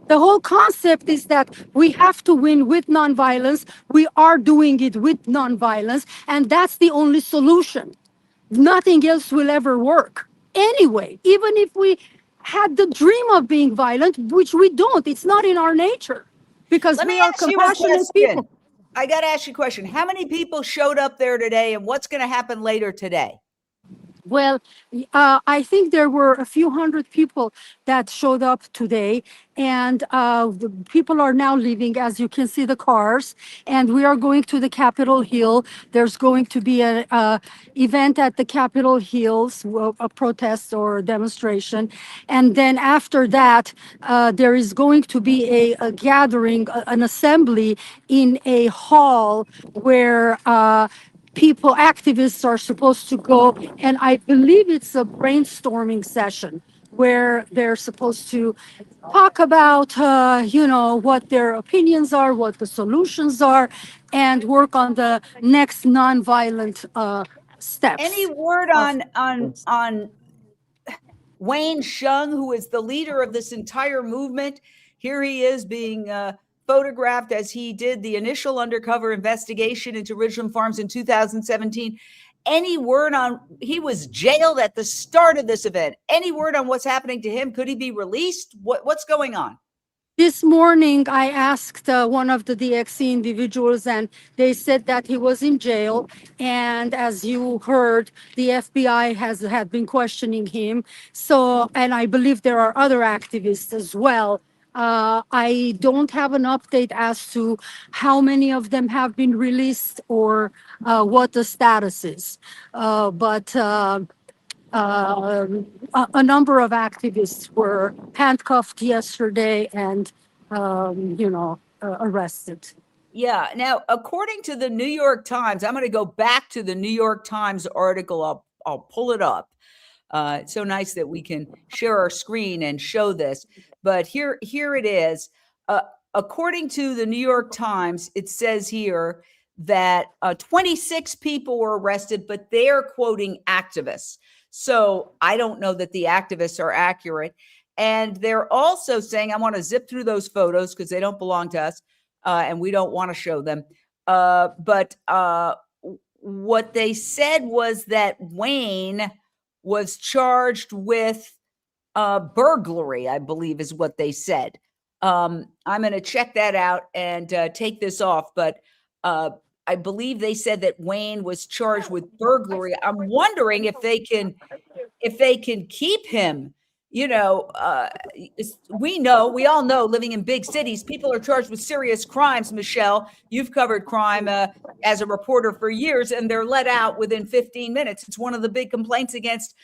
The whole concept is that we have to win with nonviolence. We are doing it with nonviolence, and that's the only solution. Nothing else will ever work. Anyway, even if we had the dream of being violent, which we don't, it's not in our nature, because Let me we are ask you a compassionate people. I got to ask you a question. How many people showed up there today, and what's going to happen later today? Well, I think there were a few hundred people that showed up today, and the people are now leaving, as you can see the cars, and we are going to the Capitol Hill. There's going to be an event at the Capitol Hills, a protest or a demonstration, and then after that, there is going to be a gathering, an assembly in a hall where activists are supposed to go, and I believe it's a brainstorming session where they're supposed to talk about, what their opinions are, what the solutions are, and work on the next nonviolent steps. Any word on Wayne Shung, who is the leader of this entire movement? Here he is being photographed as he did the initial undercover investigation into Ridglan Farms in 2017. Any word on, he was jailed at the start of this event. Any word on what's happening to him? Could he be released? What's going on? This morning, I asked one of the DXC individuals, and they said that he was in jail. And as you heard, the FBI had been questioning him. So, and I believe there are other activists as well. I don't have an update as to how many of them have been released or what the status is. But a number of activists were handcuffed yesterday and, arrested. Yeah. Now, according to the New York Times, I'm going to go back to the New York Times article. I'll pull it up. It's so nice that we can share our screen and show this. But here it is. According to the New York Times, it says here that 26 people were arrested, but they're quoting activists. So I don't know that the activists are accurate. And they're also saying, I want to zip through those photos because they don't belong to us and we don't want to show them. But what they said was that Wayne was charged with burglary, I believe is what they said. I'm going to check that out and take this off. But I believe they said that Wayne was charged with burglary. I'm wondering if they can keep him. We all know living in big cities, people are charged with serious crimes. Michelle, you've covered crime as a reporter for years, and they're let out within 15 minutes. It's one of the big complaints against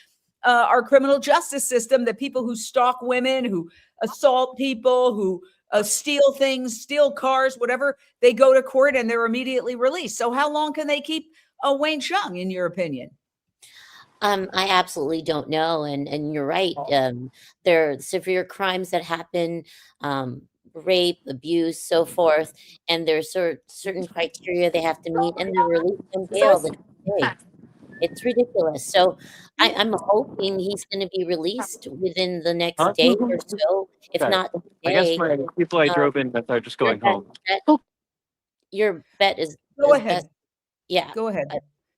our criminal justice system, that people who stalk women, who assault people, who steal things, steal cars, whatever, they go to court and they're immediately released. So how long can they keep Wayne Shung, in your opinion? I absolutely don't know. And you're right. There are severe crimes that happen rape, abuse, so forth, and there's certain criteria they have to meet, and they're released on bail the next day. It's ridiculous. So I'm hoping he's going to be released within the next Huh? day or so, if Okay. not I guess today. my people I drove in with are just going home. Your bet is Go is ahead. best. Yeah. Go ahead.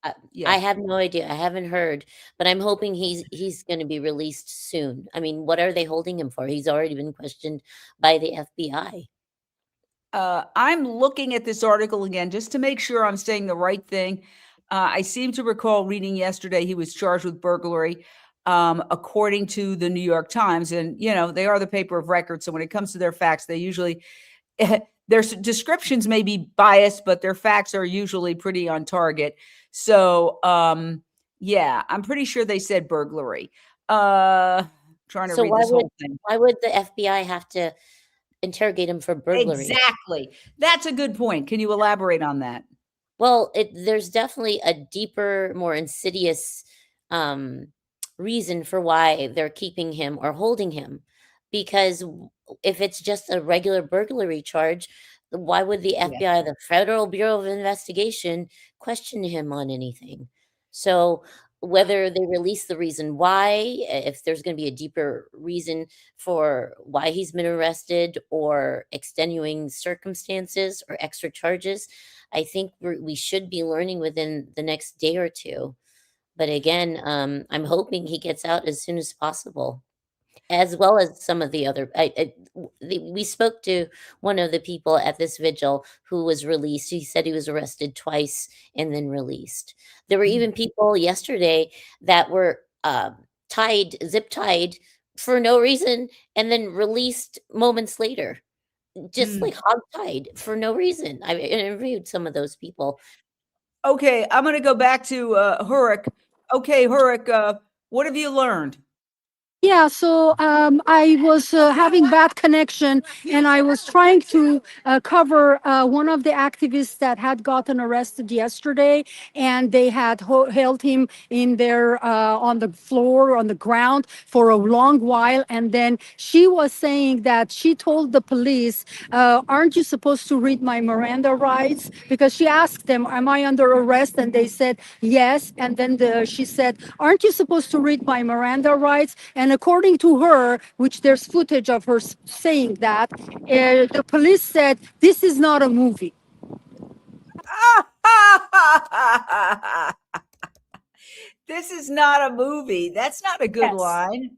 I have no idea. I haven't heard, but I'm hoping he's going to be released soon. I mean, what are they holding him for? He's already been questioned by the FBI. I'm looking at this article again just to make sure I'm saying the right thing. I seem to recall reading yesterday he was charged with burglary, according to the New York Times. And, you know, they are the paper of record. So when it comes to their facts, they usually, their descriptions may be biased, but their facts are usually pretty on target. So, yeah, I'm pretty sure they said burglary. Trying to So read this whole thing. why would the FBI have to interrogate him for burglary? Exactly. That's a good point. Can you elaborate on that? Well, there's definitely a deeper, more insidious reason for why they're keeping him or holding him. Because if it's just a regular burglary charge, why would the FBI, the Federal Bureau of Investigation, question him on anything? So whether they release the reason why, if there's going to be a deeper reason for why he's been arrested or extenuating circumstances or extra charges, I think we should be learning within the next day or two. But again, I'm hoping he gets out as soon as possible, as well as some of the other. We spoke to one of the people at this vigil who was released. He said he was arrested twice and then released. There were even people yesterday that were zip tied for no reason and then released moments later. Just like hogtied for no reason. I interviewed some of those people. Okay, I'm going to go back to Hurek. Okay, Hurek, what have you learned? Yeah, so I was having bad connection, and I was trying to cover one of the activists that had gotten arrested yesterday, and they had held him in there on the floor, on the ground for a long while. And then she was saying that she told the police, aren't you supposed to read my Miranda rights? Because she asked them, am I under arrest? And they said, yes. And then she said, aren't you supposed to read my Miranda rights? And according to her, which there's footage of her saying that, the police said, this is not a movie. This is not a movie. That's not a good line.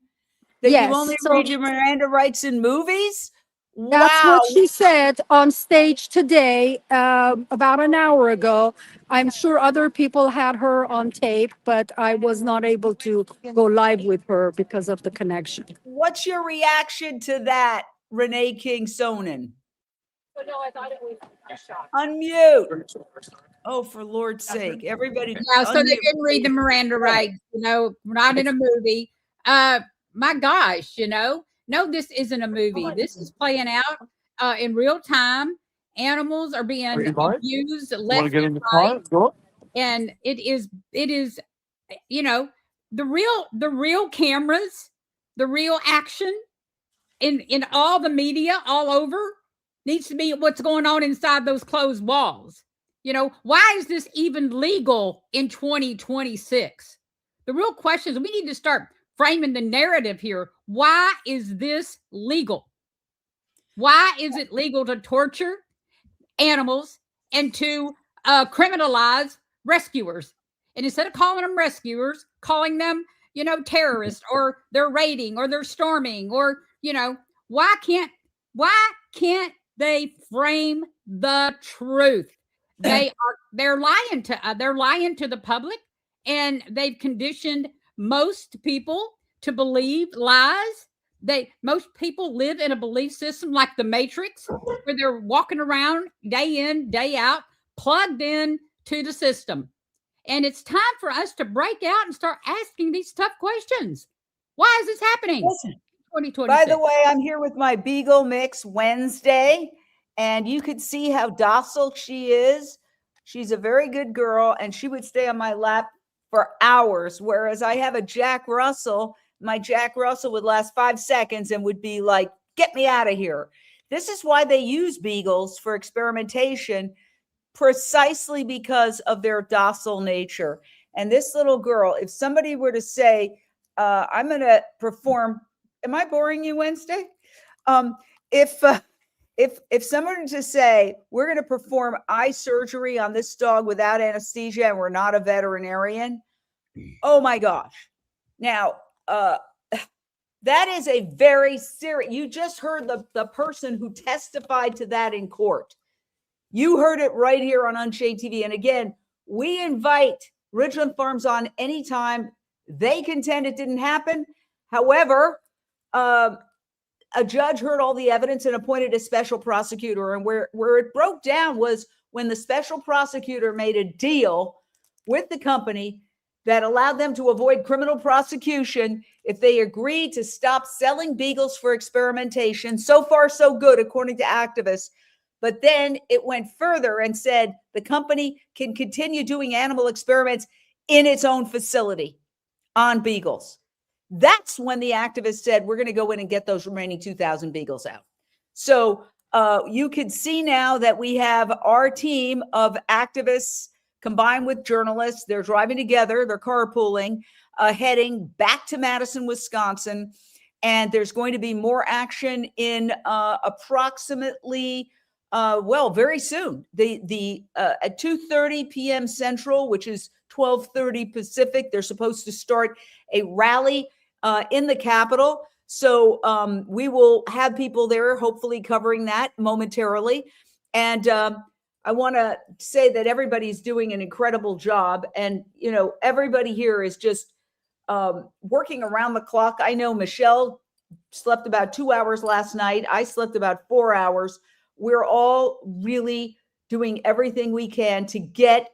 That Yes, you only so- read your Miranda rights in movies? That's Wow. what she said on stage today, about an hour ago. I'm sure other people had her on tape, but I was not able to go live with her because of the connection. What's your reaction to that, Renee King Sonnen? No, I thought it was a shot. Unmute. Oh, for Lord's sake, everybody. Yeah, so they unmute, didn't read the please. Miranda rights, you know, we're not in a movie. My gosh, you know, no, this isn't a movie. This is playing out in real time. Animals are being abused left and right. And it is, you know, the real cameras, the real action in all the media all over needs to be what's going on inside those closed walls. You know, why is this even legal in 2026? The real question is we need to start framing the narrative here. Why is this legal? Why is it legal to torture animals and to criminalize rescuers? And instead of calling them rescuers, calling them, you know, terrorists, or they're raiding, or they're storming, or, you know, why can't they frame the truth? They're lying to the public, and they've conditioned most people to believe lies. Most people live in a belief system like the Matrix, where they're walking around day in, day out, plugged in to the system. And it's time for us to break out and start asking these tough questions. Why is this happening? Listen, 2026. by the way, I'm here with my Beagle mix Wednesday, and you could see how docile she is. She's a very good girl, and she would stay on my lap for hours, whereas I have a Jack Russell. My Jack Russell would last 5 seconds and would be like, get me out of here. This is why they use beagles for experimentation, precisely because of their docile nature. And this little girl, if somebody were to say, I'm going to perform, am I boring you, Wednesday? If someone were to say, we're going to perform eye surgery on this dog without anesthesia and we're not a veterinarian, oh my gosh. Now, that is a very serious, you just heard the person who testified to that in court. You heard it right here on Unchained TV. And again, we invite Ridglan Farms on anytime. They contend it didn't happen. However, a judge heard all the evidence and appointed a special prosecutor. And where it broke down was when the special prosecutor made a deal with the company that allowed them to avoid criminal prosecution if they agreed to stop selling beagles for experimentation. So far, so good, according to activists. But then it went further and said the company can continue doing animal experiments in its own facility on beagles. That's when the activists said, we're going to go in and get those remaining 2,000 beagles out. So you can see now that we have our team of activists combined with journalists. They're driving together, they're carpooling, heading back to Madison, Wisconsin. And there's going to be more action in approximately, very soon. At 2:30 p.m. Central, which is 12:30 Pacific, they're supposed to start a rally in the Capitol. So we will have people there, hopefully covering that momentarily. And I want to say that everybody's doing an incredible job. And, everybody here is just working around the clock. I know Michelle slept about 2 hours last night. I slept about 4 hours. We're all really doing everything we can to get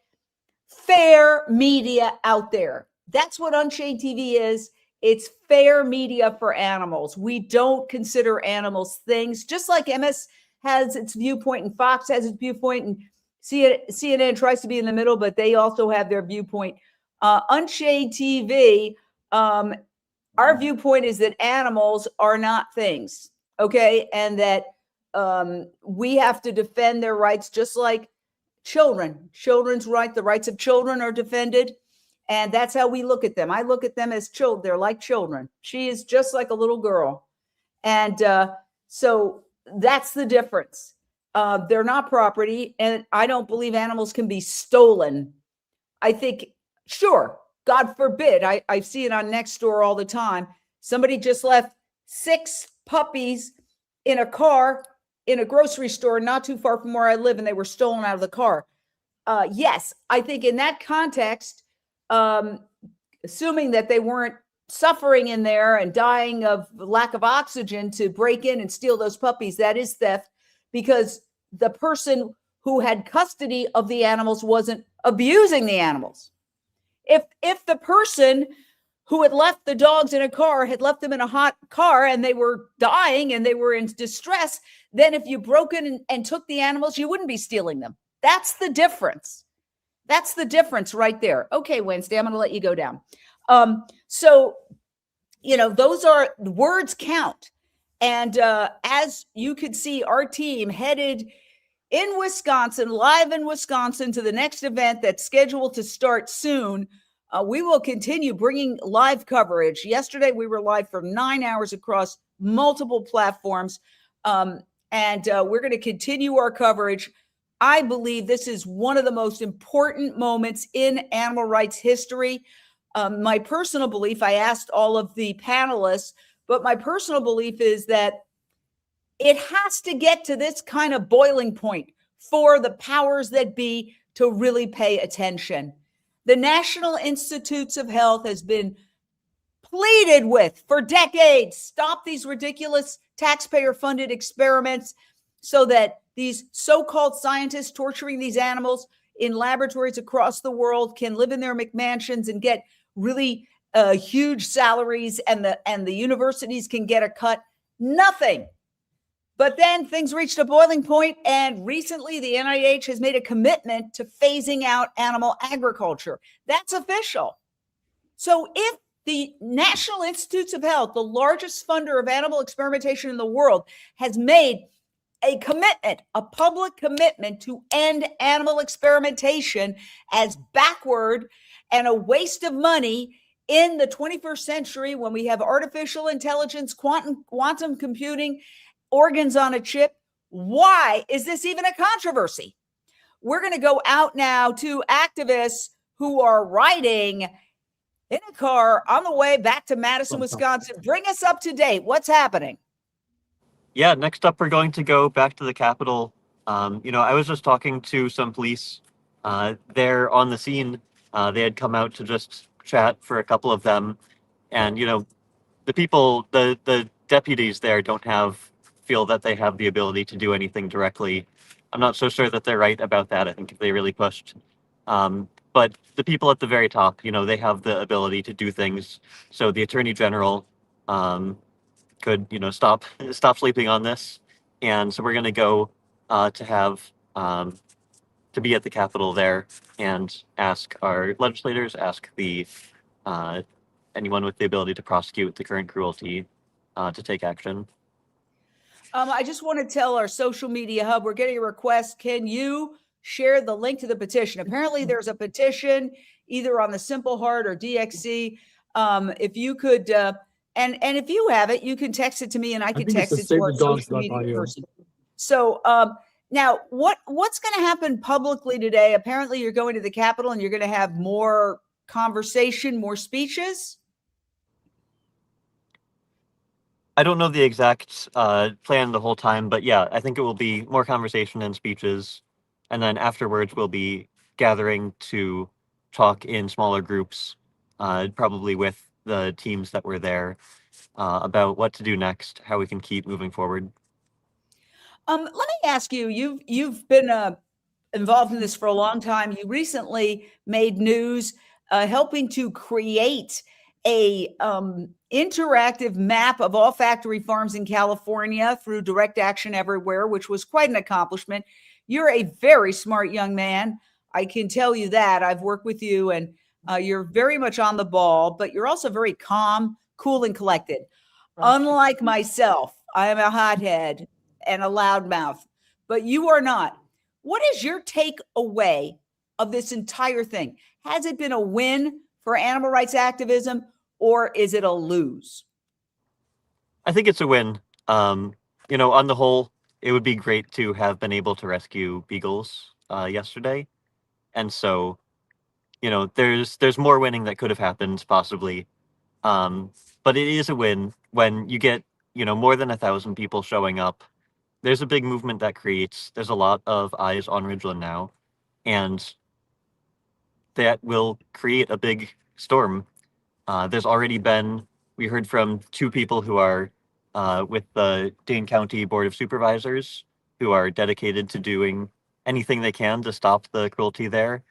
fair media out there. That's what Unchained TV is. It's fair media for animals. We don't consider animals things, just like MS has its viewpoint and Fox has its viewpoint and CNN tries to be in the middle, but they also have their viewpoint. Unchained TV, our viewpoint is that animals are not things, okay? And that we have to defend their rights just like children. Children's rights, the rights of children are defended. And that's how we look at them. I look at them as children. They're like children. She is just like a little girl. And so that's the difference. They're not property. And I don't believe animals can be stolen. I think, sure, God forbid. I see it on Nextdoor all the time. Somebody just left 6 puppies in a car in a grocery store not too far from where I live, and they were stolen out of the car. Yes, I think in that context, assuming that they weren't suffering in there and dying of lack of oxygen to break in and steal those puppies, that is theft, because the person who had custody of the animals wasn't abusing the animals. If the person who had left the dogs in a car had left them in a hot car and they were dying and they were in distress, then if you broke in and took the animals, you wouldn't be stealing them. That's the difference. That's the difference right there. Okay, Wednesday, I'm going to let you go down. So, those are words count. And as you could see, our team headed in Wisconsin, live in Wisconsin, to the next event that's scheduled to start soon. We will continue bringing live coverage. Yesterday, we were live for 9 hours across multiple platforms. And we're going to continue our coverage. I believe this is one of the most important moments in animal rights history. My personal belief, I asked all of the panelists, but my personal belief is that it has to get to this kind of boiling point for the powers that be to really pay attention. The National Institutes of Health has been pleaded with for decades. Stop these ridiculous taxpayer-funded experiments so that these so-called scientists torturing these animals in laboratories across the world can live in their McMansions and get really huge salaries, and the universities can get a cut. Nothing. But then things reached a boiling point, and recently the NIH has made a commitment to phasing out animal agriculture. That's official. So if the National Institutes of Health, the largest funder of animal experimentation in the world, has made a commitment, a public commitment to end animal experimentation as backward and a waste of money in the 21st century when we have artificial intelligence, quantum computing, organs on a chip. Why is this even a controversy? We're going to go out now to activists who are riding in a car on the way back to Madison, Wisconsin. Bring us up to date. What's happening? Yeah, next up, we're going to go back to the Capitol. I was just talking to some police there on the scene. They had come out to just chat for a couple of them. And, the people, the deputies there feel that they have the ability to do anything directly. I'm not so sure that they're right about that. I think if they really pushed. But the people at the very top, they have the ability to do things. So the Attorney General could, stop sleeping on this. And so we're going to go to be at the Capitol there and ask our legislators, ask the anyone with the ability to prosecute the current cruelty to take action. I just want to tell our social media hub, we're getting a request. Can you share the link to the petition? Apparently there's a petition either on the Simple Heart or DXC. If you could, and if you have it, you can text it to me and I can text it to our social media person. So now what's going to happen publicly today? Apparently you're going to the Capitol and you're going to have more conversation, more speeches. I don't know the exact plan the whole time, but yeah, I think it will be more conversation and speeches. And then afterwards, we'll be gathering to talk in smaller groups, probably with the teams that were there, about what to do next, how we can keep moving forward. Let me ask you, you've been involved in this for a long time. You recently made news helping to create a interactive map of all factory farms in California through Direct Action Everywhere, which was quite an accomplishment. You're a very smart young man. I can tell you that. I've worked with you and you're very much on the ball, but you're also very calm, cool, and collected. Unlike myself, I am a hothead and a loudmouth, but you are not. What is your takeaway of this entire thing? Has it been a win for animal rights activism, or is it a lose? I think it's a win. On the whole, it would be great to have been able to rescue beagles yesterday. And so, there's more winning that could have happened possibly. But it is a win when you get, more than 1,000 people showing up. There's a big movement that creates. There's a lot of eyes on Ridglan now. And that will create a big storm. There's already been, we heard from 2 people who are with the Dane County Board of Supervisors who are dedicated to doing anything they can to stop the cruelty there.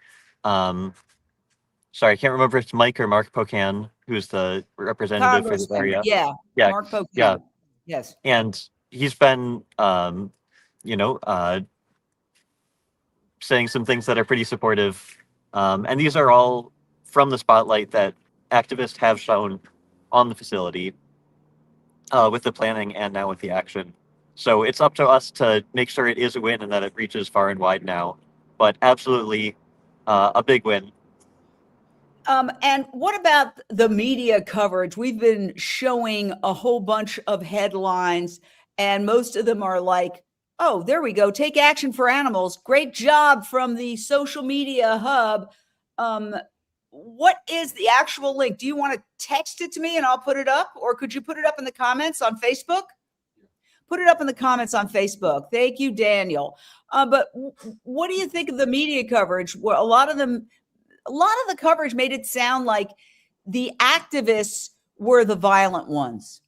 Sorry, I can't remember if it's Mike or Mark Pocan, who's the representative for this area. Yeah, Mark Pocan. Yeah. Yes. And he's been, saying some things that are pretty supportive. And these are all from the spotlight that activists have shown on the facility with the planning and now with the action. So it's up to us to make sure it is a win and that it reaches far and wide now. But absolutely a big win. And what about the media coverage? We've been showing a whole bunch of headlines, and most of them are like, oh, there we go. Take action for animals. Great job from the social media hub. What is the actual link? Do you want to text it to me and I'll put it up? Or could you put it up in the comments on Facebook? Put it up in the comments on Facebook. Thank you, Daniel. But what do you think of the media coverage? Well, a lot of the coverage made it sound like the activists were the violent ones.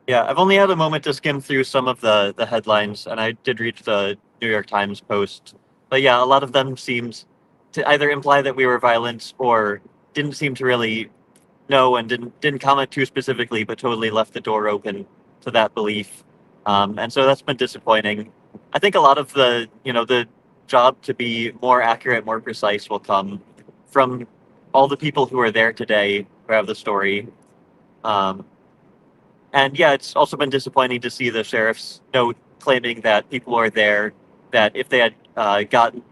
Yeah, I've only had a moment to skim through some of the headlines, and I did read the New York Times post. But yeah, a lot of them seemed to either imply that we were violent or didn't seem to really know and didn't comment too specifically, but totally left the door open to that belief. And so that's been disappointing. I think a lot of the job to be more accurate, more precise will come from all the people who are there today who have the story. And yeah, it's also been disappointing to see the sheriff's note claiming that people are there, that if they had gotten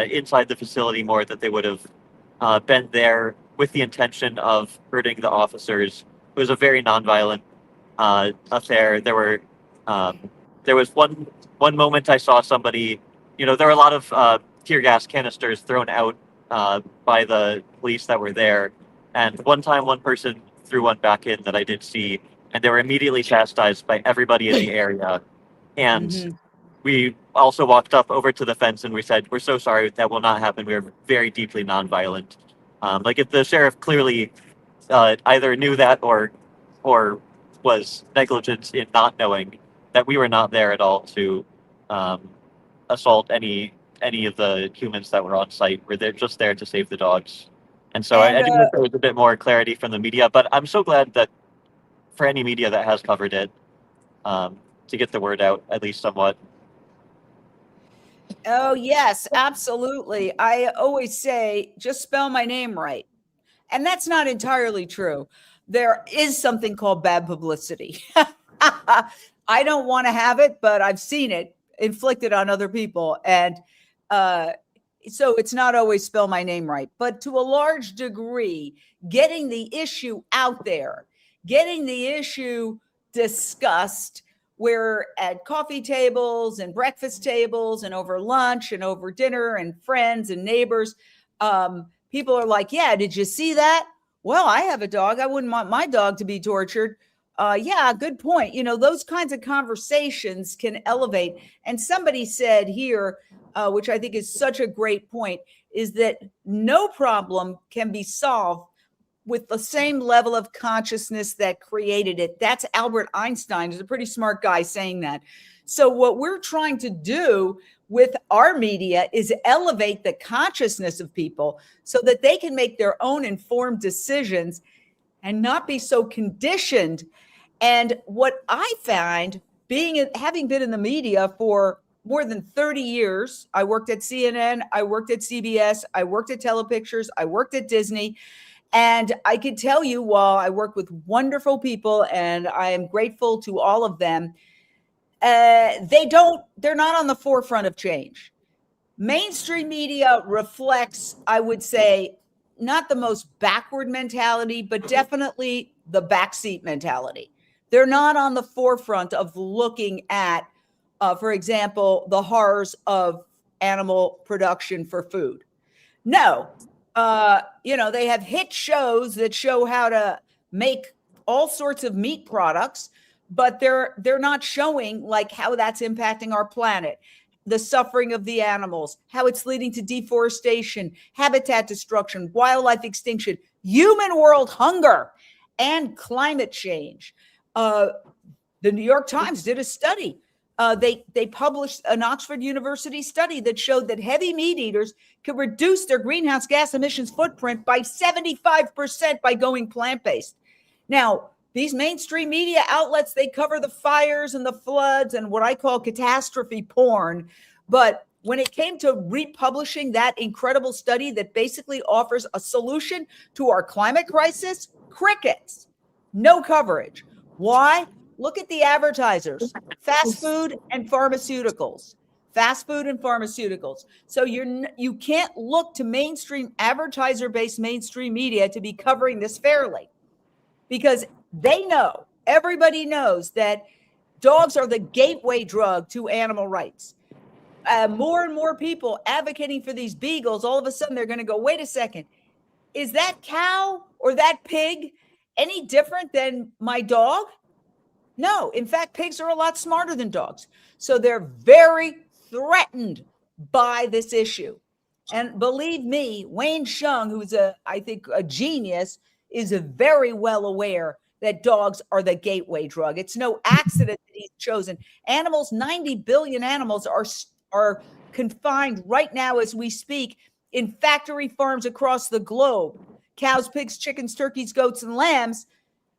inside the facility more, that they would have been there with the intention of hurting the officers. It was a very nonviolent affair. There was one moment I saw somebody, there were a lot of tear gas canisters thrown out by the police that were there, and one time one person threw one back in that I did see, and they were immediately chastised by everybody in the area. And we also walked up over to the fence and we said, "We're so sorry, that will not happen. We are very deeply nonviolent." Like if the sheriff clearly either knew that or was negligent in not knowing that we were not there at all to assault any of the humans that were on site. We're just there to save the dogs. And so I do wish there was a bit more clarity from the media, but I'm so glad that for any media that has covered it, to get the word out at least somewhat. Oh, yes, absolutely. I always say, just spell my name right. And that's not entirely true. There is something called bad publicity. I don't want to have it, but I've seen it inflicted on other people. And so it's not always spell my name right. But to a large degree, getting the issue out there, getting the issue discussed, where at coffee tables and breakfast tables and over lunch and over dinner and friends and neighbors, people are like, "Yeah, did you see that? Well, I have a dog. I wouldn't want my dog to be tortured." Yeah, good point. Those kinds of conversations can elevate. And somebody said here, which I think is such a great point, is that no problem can be solved with the same level of consciousness that created it. That's Albert Einstein. He's a pretty smart guy saying that. So what we're trying to do with our media is elevate the consciousness of people so that they can make their own informed decisions and not be so conditioned. And what I find, having been in the media for more than 30 years, I worked at CNN, I worked at CBS, I worked at Telepictures, I worked at Disney. And I can tell you, while I work with wonderful people and I am grateful to all of them, they're not on the forefront of change. Mainstream media reflects, I would say, not the most backward mentality, but definitely the backseat mentality. They're not on the forefront of looking at, for example, the horrors of animal production for food. No, they have hit shows that show how to make all sorts of meat products, but they're not showing like how that's impacting our planet, the suffering of the animals, how it's leading to deforestation, habitat destruction, wildlife extinction, human world hunger, and climate change. The New York Times did a study. They published an Oxford University study that showed that heavy meat eaters could reduce their greenhouse gas emissions footprint by 75% by going plant-based. Now, these mainstream media outlets, they cover the fires and the floods and what I call catastrophe porn. But when it came to republishing that incredible study that basically offers a solution to our climate crisis, crickets, no coverage. Why? Look at the advertisers, fast food and pharmaceuticals. Fast food and pharmaceuticals. So you can't look to mainstream advertiser-based mainstream media to be covering this fairly, because everybody knows that dogs are the gateway drug to animal rights. More and more people advocating for these beagles, all of a sudden they're going to go, wait a second, is that cow or that pig any different than my dog? No, in fact, pigs are a lot smarter than dogs. So they're very threatened by this issue. And believe me, Wayne Shung, who's I think a genius, is very well aware that dogs are the gateway drug. It's no accident that he's chosen. Animals, 90 billion animals are confined right now as we speak in factory farms across the globe. Cows, pigs, chickens, turkeys, goats, and lambs,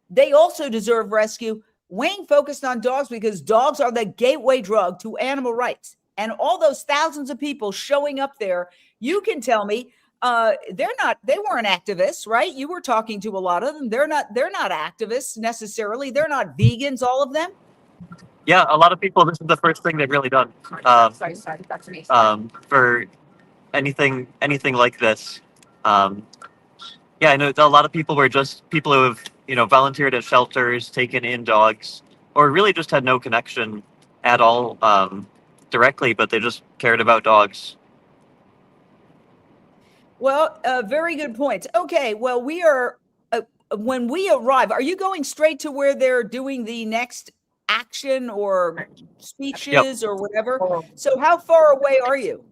they also deserve rescue. Wayne focused on dogs because dogs are the gateway drug to animal rights. And all those thousands of people showing up there, you can tell me they weren't activists, right? You were talking to a lot of them. They're not activists necessarily. They're not vegans, all of them. Yeah, a lot of people, this is the first thing they've really done for anything like this. Yeah, I know a lot of people were just people who have, volunteered at shelters, taken in dogs, or really just had no connection at all directly, but they just cared about dogs. Well, very good points. Okay, well, we are, when we arrive, are you going straight to where they're doing the next action or speeches or whatever? So how far away are you?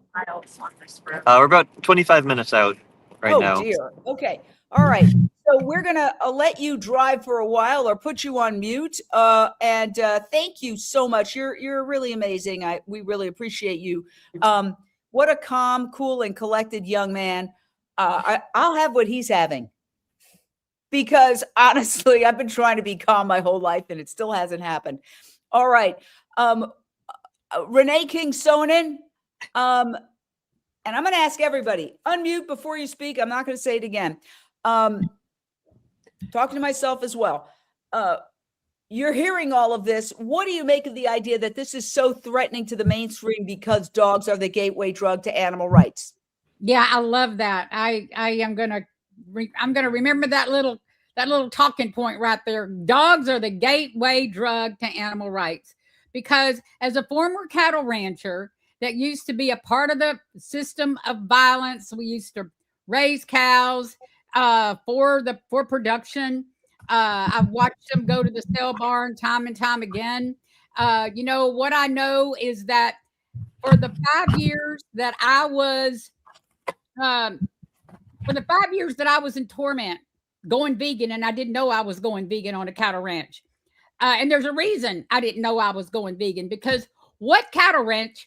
We're about 25 minutes out right now. Oh, dear. Okay. All right. So we're going to let you drive for a while or put you on mute. And thank you so much. You're really amazing. We really appreciate you. What a calm, cool, and collected young man. I'll have what he's having. Because honestly, I've been trying to be calm my whole life and it still hasn't happened. All right. Renee King Sonnen. And I'm going to ask everybody, unmute before you speak. I'm not going to say it again. Talking to myself as well. You're hearing all of this. What do you make of the idea that this is so threatening to the mainstream because dogs are the gateway drug to animal rights? Yeah, I love that. I'm going to remember that little talking point right there. Dogs are the gateway drug to animal rights. Because as a former cattle rancher that used to be a part of the system of violence, we used to raise cows for production. I've watched them go to the sale barn time and time again. What I know is that for the 5 years that I was in torment going vegan, and I didn't know I was going vegan on a cattle ranch. And there's a reason I didn't know I was going vegan, because what cattle rancher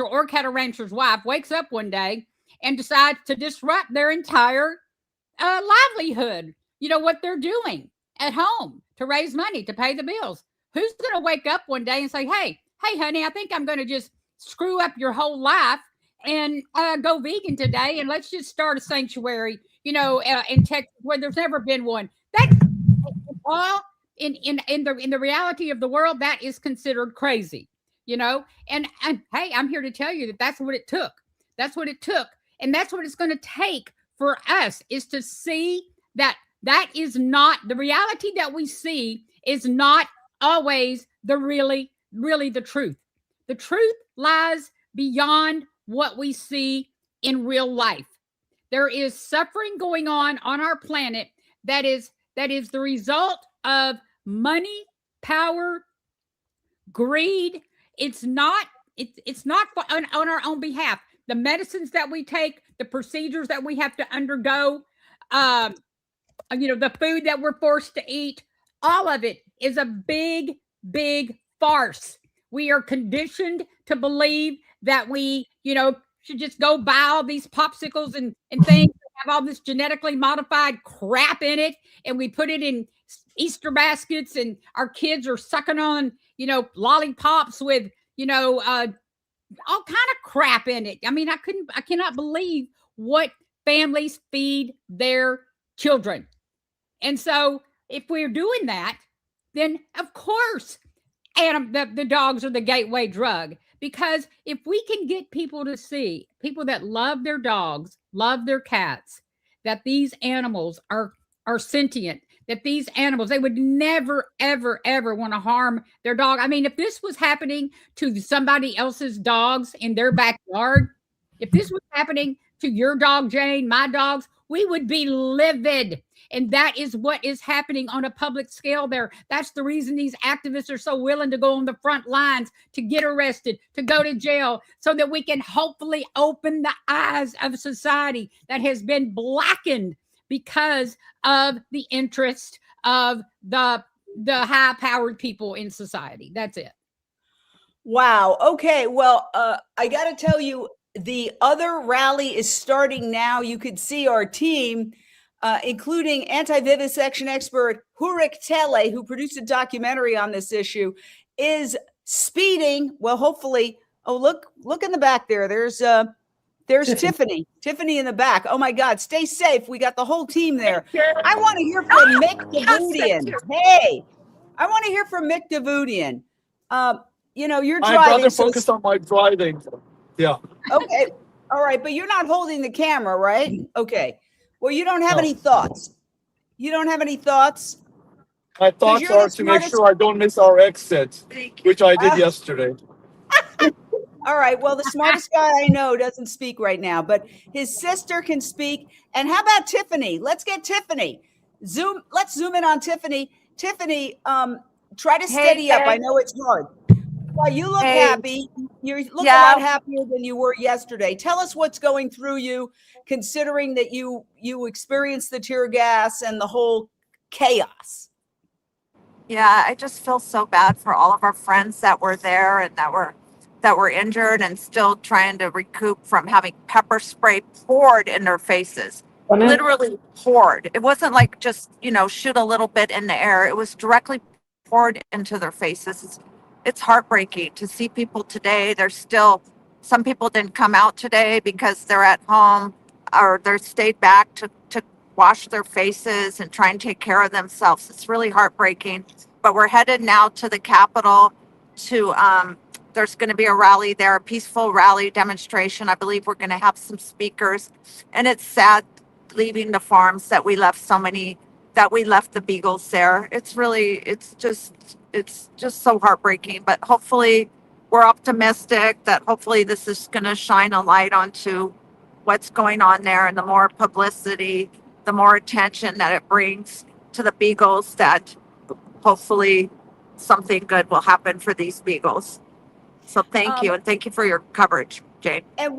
or cattle rancher's wife wakes up one day and decides to disrupt their entire livelihood? You know what they're doing at home to raise money to pay the bills. Who's going to wake up one day and say, hey, honey, I think I'm going to just screw up your whole life and go vegan today, and let's just start a sanctuary, in Texas where there's never been one. That's all in the reality of the world. That is considered crazy, And hey, I'm here to tell you that that's what it took. That's what it took, and that's what it's going to take for us, is to see that is not the reality that we see, is not always really the truth. The truth lies beyond what we see in real life. There is suffering going on our planet that is the result of money, power, greed. It's not on our own behalf. The medicines that we take, the procedures that we have to undergo, the food that we're forced to eat, all of it is a big, big farce. We are conditioned to believe that we, should just go buy all these popsicles and things that have all this genetically modified crap in it, and we put it in Easter baskets, and our kids are sucking on, lollipops with, all kind of crap in it. I mean, I cannot believe what families feed their children. And so if we're doing that, then of course, the dogs are the gateway drug. Because if we can get people to see, people that love their dogs, love their cats, that these animals are sentient, that these animals, they would never, ever, ever want to harm their dog. I mean, if this was happening to somebody else's dogs in their backyard, if this was happening to your dog, Jane, my dogs, we would be livid. And that is what is happening on a public scale there. That's the reason these activists are so willing to go on the front lines, to get arrested, to go to jail, so that we can hopefully open the eyes of society that has been blackened because of the interest of the high-powered people in society. That's it. Wow. Okay. Well, I got to tell you, the other rally is starting now. You could see our team, including anti-vivisection expert Hurik Tele, who produced a documentary on this issue, is speeding. Well, hopefully. Oh, look in the back there. There's Tiffany in the back. Oh my God, stay safe. We got the whole team there. I want to hear from Mick Davudian. Hey, I want to hear from Mick Davudian. You're I'd driving. rather focus on my driving. Yeah. Okay. All right. But you're not holding the camera, right? Okay. Well, you don't have No. any thoughts. You don't have any thoughts? My thoughts you're are the to make smartest- sure I don't miss our exit, which I did yesterday. All right. Well, the smartest guy I know doesn't speak right now, but his sister can speak. And how about Tiffany? Let's get Tiffany. Let's zoom in on Tiffany. Tiffany, try to steady up. I know it's hard. Well, you look happy. You look a lot happier than you were yesterday. Tell us what's going through you, considering that you experienced the tear gas and the whole chaos. Yeah, I just feel so bad for all of our friends that were there and that were injured and still trying to recoup from having pepper spray poured in their faces. Literally poured. It wasn't like just, shoot a little bit in the air. It was directly poured into their faces. It's heartbreaking to see people today. Some people didn't come out today because they're at home or they stayed back to wash their faces and try and take care of themselves. It's really heartbreaking. But we're headed now to the Capitol to there's going to be a rally there, a peaceful rally demonstration. I believe we're going to have some speakers. And it's sad leaving the farms that we left the beagles there. It's just so heartbreaking. But hopefully we're optimistic that hopefully this is going to shine a light onto what's going on there, and the more publicity, the more attention that it brings to the beagles, that hopefully something good will happen for these beagles. So thank you. And thank you for your coverage, Jane. And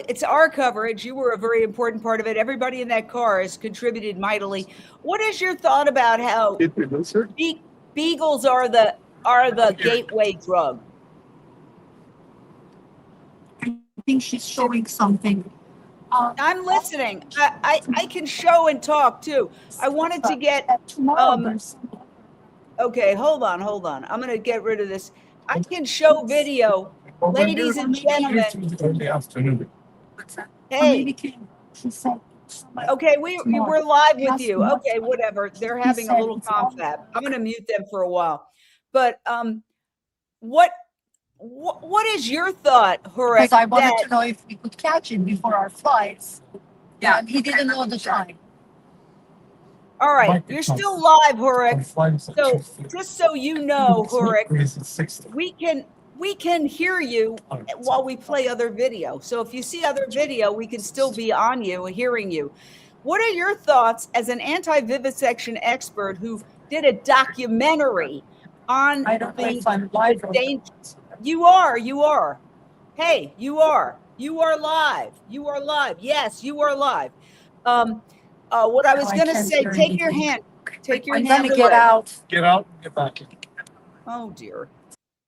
it's our coverage. You were a very important part of it. Everybody in that car has contributed mightily. What is your thought about how beagles are the gateway drug? I think she's showing something. I'm listening. I can show and talk too. I wanted to get okay, hold on. I'm going to get rid of this. I can show video. Ladies and gentlemen. Hey. Okay, we're live with you. Okay, whatever. They're having a little confab. I'm going to mute them for a while. But what is your thought, Horace? Because I wanted to know if we could catch him before our flights. Yeah, and he didn't know the time. All right, you're still live, Horace. So just so you know, Horace, we can hear you while we play other video. So if you see other video, we can still be on you, hearing you. What are your thoughts as an anti-vivisection expert who did a documentary on You are. Hey, you are live. Yes, you are live. What I was going to say, take your hand. Take your hand. I'm going to get out. Get out, get back in. Oh, dear.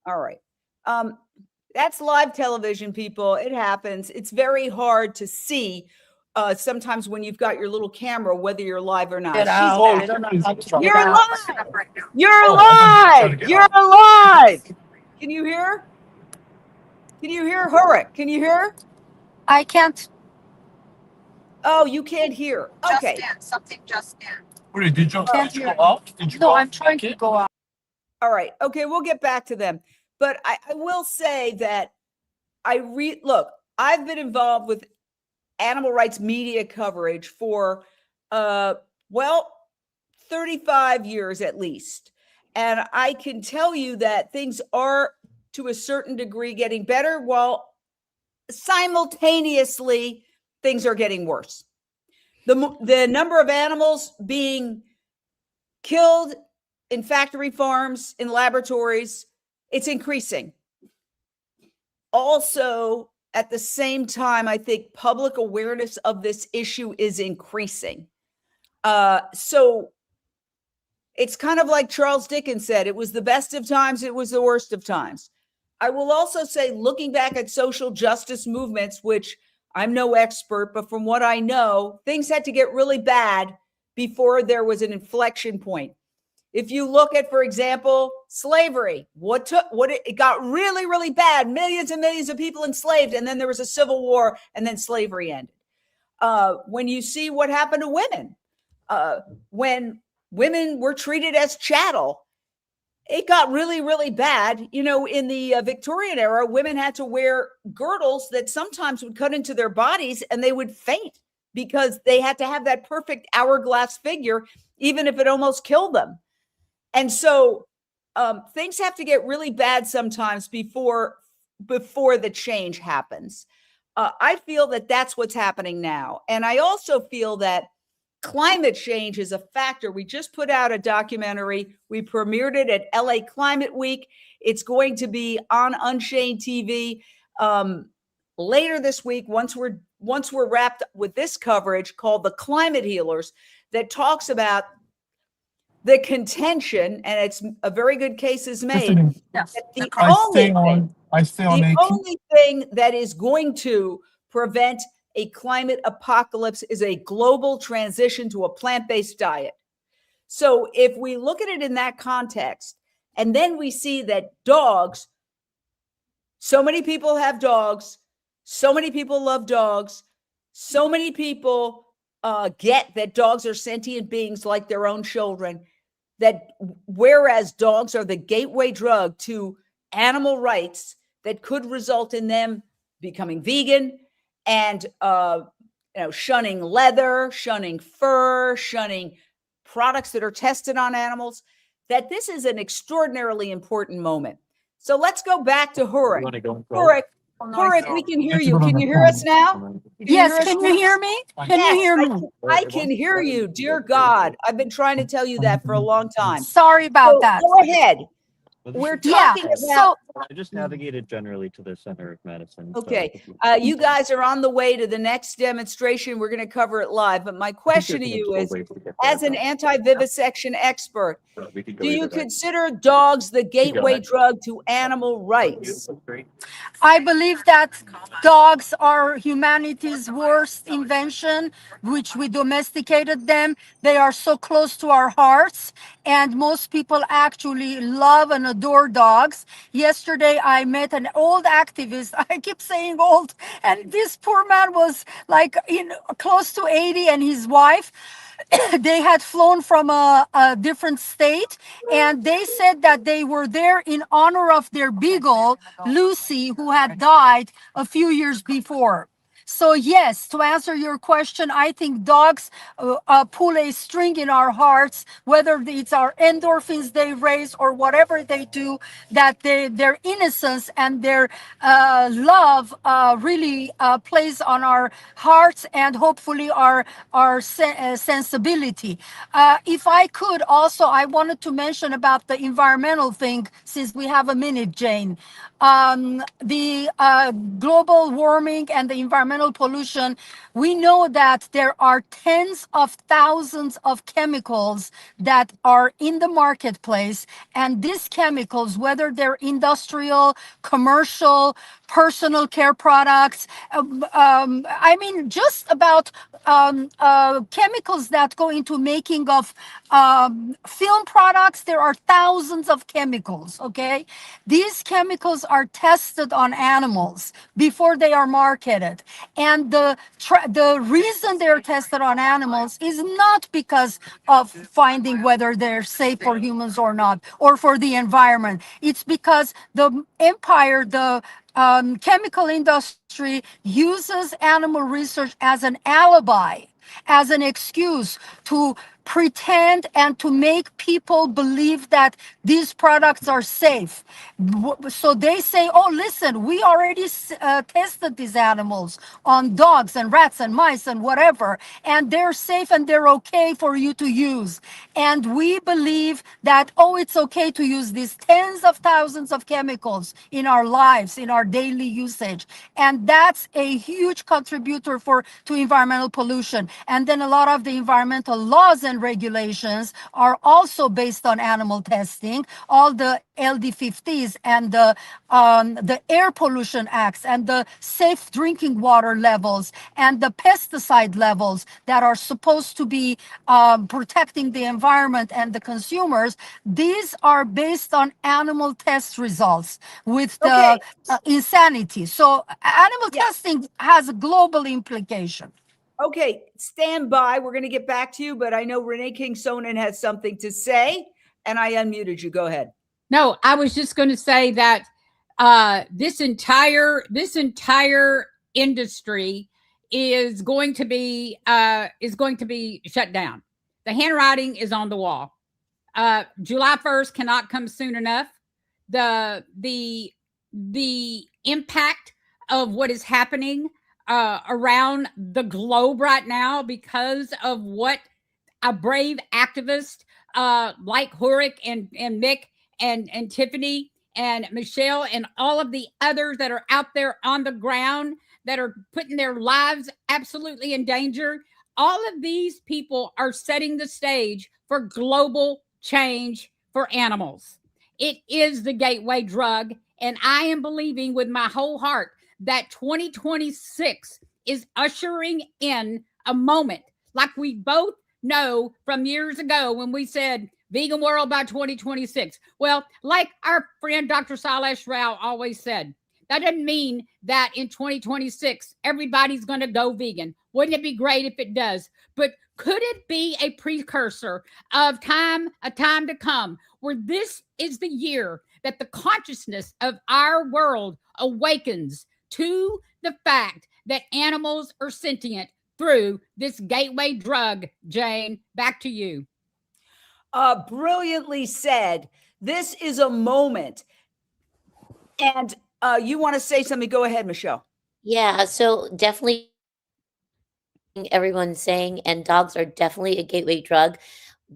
All right. That's live television, people. It happens. It's very hard to see sometimes when you've got your little camera, whether you're live or not. Get out. You're live. You're live. You're live. Can you hear? Can you hear, Horace? Can you hear? I can't. Oh, you can't hear. Okay. Something just in. Wait, did you go out? No, I'm trying to go out. All right. Okay, we'll get back to them. But I will say that look, I've been involved with animal rights media coverage for 35 years at least. And I can tell you that things are to a certain degree getting better, while simultaneously things are getting worse. The number of animals being killed in factory farms, in laboratories, it's increasing. Also, at the same time, I think public awareness of this issue is increasing. So it's kind of like Charles Dickens said, it was the best of times, it was the worst of times. I will also say, looking back at social justice movements, which I'm no expert, but from what I know, things had to get really bad before there was an inflection point. If you look at, for example, slavery, it got really, really bad, millions and millions of people enslaved, and then there was a civil war, and then slavery ended. When you see what happened to women, when women were treated as chattel, it got really, really bad. You know, in the Victorian era, women had to wear girdles that sometimes would cut into their bodies and they would faint because they had to have that perfect hourglass figure, even if it almost killed them. And so things have to get really bad sometimes before the change happens. I feel that that's what's happening now. And I also feel that climate change is a factor. We just put out a documentary. We premiered it at LA Climate Week. It's going to be on Unchained TV later this week, once we're wrapped with this coverage, called The Climate Healers, that talks about the contention, and it's a very good case is made. That the only thing that is going to prevent a climate apocalypse is a global transition to a plant-based diet. So if we look at it in that context, and then we see that dogs, so many people have dogs, so many people love dogs, so many people get that dogs are sentient beings like their own children, that whereas dogs are the gateway drug to animal rights that could result in them becoming vegan and shunning leather, shunning fur, shunning products that are tested on animals, that this is an extraordinarily important moment. So let's go back to Hurik. Hurik, we can hear you. Can you hear us now? Yes, can you hear me? Can you hear me? I can hear you. Dear God, I've been trying to tell you that for a long time. Sorry about that. Go ahead. We're talking about. I just navigated generally to the center of Madison. Okay. You guys are on the way to the next demonstration. We're going to cover it live. But my question to you is, as an anti-vivisection expert, do you consider dogs the gateway drug to animal rights? I believe that dogs are humanity's worst invention, which we domesticated them. They are so close to our hearts, and most people actually love and adore dogs. Yesterday, I met an old activist. I keep saying old, and this poor man was like close to 80, and his wife. They had flown from a different state, and they said that they were there in honor of their beagle, Lucy, who had died a few years before. So yes, to answer your question, I think dogs pull a string in our hearts, whether it's our endorphins they raise or whatever they do, that their innocence and their love really plays on our hearts and hopefully our sensibility. If I could also, I wanted to mention about the environmental thing, since we have a minute, Jane. The global warming and the environmental pollution, we know that there are tens of thousands of chemicals that are in the marketplace, and these chemicals, whether they're industrial, commercial, personal care products, I mean, just about chemicals that go into making of film products, there are thousands of chemicals, okay? These chemicals are tested on animals before they are marketed. And the reason they're tested on animals is not because of finding whether they're safe for humans or not, or for the environment. It's because the empire, the chemical industry uses animal research as an alibi, as an excuse to pretend and to make people believe that these products are safe. So they say, oh, listen, we already tested these animals on dogs and rats and mice and whatever, and they're safe and they're okay for you to use. And we believe that, oh, it's okay to use these tens of thousands of chemicals in our lives, in our daily usage. And that's a huge contributor to environmental pollution. And then a lot of the environmental laws and regulations are also based on animal testing. All the LD50s and the air pollution acts and the safe drinking water levels and the pesticide levels that are supposed to be protecting the environment and the consumers, these are based on animal test results with the insanity. So animal testing has a global implication. Okay, stand by. We're going to get back to you, but I know Renee King-Sonnen has something to say, and I unmuted you. Go ahead. No, I was just going to say that this entire industry is going to be shut down. The handwriting is on the wall. July 1st cannot come soon enough. The impact of what is happening around the globe right now because of what a brave activist like Horik and Mick and Tiffany and Michelle and all of the others that are out there on the ground that are putting their lives absolutely in danger. All of these people are setting the stage for global change for animals. It is the gateway drug. And I am believing with my whole heart that 2026 is ushering in a moment like we both know from years ago when we said vegan world by 2026. Well, like our friend Dr. Sailesh Rao always said, that doesn't mean that in 2026 everybody's going to go vegan. Wouldn't it be great if it does? But could it be a precursor of a time to come where this is the year that the consciousness of our world awakens to the fact that animals are sentient through this gateway drug? Jane, back to you. Brilliantly said. This is a moment. And you want to say something? Go ahead, Michelle. Yeah, so definitely everyone's saying, and dogs are definitely a gateway drug.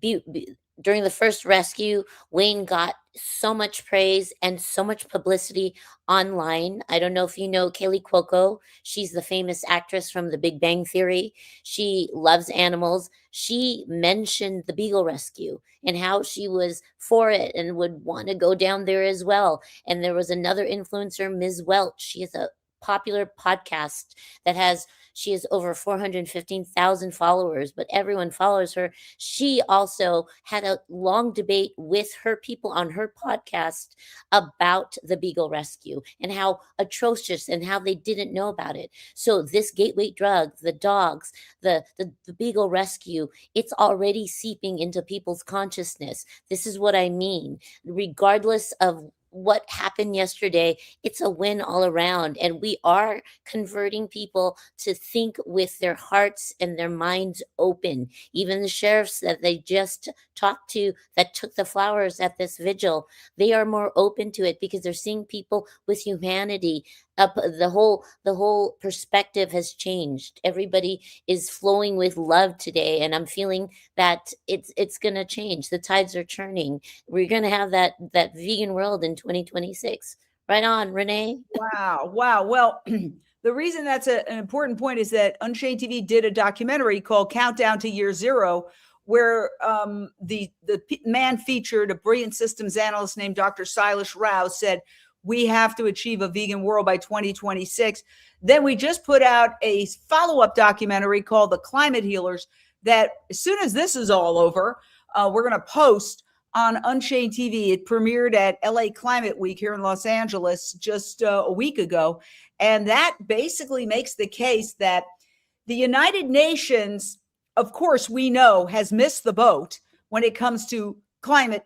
During the first rescue, Wayne got so much praise and so much publicity online. I don't know if you know Kaylee Cuoco. She's the famous actress from The Big Bang Theory. She loves animals. She mentioned the Beagle Rescue and how she was for it and would want to go down there as well. And there was another influencer, Ms. Welch. She has a popular podcast that she has over 415,000 followers, but everyone follows her. She also had a long debate with her people on her podcast about the Beagle Rescue and how atrocious and how they didn't know about it. So this gateway drug, the dogs, the Beagle Rescue, it's already seeping into people's consciousness. This is what I mean. Regardless of what happened yesterday, it's a win all around. And we are converting people to think with their hearts and their minds open. Even the sheriffs that they just talked to that took the flowers at this vigil, they are more open to it because they're seeing people with humanity. The whole perspective has changed. Everybody is flowing with love today, and I'm feeling that it's gonna change. The tides are turning. We're gonna have that vegan world in 2026. Right on, Renee. Wow. Well, the reason that's an important point is that Unchained TV did a documentary called Countdown to Year Zero, where the man featured, a brilliant systems analyst named Dr. Sailesh Rao, said, we have to achieve a vegan world by 2026. Then we just put out a follow-up documentary called The Climate Healers that as soon as this is all over, we're going to post on Unchained TV. It premiered at LA Climate Week here in Los Angeles just a week ago. And that basically makes the case that the United Nations, of course, we know has missed the boat when it comes to climate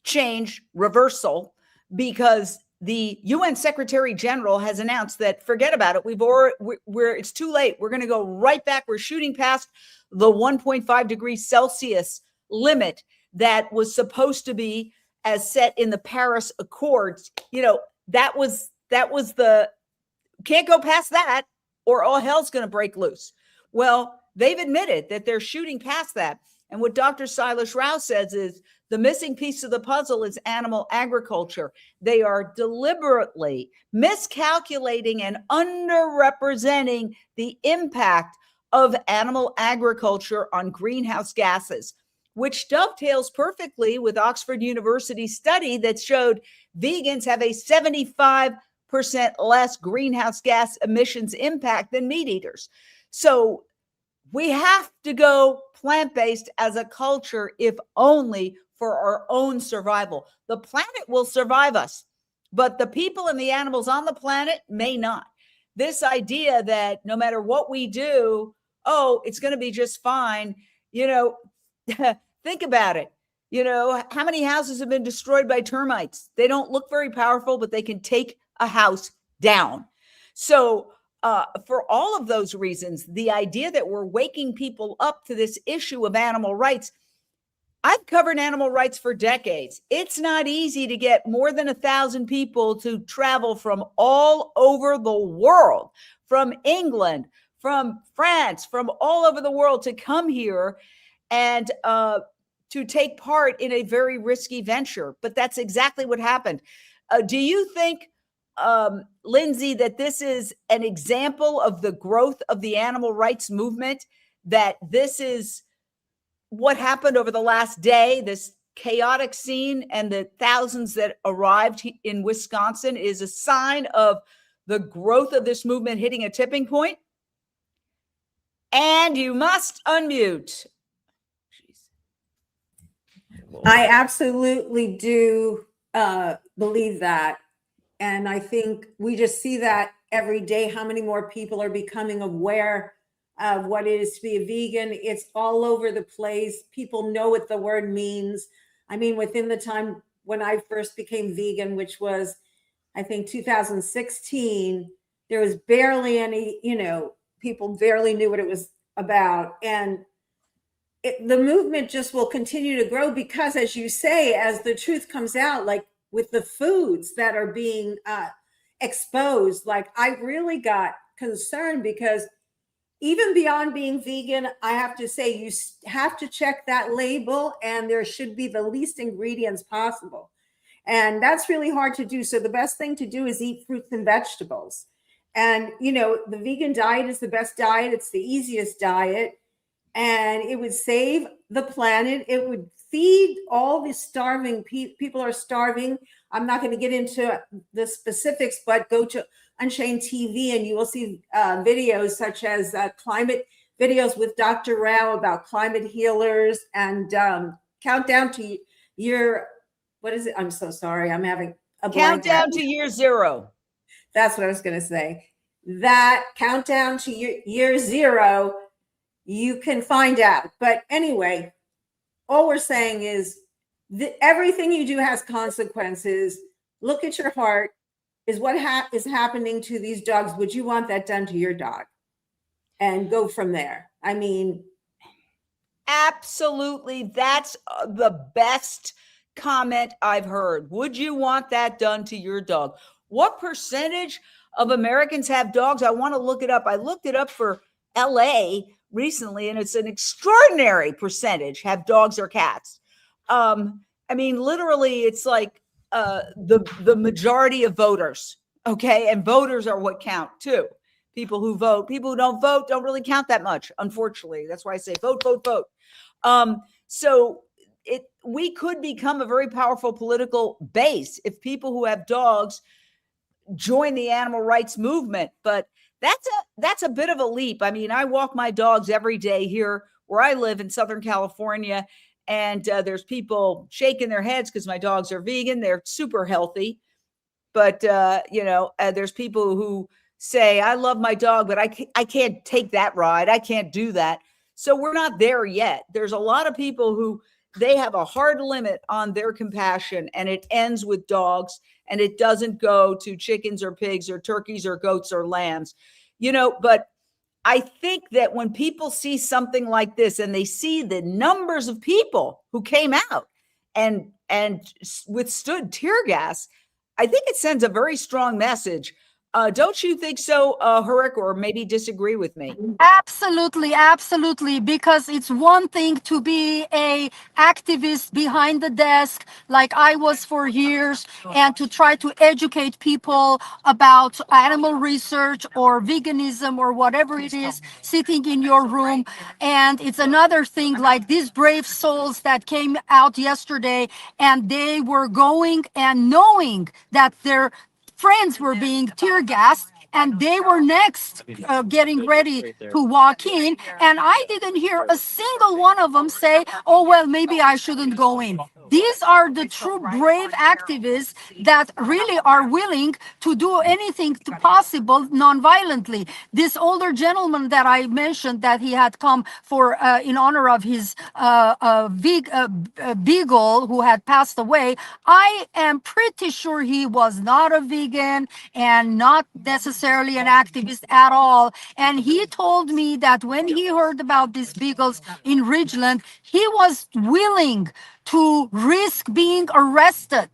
change reversal, because the UN Secretary General has announced that forget about it. It's too late. We're going to go right back. We're shooting past the 1.5 degrees Celsius limit that was supposed to be as set in the Paris Accords. That was the, can't go past that or all hell's going to break loose. Well, they've admitted that they're shooting past that. And what Dr. Sailesh Rao says is the missing piece of the puzzle is animal agriculture. They are deliberately miscalculating and underrepresenting the impact of animal agriculture on greenhouse gases, which dovetails perfectly with Oxford University's study that showed vegans have a 75% less greenhouse gas emissions impact than meat eaters. So we have to go plant-based as a culture, if only for our own survival. The planet will survive us, but the people and the animals on the planet may not. This idea that no matter what we do, it's going to be just fine. Think about it. You know, how many houses have been destroyed by termites? They don't look very powerful, but they can take a house down. So, for all of those reasons, the idea that we're waking people up to this issue of animal rights, I've covered animal rights for decades. It's not easy to get more than 1,000 people to travel from all over the world, from England, from France, from all over the world to come here and to take part in a very risky venture. But that's exactly what happened. Do you think, Lindsay, that this is an example of the growth of the animal rights movement, that this is what happened over the last day, this chaotic scene and the thousands that arrived in Wisconsin is a sign of the growth of this movement hitting a tipping point? And you must unmute. I absolutely do believe that. And I think we just see that every day, how many more people are becoming aware of what it is to be a vegan. It's all over the place. People know what the word means. I mean, within the time when I first became vegan, which was, I think, 2016, there was barely any, people barely knew what it was about. And the movement just will continue to grow because, as you say, as the truth comes out, like with the foods that are being exposed, like I really got concerned because even beyond being vegan, I have to say you have to check that label and there should be the least ingredients possible. And that's really hard to do. So the best thing to do is eat fruits and vegetables. And, the vegan diet is the best diet. It's the easiest diet. And it would save the planet. It would feed all the starving people are starving. I'm not going to get into the specifics, but go to Unchained TV and you will see videos such as climate videos with Dr. Rao about climate healers and countdown to year, what is it? I'm so sorry. I'm having a countdown to year zero. That's what I was going to say. That countdown to year zero, you can find out. But anyway, all we're saying is that everything you do has consequences. Look at your heart. Is what is happening to these dogs. Would you want that done to your dog? And go from there. I mean, absolutely. That's the best comment I've heard. Would you want that done to your dog? What percentage of Americans have dogs? I want to look it up. I looked it up for LA recently, and it's an extraordinary percentage have dogs or cats. I mean, literally, it's like the majority of voters. Okay. And voters are what count too. People who vote, people who don't vote don't really count that much. Unfortunately, that's why I say vote, vote, vote. So we could become a very powerful political base if people who have dogs join the animal rights movement. But that's a bit of a leap. I mean, I walk my dogs every day here where I live in Southern California. And there's people shaking their heads because my dogs are vegan. They're super healthy. But, there's people who say, I love my dog, but I can't take that ride. I can't do that. So we're not there yet. There's a lot of people who they have a hard limit on their compassion, and it ends with dogs, and it doesn't go to chickens or pigs or turkeys or goats or lambs, but I think that when people see something like this and they see the numbers of people who came out and withstood tear gas, I think it sends a very strong message. Don't you think so, Hurik, or maybe disagree with me? Absolutely, absolutely. Because it's one thing to be a activist behind the desk, like I was for years, and to try to educate people about animal research or veganism or whatever it is, sitting in your room. And it's another thing, like these brave souls that came out yesterday, and they were going and knowing that their friends were being tear gassed, and they were next getting ready to walk in, and I didn't hear a single one of them say, oh, well, maybe I shouldn't go in. These are the true brave activists that really are willing to do anything possible non-violently. This older gentleman that I mentioned that he had come for in honor of his Beagle who had passed away, I am pretty sure he was not a vegan and not necessarily an activist at all. And he told me that when he heard about these Beagles in Ridgeland, he was willing to risk being arrested.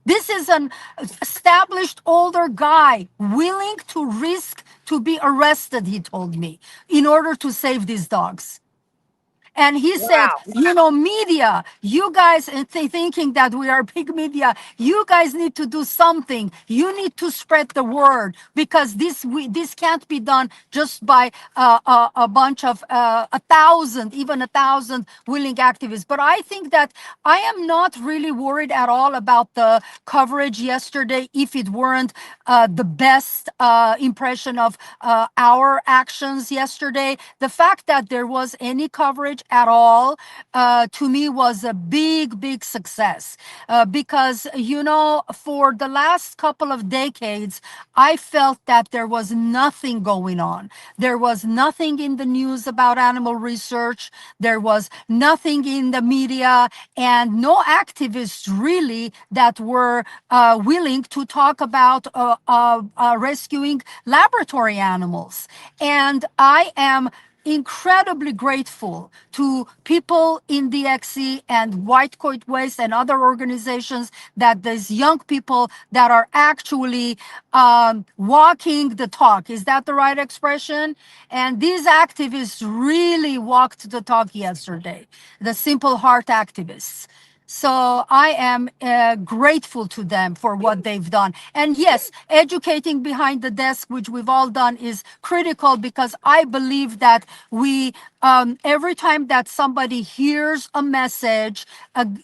This is an established older guy willing to risk to be arrested, he told me, in order to save these dogs. And he said, you know, media, you guys thinking that we are big media, you guys need to do something. You need to spread the word, because this can't be done just by a bunch of 1,000, even 1,000 willing activists. But I think that I am not really worried at all about the coverage yesterday if it weren't the best impression of our actions yesterday. The fact that there was any coverage at all, to me was a big success, because, you know, for the last couple of decades, I felt that there was nothing going on. There was nothing in the news about animal research. There was nothing in the media, and no activists really that were willing to talk about rescuing laboratory animals. And I am incredibly grateful to people in DXC and White Coat Waste and other organizations, that these young people that are actually walking the talk. Is that the right expression? And these activists really walked the talk yesterday, the Simple Heart activists. So I am grateful to them for what they've done. And yes, educating behind the desk, which we've all done, is critical, because I believe that we, every time that somebody hears a message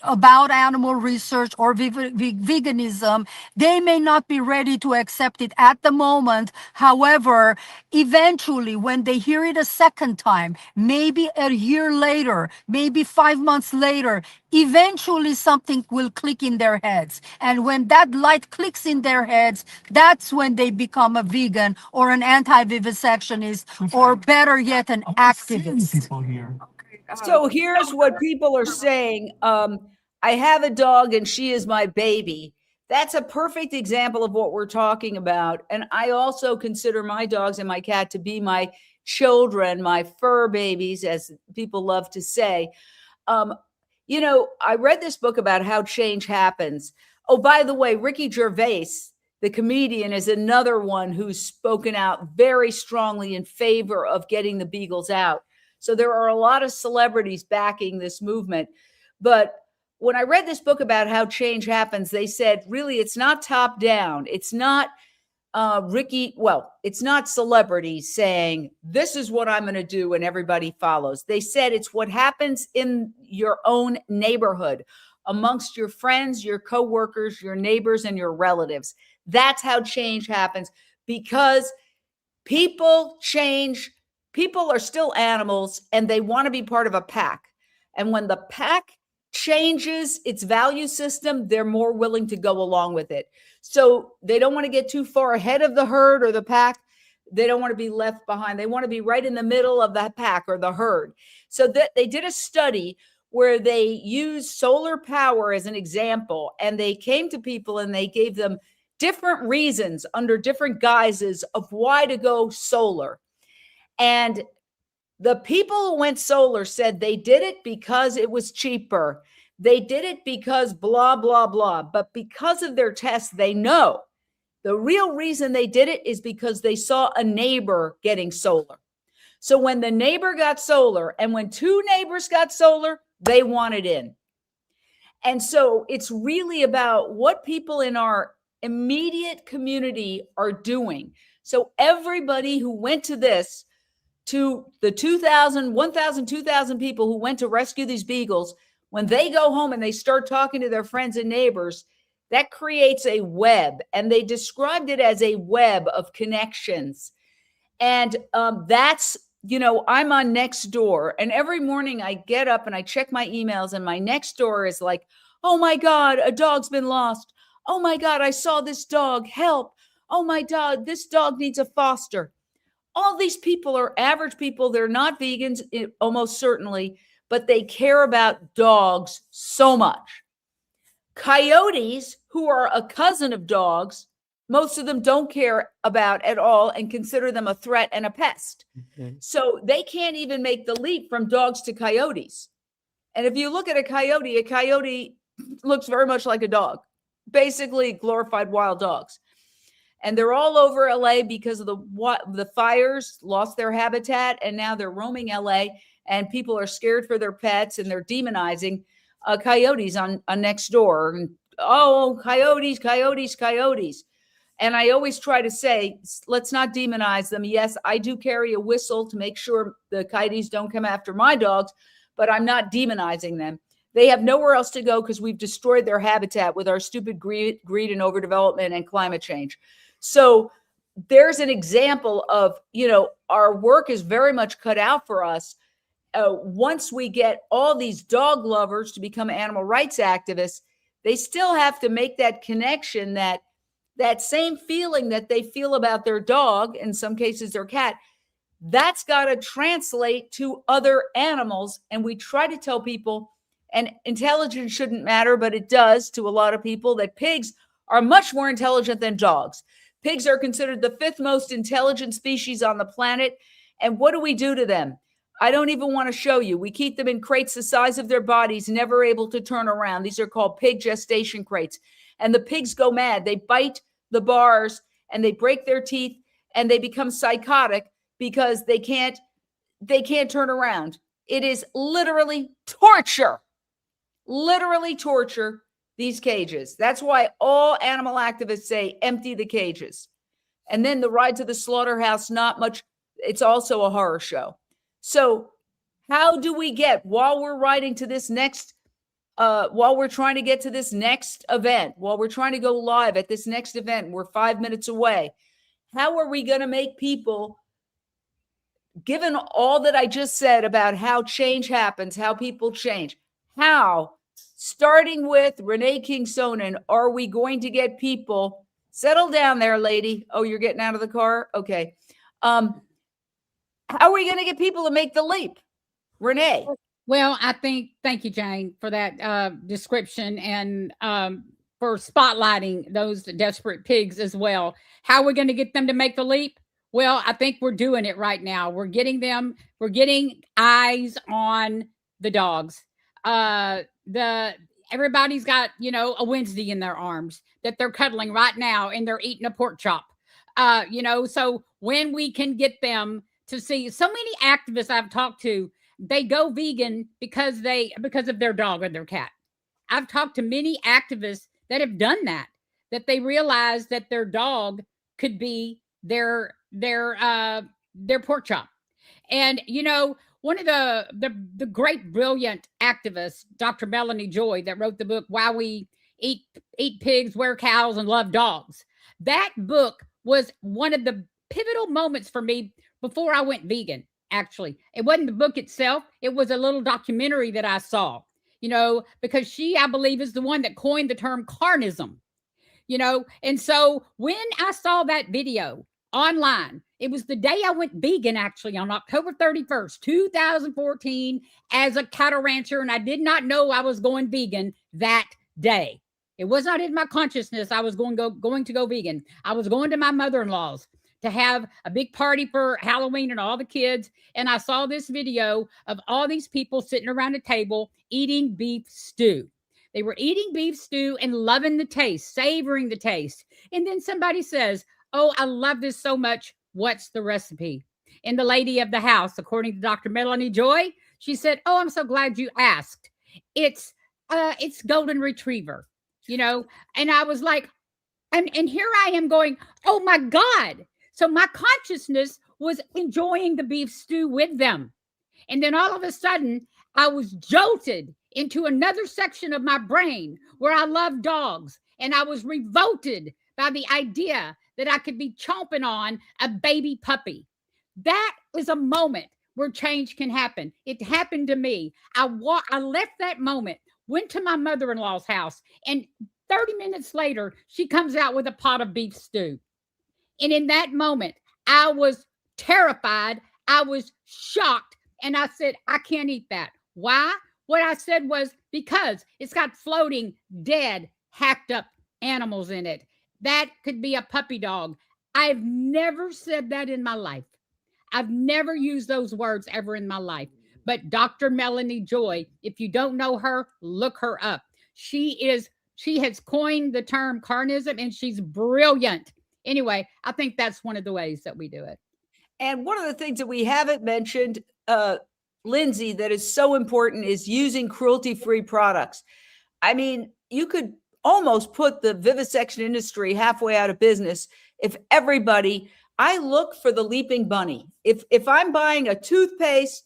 about animal research or veganism, they may not be ready to accept it at the moment. However, eventually, when they hear it a second time, maybe a year later, maybe 5 months later, eventually something will click in their heads. And when that light clicks in their heads, that's when they become a vegan or an anti-vivisectionist, or better yet, an activist. So here's what people are saying. I have a dog and she is my baby. That's a perfect example of what we're talking about. And I also consider my dogs and my cat to be my children, my fur babies, as people love to say. You know, I read this book about how change happens. Oh, by the way, Ricky Gervais, the comedian, is another one who's spoken out very strongly in favor of getting the Beagles out. So there are a lot of celebrities backing this movement. But when I read this book about how change happens, they said, really, it's not top down. It's not it's not celebrities saying, this is what I'm going to do, and everybody follows. They said it's what happens in your own neighborhood, amongst your friends, your coworkers, your neighbors, and your relatives. That's how change happens, because people change. People are still animals, and they want to be part of a pack. And when the pack changes its value system, they're more willing to go along with it. So they don't want to get too far ahead of the herd or the pack. They don't want to be left behind. They want to be right in the middle of the pack or the herd. So that they did a study where they used solar power as an example, and they came to people and they gave them different reasons under different guises of why to go solar. And the people who went solar said they did it because it was cheaper. They did it because blah, blah, blah. But because of their tests, they know the real reason they did it is because they saw a neighbor getting solar. So when the neighbor got solar, and when two neighbors got solar, they wanted in. And so it's really about what people in our immediate community are doing. So everybody who went to this, to the 2,000, 1,000, 2,000 people who went to rescue these Beagles, when they go home and they start talking to their friends and neighbors, that creates a web, and they described it as a web of connections. And that's, I'm on Nextdoor, and every morning I get up and I check my emails, and my Nextdoor is like, oh my God, a dog's been lost. Oh my God, I saw this dog, help. Oh my God, this dog needs a foster. All these people are average people. They're not vegans, almost certainly, but they care about dogs so much. Coyotes, who are a cousin of dogs, most of them don't care about at all and consider them a threat and a pest. Okay. So they can't even make the leap from dogs to coyotes. And if you look at a coyote looks very much like a dog, basically glorified wild dogs. And they're all over LA because of the fires, lost their habitat, and now they're roaming LA, and people are scared for their pets, and they're demonizing coyotes on Nextdoor. And, oh, coyotes, coyotes, coyotes. And I always try to say, let's not demonize them. Yes, I do carry a whistle to make sure the coyotes don't come after my dogs, but I'm not demonizing them. They have nowhere else to go because we've destroyed their habitat with our stupid greed and overdevelopment and climate change. So there's an example of, our work is very much cut out for us. Once we get all these dog lovers to become animal rights activists, they still have to make that connection, that same feeling that they feel about their dog, in some cases their cat, that's got to translate to other animals. And we try to tell people, and intelligence shouldn't matter, but it does to a lot of people, that pigs are much more intelligent than dogs. Pigs are considered the 5th most intelligent species on the planet. And what do we do to them? I don't even want to show you. We keep them in crates the size of their bodies, never able to turn around. These are called pig gestation crates. And the pigs go mad. They bite the bars and they break their teeth and they become psychotic because they can't turn around. It is literally torture. Literally torture, these cages. That's why all animal activists say empty the cages. And then the ride to the slaughterhouse, not much. It's also a horror show. So how do we get, while we're riding to this next, while we're trying to get to this next event, while we're trying to go live at this next event, we're 5 minutes away. How are we going to make people, given all that I just said about how change happens, how people change, how, starting with Renee King-Sonnen, are we going to get people, settle down there, lady. Oh, you're getting out of the car? Okay. How are we going to get people to make the leap? Renee. Well, thank you, Jane, for that description and for spotlighting those desperate pigs as well. How are we going to get them to make the leap? Well, I think we're doing it right now. We're getting eyes on the dogs. Everybody's got, a Wednesday in their arms that they're cuddling right now, and they're eating a pork chop. So when we can get them to see, so many activists I've talked to, they go vegan because of their dog or their cat. I've talked to many activists that have done that they realize that their dog could be their pork chop. And, one of the great, brilliant activists, Dr. Melanie Joy, that wrote the book, Why We Eat Pigs, Wear Cows, and Love Dogs. That book was one of the pivotal moments for me before I went vegan, actually. It wasn't the book itself. It was a little documentary that I saw, because she, I believe, is the one that coined the term carnism, And so when I saw that video online, it was the day I went vegan, actually, on October 31st, 2014, as a cattle rancher. And I did not know I was going vegan that day. It was not in my consciousness I was going to go vegan. I was going to my mother-in-law's to have a big party for Halloween and all the kids. And I saw this video of all these people sitting around a table eating beef stew. They were eating beef stew and loving the taste, savoring the taste. And then somebody says, oh, I love this so much. What's the recipe? And the lady of the house, according to Dr. Melanie Joy, she said, oh, I'm so glad you asked. It's golden retriever, and I was like, and here I am going, oh my God. So my consciousness was enjoying the beef stew with them. And then all of a sudden, I was jolted into another section of my brain where I love dogs And I was revolted by the idea that I could be chomping on a baby puppy. That is a moment where change can happen. It happened to me. I left that moment, went to my mother-in-law's house, and 30 minutes later, she comes out with a pot of beef stew. And in that moment, I was terrified. I was shocked. And I said, I can't eat that. Why? What I said was because it's got floating, dead, hacked up animals in it. That could be a puppy dog. I've never said that in my life. I've never used those words ever in my life. But Dr. Melanie Joy, if you don't know her, look her up. She has coined the term carnism, and she's brilliant. Anyway, I think that's one of the ways that we do it. And one of the things that we haven't mentioned, Lindsay, that is so important is using cruelty-free products. I mean, you could almost put the vivisection industry halfway out of business if everybody, I look for the leaping bunny. If I'm buying a toothpaste,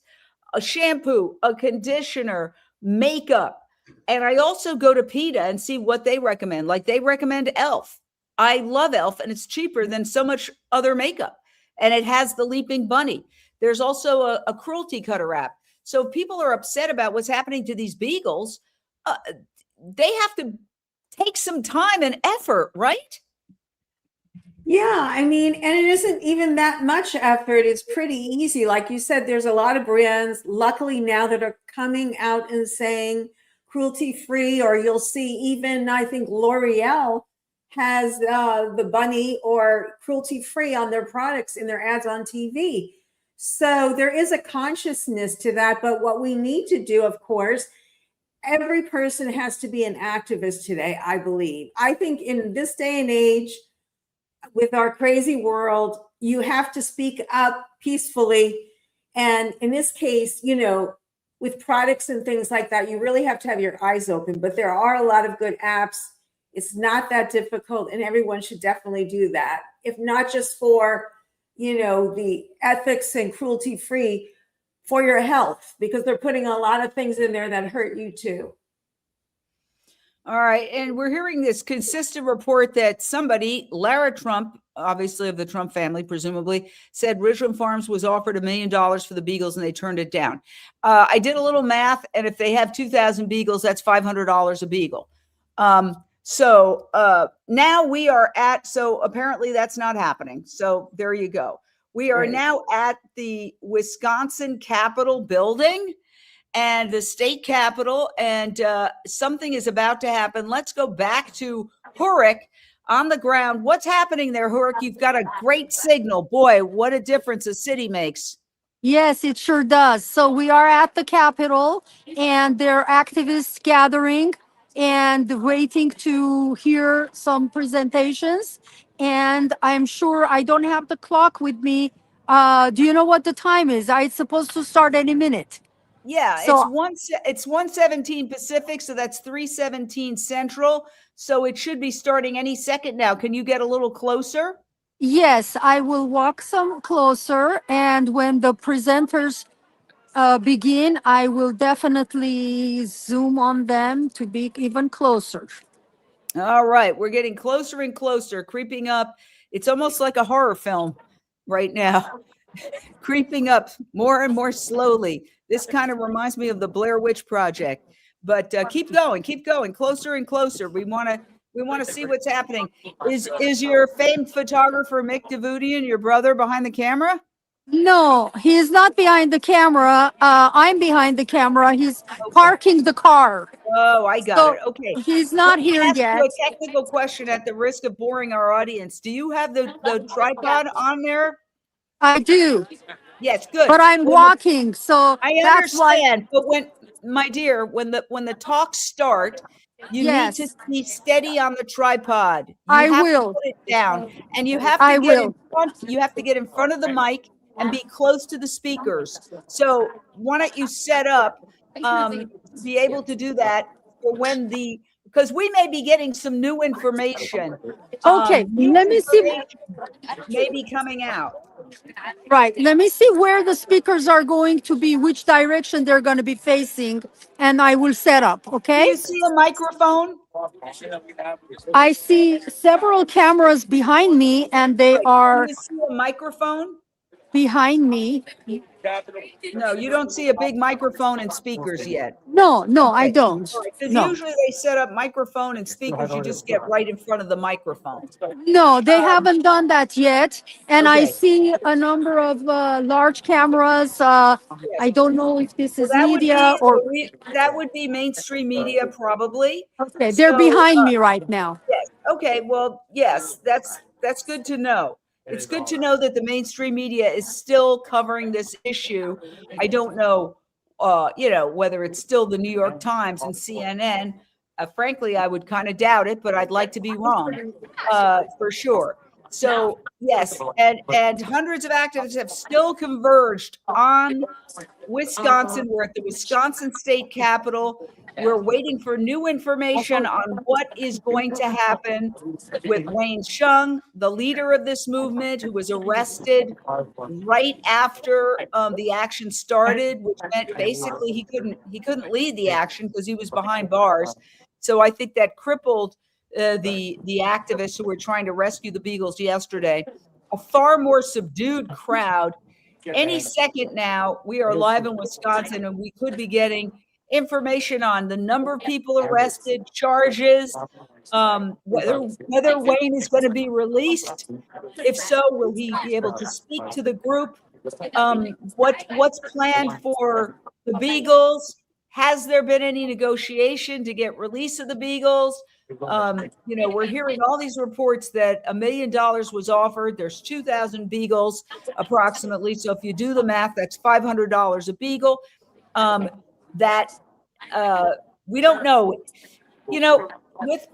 a shampoo, a conditioner, makeup, and I also go to PETA and see what they recommend. Like they recommend e.l.f. I love e.l.f. and it's cheaper than so much other makeup. And it has the leaping bunny. There's also a cruelty cutter wrap. So if people are upset about what's happening to these beagles, they have to take some time and effort, right? Yeah, I mean, and it isn't even that much effort. It's pretty easy. Like you said, there's a lot of brands, luckily now, that are coming out and saying cruelty-free, or you'll see even, I think, L'Oreal has the bunny or cruelty-free on their products in their ads on TV. So there is a consciousness to that. But what we need to do, of course, every person has to be an activist today, I believe. I think in this day and age, with our crazy world, you have to speak up peacefully. And in this case, you know, with products and things like that, you really have to have your eyes open. But there are a lot of good apps. It's not that difficult, and everyone should definitely do that. If not just for, you know, the ethics and cruelty-free, for your health, because they're putting a lot of things in there that hurt you too. All right. And we're hearing this consistent report that somebody, Lara Trump, obviously of the Trump family, presumably, said Ridglan Farms was offered $1 million for the beagles and they turned it down. I did a little math, and if they have 2,000 beagles, that's $500 a beagle. So now we are at, so apparently that's not happening. So there you go. We are now at the Wisconsin Capitol building and the state capitol, and something is about to happen. Let's go back to Hurik on the ground. What's happening there, Hurik? You've got a great signal. Boy, what a difference a city makes. Yes, it sure does. So we are at the Capitol, and there are activists gathering and waiting to hear some presentations. And I'm sure, I don't have the clock with me. Do you know what the time is? It's supposed to start any minute. Yeah, So it's 1:17 Pacific, so that's 3:17 Central. So it should be starting any second now. Can you get a little closer? yes, I will walk some closer, and when the presenters begin, I will definitely zoom on them to be even closer. All right, we're getting closer and closer, creeping up. It's almost like a horror film right now, creeping up more and more slowly. This kind of reminds me of the Blair Witch Project. But keep going, closer and closer. We want to see what's happening. Is your famed photographer Mick Davutian your brother behind the camera? No, he is not behind the camera. I'm behind the camera. He's parking the car. Oh, I got it. Okay. He's not Let me here ask yet. you a technical question at the risk of boring our audience. Do you have the tripod on there? I do. Yes, good. But I'm walking, so I that's why. understand. But my dear, when the talks start, you need to be steady on the tripod. You I have will. to put it down, and you have I to get in will. front. You have to get in front of the mic and be close to the speakers. So why don't you set up be able to do that for when because we may be getting some new information. Okay, let me see. May be coming out. Right. Let me see where the speakers are going to be, which direction they're going to be facing, and I will set up. Do Okay. you see a microphone? I see several cameras behind me, and they Right. are Do you see a microphone? behind me. No, you don't see a big microphone and speakers yet. No, I Okay. don't. All right. Because No. usually they set up microphone and speakers. You just get right in front of the microphone. No, they haven't done that yet. And I Okay. see a number of large cameras. Yes. I don't know if this Well, is media or. that would be mainstream media probably. Okay, they're So behind me right now. yes. Okay. Well, yes, that's good to know. It's good to know that the mainstream media is still covering this issue. I don't know, whether it's still the New York Times and CNN. Frankly, I would kind of doubt it, but I'd like to be wrong, for sure. So yes, and hundreds of activists have still converged on Wisconsin. We're at the Wisconsin State Capitol. We're waiting for new information on what is going to happen with Wayne Shung, the leader of this movement, who was arrested right after the action started, which meant basically he couldn't lead the action because he was behind bars. So I think that crippled the activists who were trying to rescue the Beagles yesterday. A far more subdued crowd. Any second now, we are live in Wisconsin, and we could be getting information on the number of people arrested, charges, whether Wayne is going to be released. If so, will he be able to speak to the group? What's planned for the Beagles? Has there been any negotiation to get release of the Beagles? We're hearing all these reports that $1 million was offered. There's 2,000 Beagles approximately. So if you do the math, that's $500 a Beagle. We don't know. With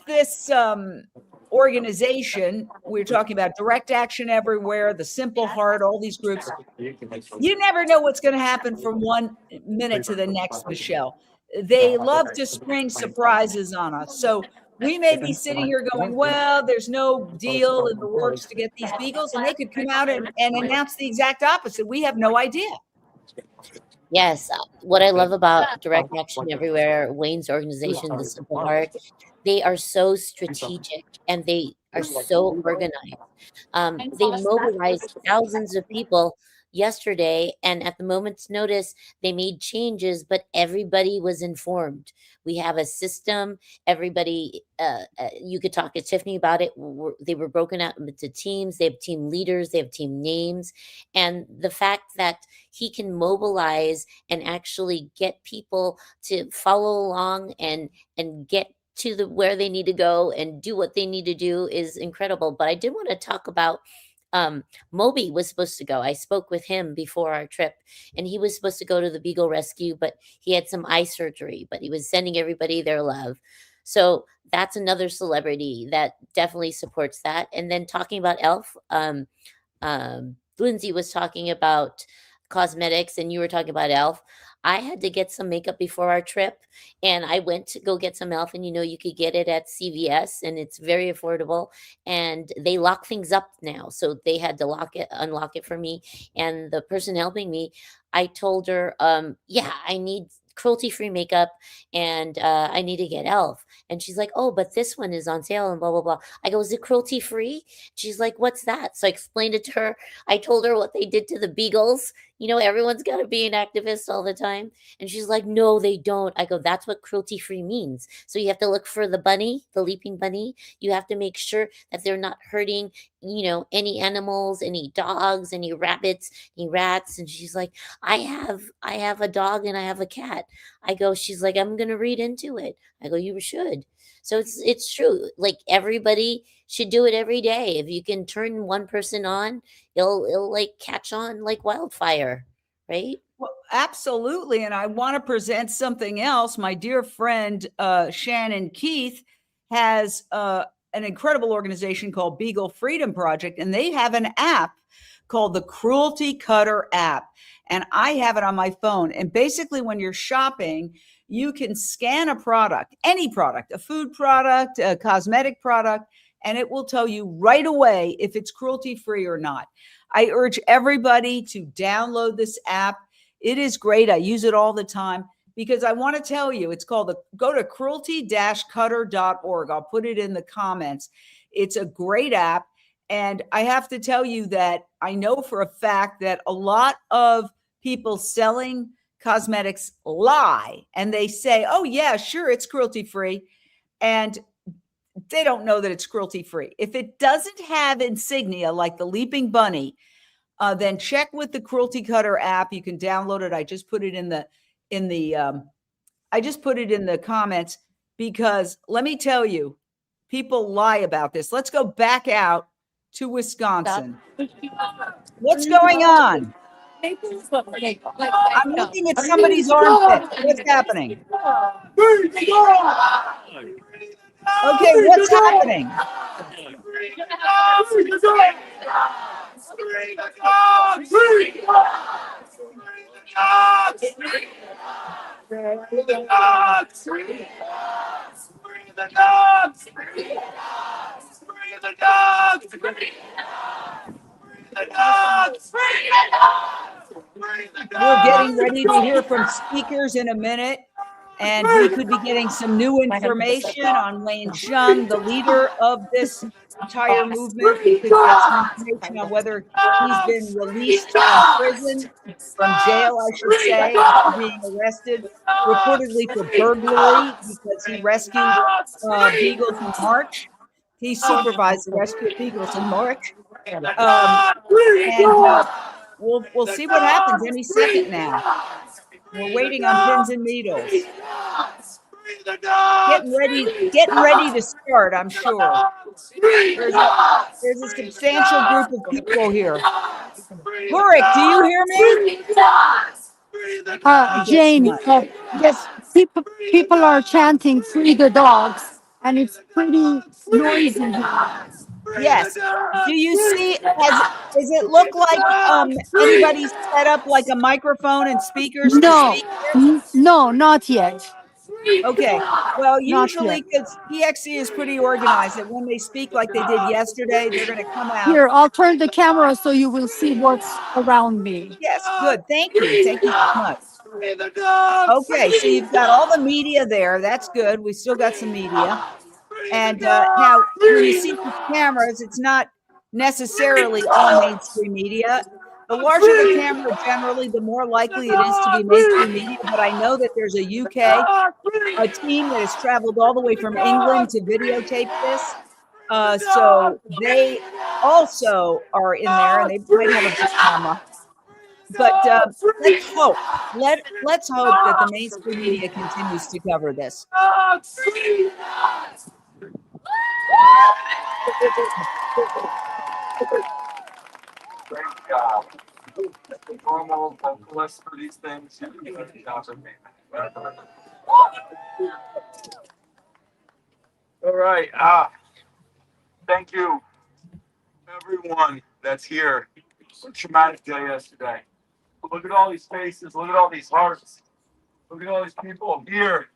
this organization, we're talking about Direct Action Everywhere, the Simple Heart, all these groups. You never know what's going to happen from one minute to the next, Michelle. They love to spring surprises on us. So we may be sitting here going, well, there's no deal in the works to get these Beagles, and they could come out and announce the exact opposite. We have no idea. Yes, what I love about Direct Action Everywhere, Wayne's organization, The Simple Heart, they are so strategic and they are so organized. They mobilized thousands of people yesterday, and at the moment's notice, they made changes, but everybody was informed. We have a system. Everybody, you could talk to Tiffany about it. They were broken out into teams. They have team leaders. They have team names. And the fact that he can mobilize and actually get people to follow along and get to where they need to go and do what they need to do is incredible. But I did want to talk about Moby was supposed to go. I spoke with him before our trip, and he was supposed to go to the Beagle Rescue, but he had some eye surgery, but he was sending everybody their love. So that's another celebrity that definitely supports that. And then talking about Elf, Lindsay was talking about cosmetics and you were talking about Elf. I had to get some makeup before our trip, and I went to go get some Elf, and you could get it at CVS, and it's very affordable, and they lock things up now. So they had to unlock it for me. And the person helping me, I told her, I need cruelty-free makeup and I need to get Elf. And she's like, oh, but this one is on sale and blah, blah, blah. I go, is it cruelty-free? She's like, what's that? So I explained it to her. I told her what they did to the Beagles. Everyone's got to be an activist all the time. And she's like, no, they don't. I go, that's what cruelty-free means. So you have to look for the bunny, the leaping bunny. You have to make sure that they're not hurting, any animals, any dogs, any rabbits, any rats. And she's like, I have a dog and I have a cat. She's like, I'm going to read into it. I go, you should. So it's true. Like everybody should do it every day. If you can turn one person on, it'll like catch on like wildfire, right? Well, absolutely. And I want to present something else. My dear friend, Shannon Keith has an incredible organization called Beagle Freedom Project, and they have an app called the Cruelty Cutter app. And I have it on my phone. And basically when you're shopping, you can scan a product, any product, a food product, a cosmetic product, and it will tell you right away if it's cruelty-free or not. I urge everybody to download this app. It is great. I use it all the time because I want to tell you, it's called go to cruelty-cutter.org. I'll put it in the comments. It's a great app. And I have to tell you that I know for a fact that a lot of people selling cosmetics lie, and they say, oh yeah, sure, it's cruelty-free. And they don't know that it's cruelty-free. If it doesn't have insignia like the Leaping Bunny, then check with the Cruelty Cutter app. You can download it. I just put it in the comments because let me tell you, people lie about this. Let's go back out to Wisconsin. What's going on? I'm looking at somebody's armpit. What's happening? Okay, what's happening? We're getting ready to hear from speakers in a minute, and we could be getting some new information on Wayne Shung, the leader of this entire movement. We could get some information on whether he's been released from prison, from jail, I should say, after being arrested, reportedly for burglary because he rescued beagles in March. He supervised the rescue of beagles in March. We'll see what happens any second now. We're waiting on pins and needles. Getting ready to start, I'm sure. There's a substantial group of people here. Burik, do you hear me? Jane, yes, people are chanting "Free the dogs," and it's pretty noisy here. Yes. Do you see? Does it look like anybody set up like a microphone and speakers to speak here? No, not yet. Okay. Well, usually because PXC is pretty organized, that when they speak like they did yesterday, they're going to come out. Here, I'll turn the camera so you will see what's around me. Yes, good. Thank you. Thank you so much. Okay, so you've got all the media there. That's good. We still got some media. And now, when you see the cameras, it's not necessarily all mainstream media. The larger the camera, generally, the more likely it is to be mainstream media. But I know that there's a team that has traveled all the way from England to videotape this. So they also are in there, and they might have a big camera. But let's hope. Let's hope that the mainstream media continues to cover this. Great job. Normal vocalist for these things. All right. Thank you, everyone that's here. It's a traumatic day yesterday. Look at all these faces. Look at all these hearts. Look at all these people here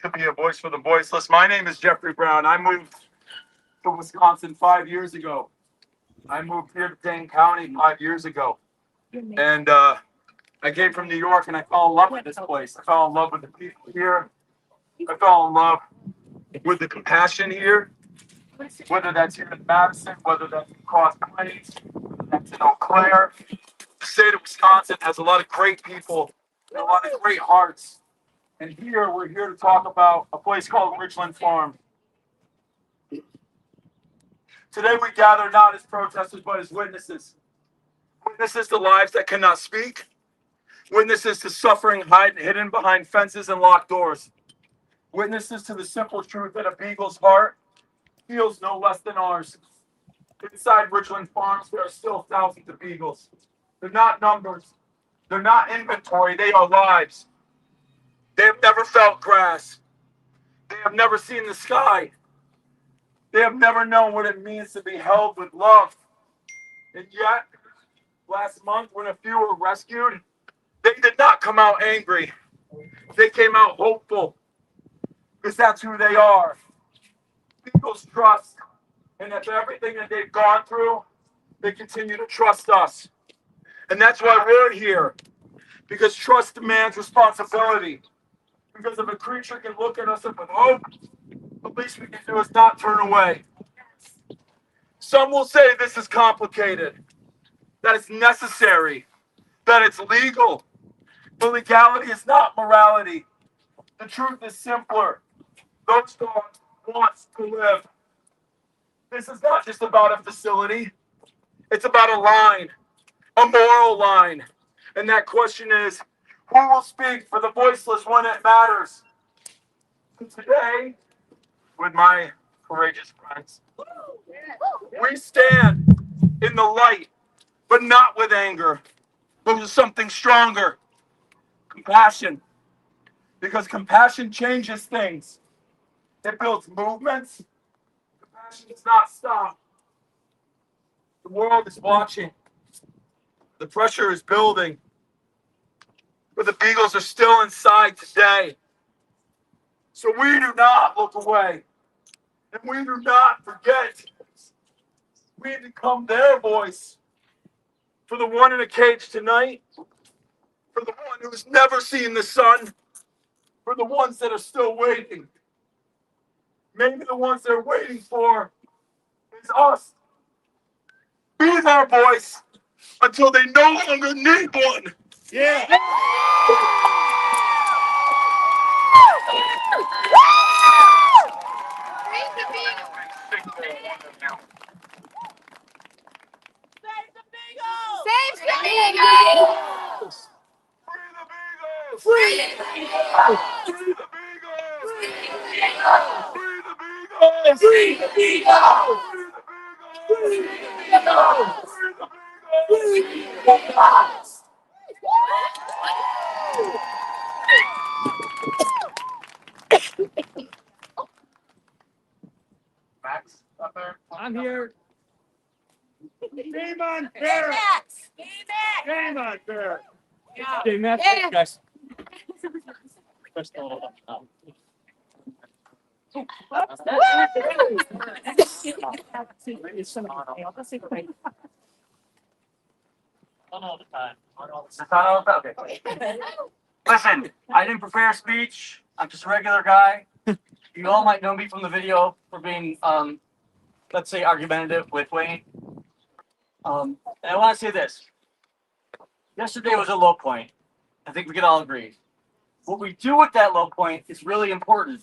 to be a voice for the voiceless. My name is Jeffrey Brown. I moved to Wisconsin 5 years ago. I moved here to Dane County 5 years ago. And I came from New York and I fell in love with this place. I fell in love with the people here. I fell in love with the compassion here, whether that's here in Madison, whether that's in Cross Plains, whether that's in Eau Claire. The state of Wisconsin has a lot of great people and a lot of great hearts. And here, we're here to talk about a place called Ridglan Farms. Today we gather not as protesters, but as witnesses. Witnesses to lives that cannot speak. Witnesses to suffering hidden behind fences and locked doors. Witnesses to the simple truth that a beagle's heart feels no less than ours. Inside Ridglan Farms, there are still thousands of beagles. They're not numbers. They're not inventory. They are lives. They have never felt grass. They have never seen the sky. They have never known what it means to be held with love. And yet, last month, when a few were rescued, they did not come out angry. They came out hopeful, because that's who they are. Beagles trust. And after everything that they've gone through, they continue to trust us. And that's why we're here. Because trust demands responsibility. Because if a creature can look at us with hope, the least we can do is not turn away. Some will say this is complicated, that it's necessary, that it's legal. But legality is not morality. The truth is simpler. Those dogs want to live. This is not just about a facility. It's about a line, a moral line. And that question is, who will speak for the voiceless when it matters? And today, with my courageous friends, we stand in the light, but not with anger, but with something stronger, compassion. Because compassion changes things. It builds movements. Compassion does not stop. The world is watching. The pressure is building. But the Beagles are still inside today. So we do not look away. And we do not forget. We become their voice. For the one in a cage tonight. For the one who has never seen the sun. For the ones that are still waiting. Maybe the ones they're waiting for is us. Be their voice until they no longer need one. Yeah. Save the Beagles! Free the Beagles! Free the Beagles! Free the Beagles! Free the Beagles! Free the Beagles! Free the Beagles! Free the Beagles! Max up there? I'm here. Game on fair! Game on fair! Okay, Max, guys. Listen, I didn't prepare a speech. I'm just a regular guy. You all might know me from the video for being, let's say, argumentative with Wayne. And I want to say this. Yesterday was a low point. I think we can all agree. What we do with that low point is really important.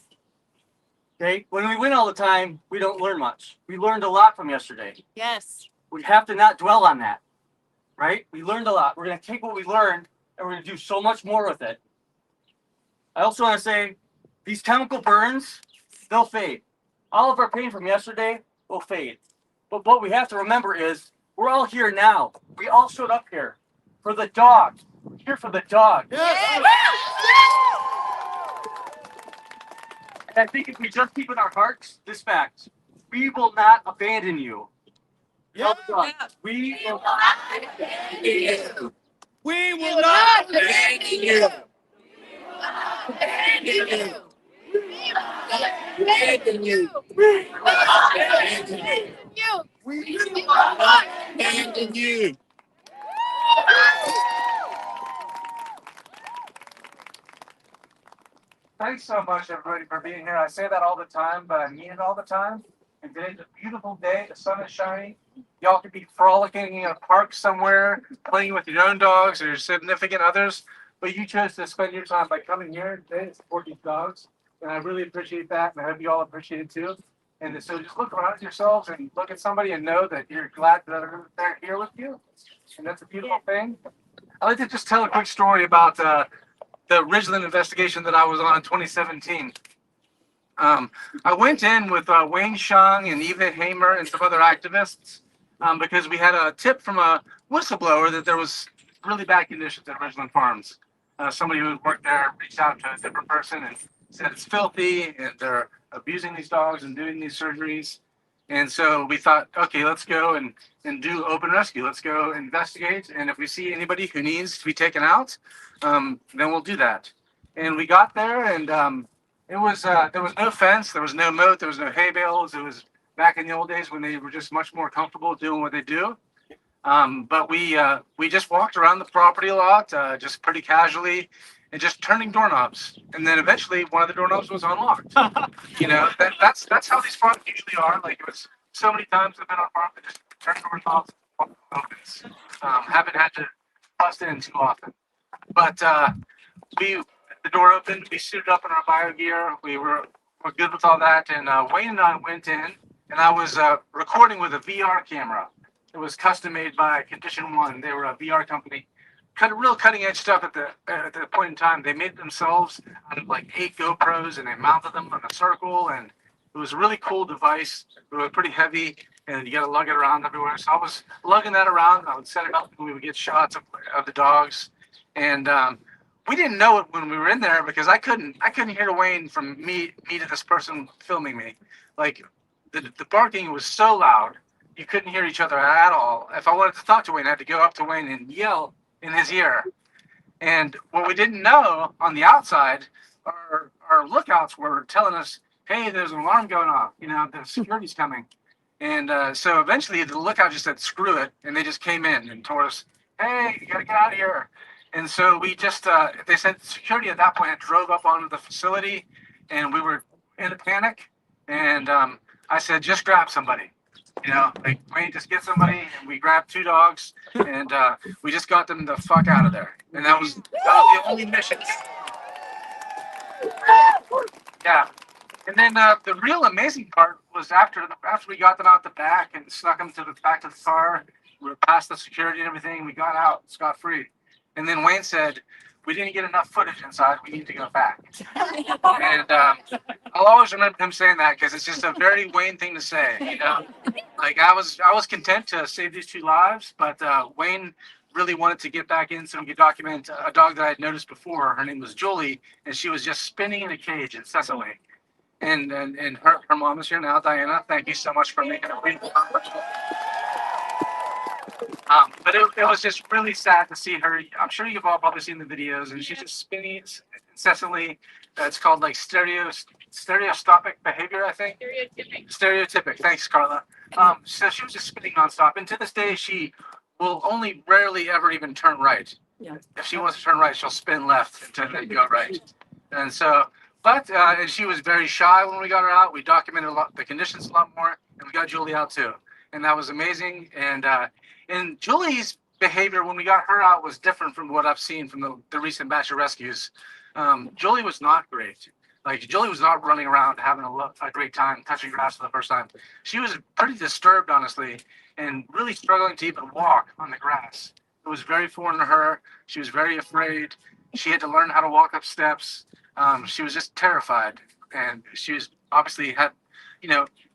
Okay? When we win all the time, we don't learn much. We learned a lot from yesterday. Yes. We have to not dwell on that. Right? We learned a lot. We're going to take what we learned and we're going to do so much more with it. I also want to say these chemical burns, they'll fade. All of our pain from yesterday will fade. But what we have to remember is we're all here now. We all showed up here for the dog. We're here for the dog. Yes. And I think if we just keep in our hearts this fact, we will not abandon you. Yeah. We will not abandon you. We will not abandon you. Abandon you. We will not abandon you. We will not abandon you. Thanks so much, everybody, for being here. I say that all the time, but I mean it all the time. And today's a beautiful day. The sun is shining. Y'all could be frolicking in a park somewhere, playing with your own dogs or your significant others. But you chose to spend your time by coming here today to support these dogs. And I really appreciate that. And I hope you all appreciate it too. And so just look around yourselves and look at somebody and know that you're glad that they're here with you. And that's a beautiful thing. I'd like to just tell a quick story about the Ridglan investigation that I was on in 2017. I went in with Wayne Shung and Eva Hamer and some other activists because we had a tip from a whistleblower that there was really bad conditions at Ridglan Farms. Somebody who worked there reached out to a different person and said it's filthy and they're abusing these dogs and doing these surgeries. And so we thought, okay, let's go and do open rescue. Let's go investigate. And if we see anybody who needs to be taken out, then we'll do that. And we got there and it was there was no fence, there was no moat, there was no hay bales. It was back in the old days when they were just much more comfortable doing what they do. But we just walked around the property a lot, just pretty casually, and just turning doorknobs. And then eventually one of the doorknobs was unlocked. You know, that's how these farms usually are. Like it was so many times I've been on a farm that just turn doorknobs and opens. Haven't had to bust in too often. But the door opened, we suited up in our bio gear. We're good with all that. And Wayne and I went in, and I was recording with a VR camera. It was custom made by Condition One. They were a VR company. Real cutting edge stuff at the point in time. They made it themselves out of like 8 GoPros, and they mounted them in a circle, and it was a really cool device. It was pretty heavy, and you got to lug it around everywhere. So I was lugging that around, and I would set it up, and we would get shots of the dogs. And we didn't know it when we were in there because I couldn't hear Wayne from me to this person filming me. Like the barking was so loud, you couldn't hear each other at all. If I wanted to talk to Wayne, I had to go up to Wayne and yell in his ear. And what we didn't know on the outside, our lookouts were telling us, hey, there's an alarm going off, you know, the security's coming. And so eventually the lookout just said, screw it. And they just came in and told us, hey, you gotta get out of here. And so we just, they said security at that point had drove up onto the facility, and we were in a panic. And I said, just grab somebody. You know, like, Wayne, just get somebody. And we grabbed 2 dogs, and we just got them the fuck out of there. And that was the only mission. Yeah. And then the real amazing part was after we got them out the back and snuck them to the back of the car, we were past the security and everything, we got out scot-free. And then Wayne said, we didn't get enough footage inside, we need to go back. And I'll always remember him saying that because it's just a very Wayne thing to say, you know? Like I was content to save these 2 lives, but Wayne really wanted to get back in so we could document a dog that I had noticed before. Her name was Julie, and she was just spinning in a cage incessantly. And her mom is here now, Diana. Thank you so much for making it real. But it was just really sad to see her. I'm sure you've all probably seen the videos, and she's just spinning incessantly. It's called like stereoscopic behavior, I think. Stereotypic. Thanks, Carla. So she was just spinning nonstop, and to this day, she will only rarely ever even turn right. Yeah. If she wants to turn right, she'll spin left until they go right. And so, and she was very shy when we got her out. We documented the conditions a lot more, and we got Julie out too, and that was amazing. And Julie's behavior when we got her out was different from what I've seen from the recent batch of rescues. Julie was not great. Like Julie was not running around having a great time touching grass for the first time. She was pretty disturbed, honestly, and really struggling to even walk on the grass. It was very foreign to her. She was very afraid. She had to learn how to walk up steps. She was just terrified, and she was obviously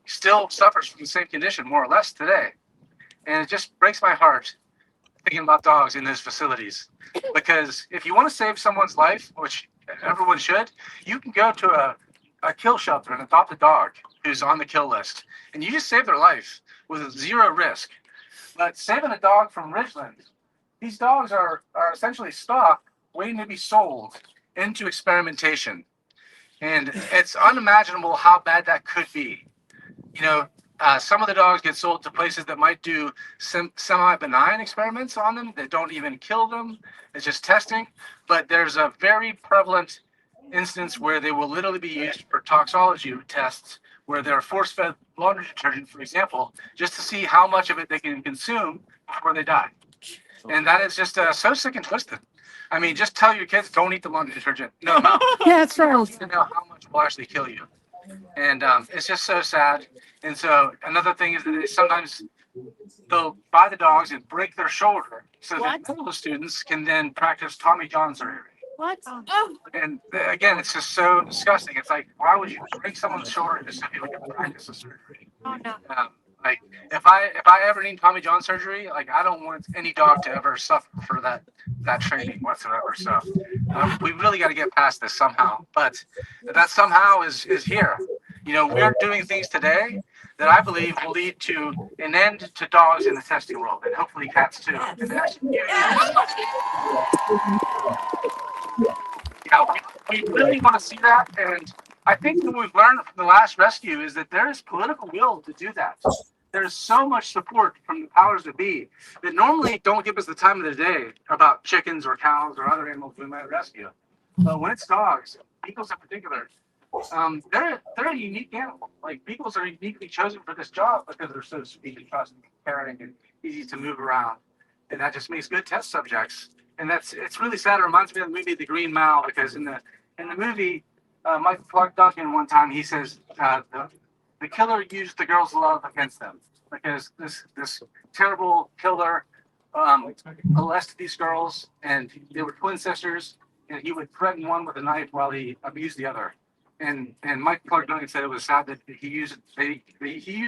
still suffers from the same condition more or less today. And it just breaks my heart thinking about dogs in those facilities, because if you want to save someone's life, which everyone should, you can go to a kill shelter and adopt a dog who's on the kill list, and you just save their life with 0 risk. But saving a dog from Ridglan, these dogs are essentially stock waiting to be sold into experimentation. And it's unimaginable how bad that could be. You know, some of the dogs get sold to places that might do semi-benign experiments on them that don't even kill them. It's just testing. But there's a very prevalent instance where they will literally be used for toxology tests, where they're force-fed laundry detergent, for example, just to see how much of it they can consume before they die. And that is just so sick and twisted. I mean, just tell your kids, don't eat the laundry detergent. No amount. Yeah, that's right. You know how much will actually kill you. And it's just so sad. And so another thing is that sometimes they'll buy the dogs and break their shoulder so that medical students can then practice Tommy John surgery. What? And again, it's just so disgusting. It's like, why would you break someone's shoulder just so people can practice a surgery? Oh no. Like if I ever need Tommy John surgery, like I don't want any dog to ever suffer for that training whatsoever. So we really got to get past this somehow. But that somehow is here. You know, we're doing things today that I believe will lead to an end to dogs in the testing world, and hopefully cats too. And actually, yeah, we really want to see that, and I think what we've learned from the last rescue is that there is political will to do that. There's so much support from the powers that be that normally don't give us the time of the day about chickens or cows or other animals we might rescue. But when it's dogs, beagles in particular, they're a unique animal. Like beagles are uniquely chosen for this job because they're so sweet and trusting, caring, and easy to move around, and that just makes good test subjects. And it's really sad. It reminds me of the movie The Green Mile, because in the movie, Michael Clark Duncan one time he says the killer used the girl's love against them, because this terrible killer molested these girls, and they were twin sisters, and he would threaten one with a knife while he abused the other. And Michael Clark Duncan said it was sad that he used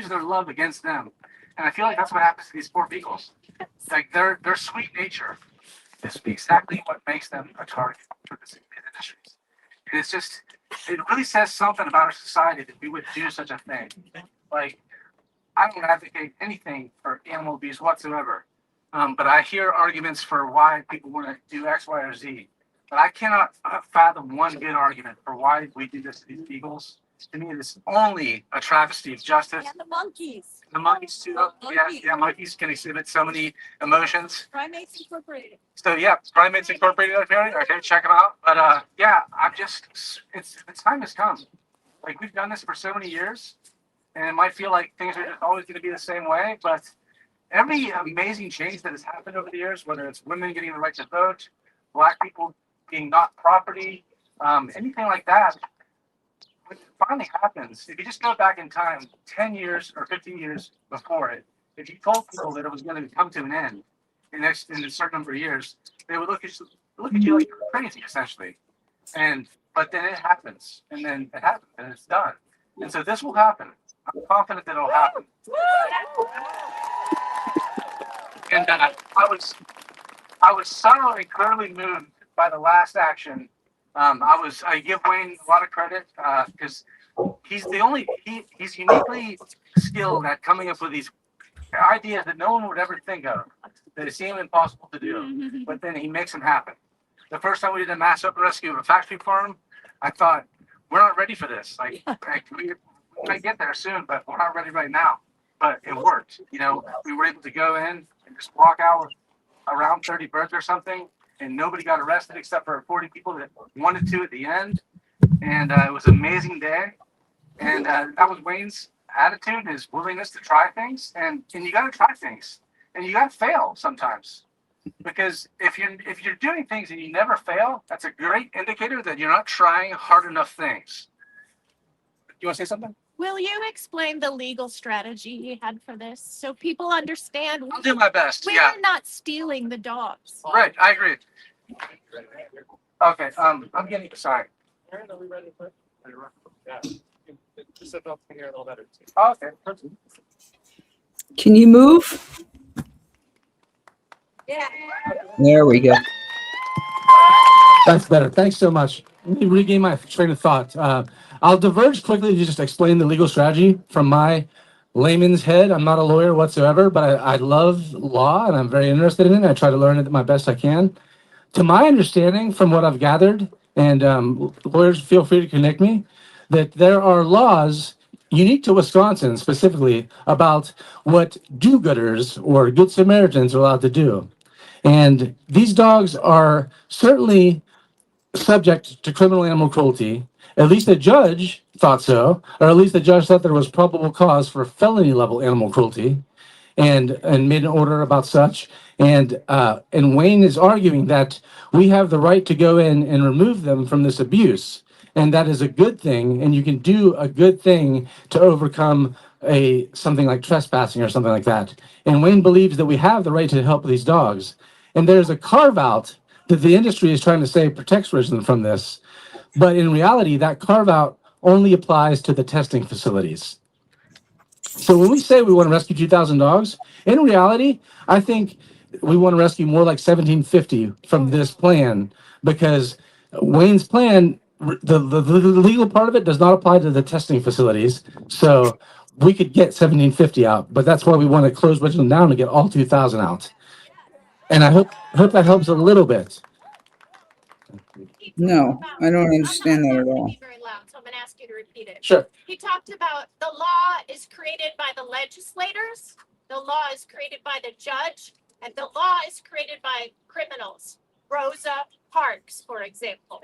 their love against them. And I feel like that's what happens to these poor beagles. Like their sweet nature is exactly what makes them a target for this industry. And it's just, it really says something about our society that we would do such a thing. Like, I don't advocate anything for animal abuse whatsoever, but I hear arguments for why people want to do X, Y, or Z. But I cannot fathom one good argument for why we do this to these beagles. To me, it's only a travesty of justice. And the monkeys. The monkeys too. Yeah, monkeys can exhibit so many emotions. Primates Incorporated. So yeah, Primates Incorporated. Okay, check them out. But yeah, the time has come. Like we've done this for so many years, and it might feel like things are just always going to be the same way. But every amazing change that has happened over the years, whether it's women getting the right to vote, Black people being not property, anything like that, when it finally happens, if you just go back in time 10 years or 15 years before it, if you told people that it was going to come to an end in a certain number of years, they would look at you like you're crazy, essentially. But then it happens, and then it happens, and it's done. And so this will happen. I'm confident that it'll happen. And I was so incredibly moved by the last action. I give Wayne a lot of credit because he's uniquely skilled at coming up with these ideas that no one would ever think of, that seem impossible to do, but then he makes them happen. The first time we did a mass open rescue of a factory farm, I thought, we're not ready for this. We might get there soon, but we're not ready right now. But it worked. We were able to go in and just walk out with around 30 birds or something, and nobody got arrested except for 40 people that wanted to at the end. And it was an amazing day. And that was Wayne's attitude and his willingness to try things. And you got to try things, and you got to fail sometimes. Because if you're doing things and you never fail, that's a great indicator that you're not trying hard enough things. Do you want to say something? Will you explain the legal strategy you had for this so people understand? I'll do my best. We're not stealing the dogs. Right, I agree. Okay, I'm getting sorry. Aaron, are we ready for it? Yeah. Just sit up here a little better. Oh, okay. Can you move? Yeah. There we go. That's better. Thanks so much. Let me regain my train of thought. I'll diverge quickly to just explain the legal strategy from my layman's head. I'm not a lawyer whatsoever, but I love law and I'm very interested in it. I try to learn it my best I can. To my understanding, from what I've gathered, and lawyers feel free to connect me, that there are laws unique to Wisconsin specifically about what do-gooders or good Samaritans are allowed to do. And these dogs are certainly subject to criminal animal cruelty. At least the judge thought so, or at least the judge thought there was probable cause for felony level animal cruelty, and made an order about such. And Wayne is arguing that we have the right to go in and remove them from this abuse, and that is a good thing. And you can do a good thing to overcome something like trespassing or something like that. And Wayne believes that we have the right to help these dogs. And there's a carve out that the industry is trying to say protects Ridglan from this. But in reality, that carve out only applies to the testing facilities. So when we say we want to rescue 2,000 dogs, in reality, I think we want to rescue more like 1,750 from this plan, because Wayne's plan, the legal part of it does not apply to the testing facilities. So we could get 1,750 out, but that's why we want to close Ridglan down and get all 2,000 out. And I hope that helps a little bit. No, I don't understand that at all. I'm going to ask you to repeat it. Sure. He talked about the law is created by the legislators, the law is created by the judge, and the law is created by criminals. Rosa Parks, for example.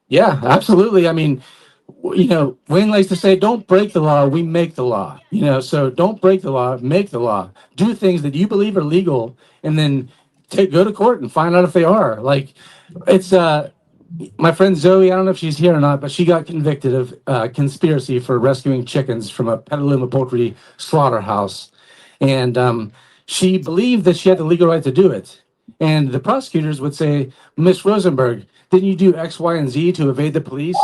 Yeah, absolutely. I mean, Wayne likes to say, don't break the law, we make the law. So don't break the law, make the law. Do things that you believe are legal, and then go to court and find out if they are. Like, it's my friend Zoe, I don't know if she's here or not, but she got convicted of conspiracy for rescuing chickens from a Petaluma poultry slaughterhouse. And she believed that she had the legal right to do it. And the prosecutors would say, Miss Rosenberg, didn't you do X, Y, and Z to evade the police?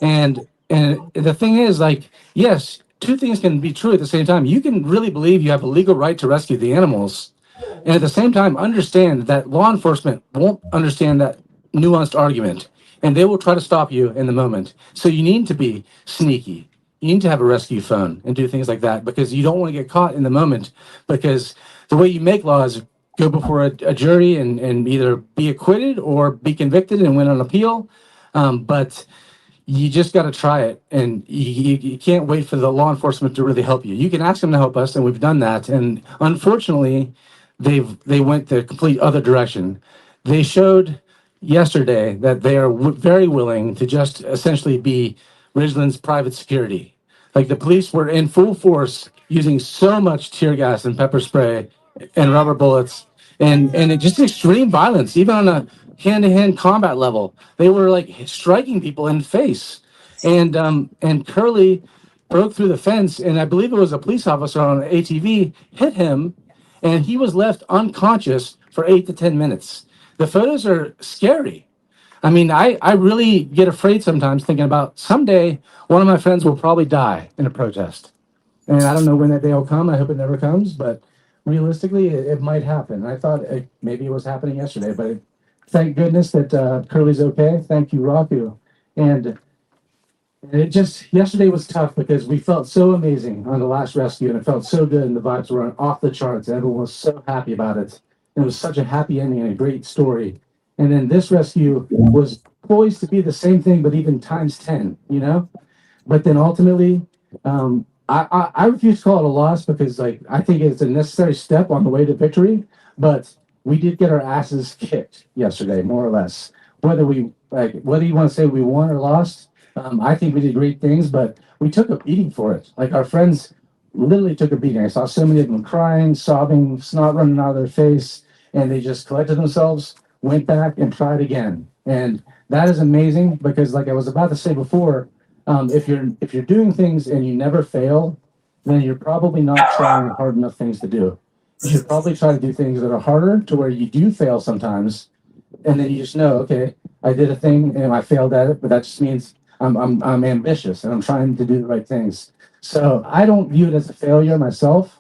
And the thing is, like, yes, two things can be true at the same time. You can really believe you have a legal right to rescue the animals, and at the same time understand that law enforcement won't understand that nuanced argument, and they will try to stop you in the moment. So you need to be sneaky. You need to have a rescue phone and do things like that, because you don't want to get caught in the moment, because the way you make laws go before a jury and either be acquitted or be convicted and win an appeal. But you just got to try it, and you can't wait for the law enforcement to really help you. You can ask them to help us, and we've done that. And unfortunately, they went the complete other direction. They showed yesterday that they are very willing to just essentially be Ridgeland's private security. Like, the police were in full force using so much tear gas and pepper spray and rubber bullets, and it just extreme violence, even on a hand-to-hand combat level. They were like striking people in the face, and Curly broke through the fence, and I believe it was a police officer on an ATV hit him, and he was left unconscious for 8 to 10 minutes. The photos are scary. I mean, I really get afraid sometimes, thinking about someday one of my friends will probably die in a protest. And I don't know when that day will come. I hope it never comes, but realistically, it might happen. I thought maybe it was happening yesterday, but thank goodness that Curly's okay. Thank you, Raku. And yesterday was tough because we felt so amazing on the last rescue, and it felt so good, and the vibes were off the charts. Everyone was so happy about it. It was such a happy ending and a great story. And then this rescue was poised to be the same thing, but even times 10, But then ultimately, I refuse to call it a loss, because I think it's a necessary step on the way to victory. But we did get our asses kicked yesterday, more or less. Whether you want to say we won or lost, I think we did great things, but we took a beating for it. Like, our friends literally took a beating. I saw so many of them crying, sobbing, snot running out of their face, and they just collected themselves, went back, and tried again. And that is amazing, because, like I was about to say before, if you're doing things and you never fail, then you're probably not trying hard enough things to do. You should probably try to do things that are harder, to where you do fail sometimes, and then you just know, okay, I did a thing and I failed at it, but that just means I'm ambitious and I'm trying to do the right things. So I don't view it as a failure myself.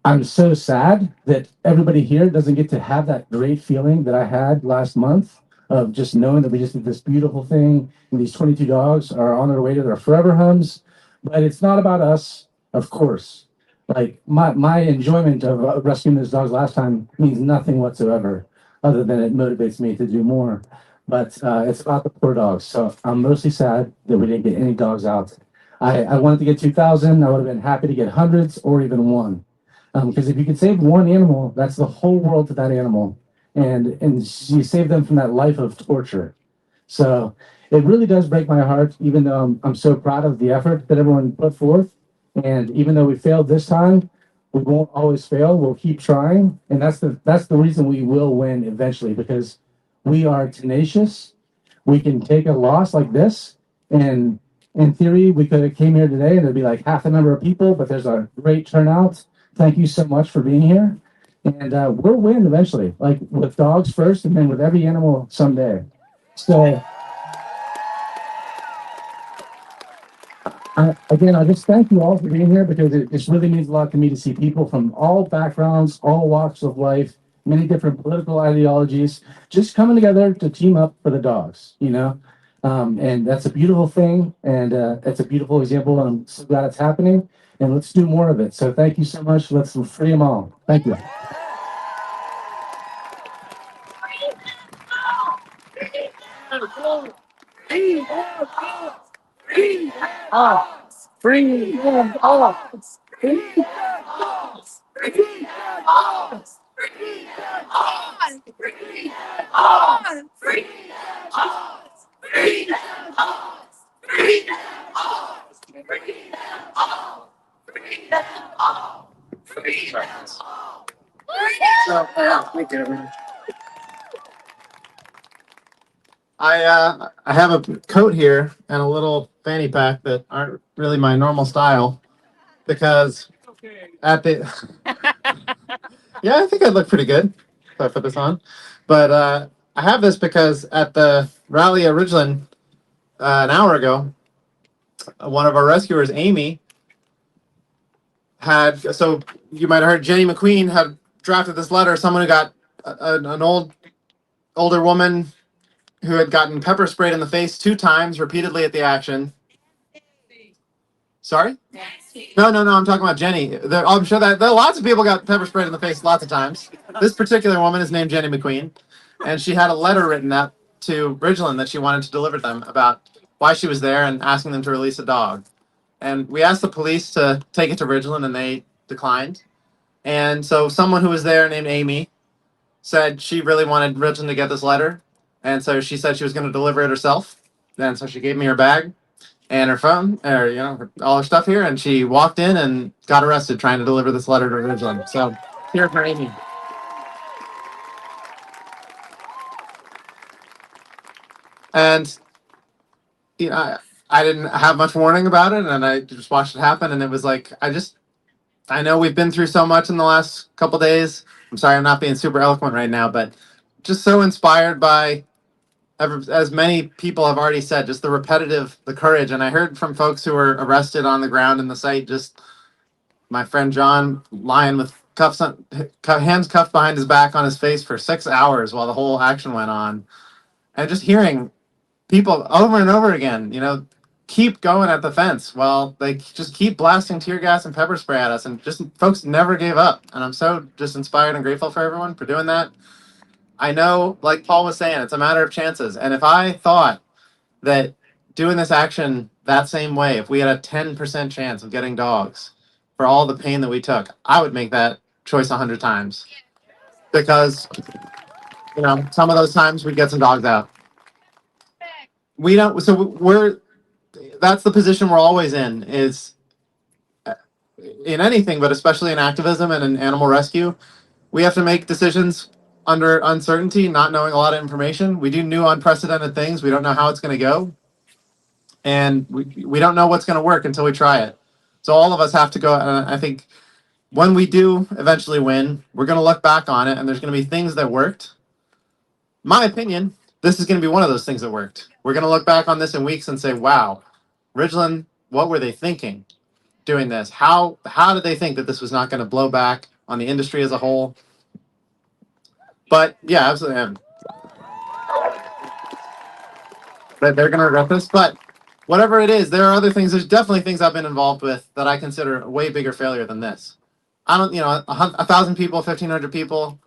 I'm so sad that everybody here doesn't get to have that great feeling that I had last month, of just knowing that we just did this beautiful thing, and these 22 dogs are on their way to their forever homes. But it's not about us, of course. Like, my enjoyment of rescuing those dogs last time means nothing whatsoever, other than it motivates me to do more. But it's about the poor dogs. So I'm mostly sad that we didn't get any dogs out. I wanted to get 2,000. I would have been happy to get hundreds or even one. Because if you can save one animal, that's the whole world to that animal. And you save them from that life of torture. So it really does break my heart, even though I'm so proud of the effort that everyone put forth. And even though we failed this time, we won't always fail. We'll keep trying. And that's the reason we will win eventually, because we are tenacious. We can take a loss like this, and in theory, we could have came here today and there'd be like half the number of people, but there's a great turnout. Thank you so much for being here. And we'll win eventually, like with dogs first, and then with every animal someday. So again, I just thank you all for being here, because it just really means a lot to me to see people from all backgrounds, all walks of life, many different political ideologies, just coming together to team up for the dogs, and that's a beautiful thing, and it's a beautiful example, and I'm so glad it's happening, and let's do more of it. So thank you so much. Let's free them all. Thank you. I have a coat here and a little fanny pack that aren't really my normal style because at the yeah, I think I'd look pretty good if I put this on. But I have this because at the rally at Ridglan an hour ago, one of our rescuers, Amy, had, so you might have heard Jenny McQueen had drafted this letter. Someone who got an older woman who had gotten pepper sprayed in the face 2 times repeatedly at the action. Sorry? No. I'm talking about Jenny. I'm sure that there lots of people got pepper sprayed in the face lots of times. This particular woman is named Jenny McQueen, and she had a letter written up to Ridglan that she wanted to deliver them about why she was there and asking them to release a dog. And we asked the police to take it to Ridglan, and they declined. And so someone who was there named Amy said she really wanted Ridglan to get this letter, and so she said she was going to deliver it herself. And so she gave me her bag and her phone, or all her stuff here, and she walked in and got arrested trying to deliver this letter to Ridglan. So here for Amy. And I didn't have much warning about it, and I just watched it happen, and it was like I know we've been through so much in the last couple days. I'm sorry I'm not being super eloquent right now, but just so inspired by, as many people have already said, just the courage. And I heard from folks who were arrested on the ground in the site, just my friend John lying with hands cuffed behind his back on his face for 6 hours while the whole action went on. And just hearing people over and over again, keep going at the fence while they just keep blasting tear gas and pepper spray at us. And just folks never gave up. And I'm so just inspired and grateful for everyone for doing that. I know, like Paul was saying, it's a matter of chances. And if I thought that doing this action that same way, if we had a 10% chance of getting dogs for all the pain that we took, I would make that choice 100 times. Because, some of those times we'd get some dogs out. We don't, so that's the position we're always in, is in anything, but especially in activism and in animal rescue. We have to make decisions under uncertainty, not knowing a lot of information. We do new unprecedented things. We don't know how it's going to go. And we don't know what's going to work until we try it. So all of us have to go. And I think when we do eventually win, we're going to look back on it and there's going to be things that worked. My opinion, this is going to be one of those things that worked. We're going to look back on this in weeks and say, wow, Ridglan, what were they thinking doing this? How did they think that this was not going to blow back on the industry as a whole? But yeah, absolutely. They're going to regret this. But whatever it is, there are other things. There's definitely things I've been involved with that I consider a way bigger failure than this. I don't, 1,000 people, 1,500 people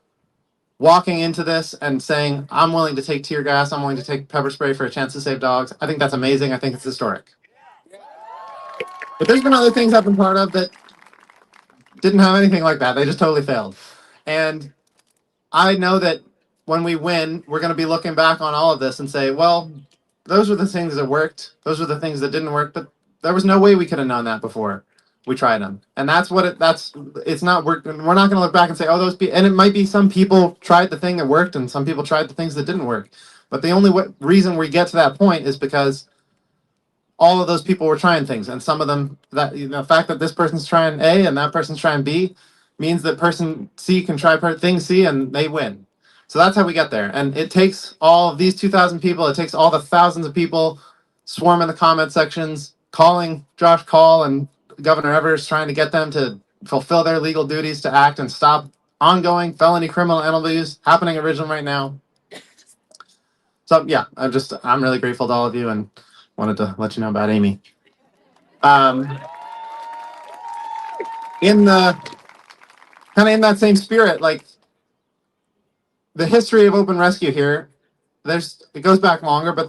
walking into this and saying, I'm willing to take tear gas, I'm willing to take pepper spray for a chance to save dogs. I think that's amazing. I think it's historic. But there's been other things I've been part of that didn't have anything like that. They just totally failed. And I know that when we win, we're going to be looking back on all of this and say, well, those were the things that worked. Those were the things that didn't work. But there was no way we could have known that before we tried them. And that's what it's not working. We're not going to look back and say, oh, and it might be some people tried the thing that worked and some people tried the things that didn't work. But the only reason we get to that point is because all of those people were trying things. And some of them, the fact that this person's trying A and that person's trying B means that person C can try thing C and they win. So that's how we get there. And it takes all of these 2,000 people. It takes all the thousands of people swarming the comment sections, calling Josh Call and Governor Evers, trying to get them to fulfill their legal duties to act and stop ongoing felony criminal animal abuse happening at Ridglan right now. So yeah, I'm really grateful to all of you and wanted to let you know about Amy. In that same spirit, like the history of open rescue here, it goes back longer, but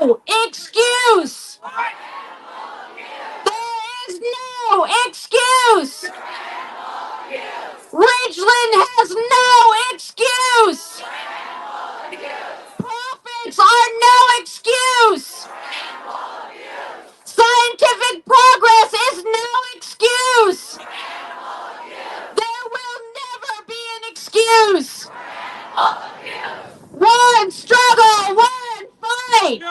no excuse. There is no excuse. Ridgeland has no excuse. Profits are no excuse. Scientific progress is no excuse. There will never be an excuse. One struggle, one fight.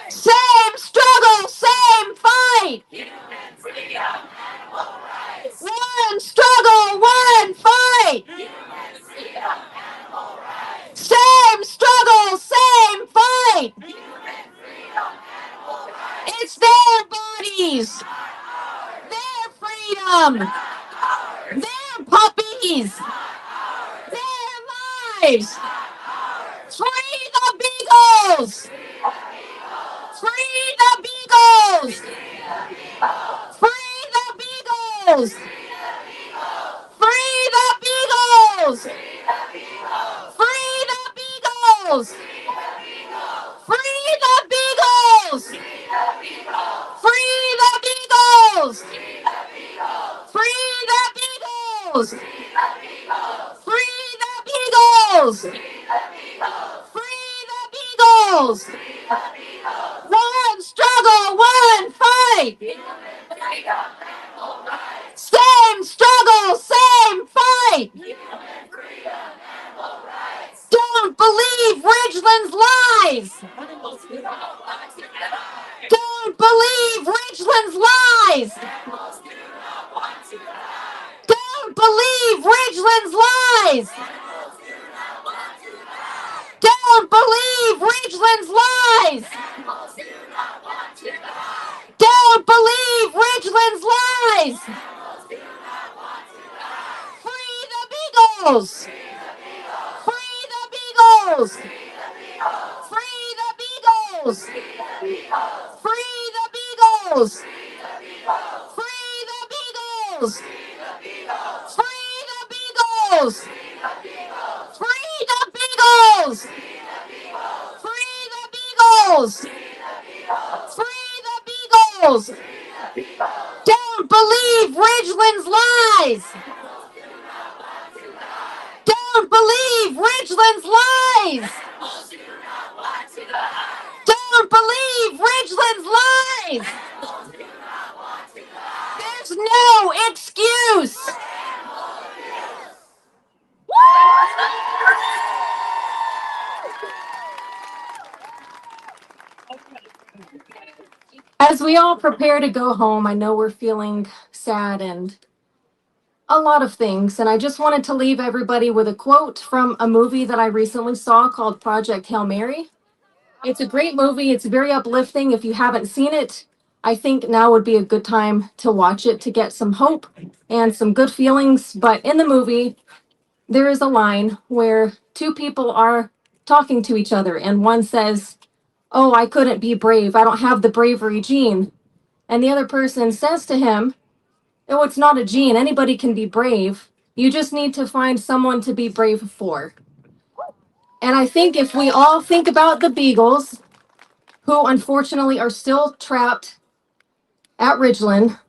Same struggle, same fight. One struggle, one fight. Same struggle, same fight. It's their bodies, their freedom, their puppies, their lives. Free the Beagles! Free the Beagles! Free the Beagles! Free the Beagles! Free the Beagles! Free the Beagles! Free the Beagles! Free the Beagles! Free the Beagles! Free the Beagles! One struggle, one fight! Same struggle, same fight! Don't believe Ridgeland's lies! Don't believe Ridgeland's lies! Don't believe Ridgeland's lies! Don't believe Ridgeland's lies! Don't believe Ridgeland's lies! Free the Beagles! Free the Beagles! Free the Beagles! Free the Beagles! Free the Beagles! Free the Beagles! Free the Beagles! Free the Beagles! Free the Beagles! Don't believe Ridgeland's lies! Don't believe Ridgeland's lies! Don't believe Ridgeland's lies! There's no excuse! As we all prepare to go home, I know we're feeling sad and a lot of things. And I just wanted to leave everybody with a quote from a movie that I recently saw called Project Hail Mary. It's a great movie. It's very uplifting. If you haven't seen it, I think now would be a good time to watch it to get some hope and some good feelings. But in the movie, there is a line where two people are talking to each other and one says, "Oh, I couldn't be brave. I don't have the bravery gene." And the other person says to him, "Oh, it's not a gene. Anybody can be brave. You just need to find someone to be brave for." And I think if we all think about the Beagles, who unfortunately are still trapped at Ridgeland,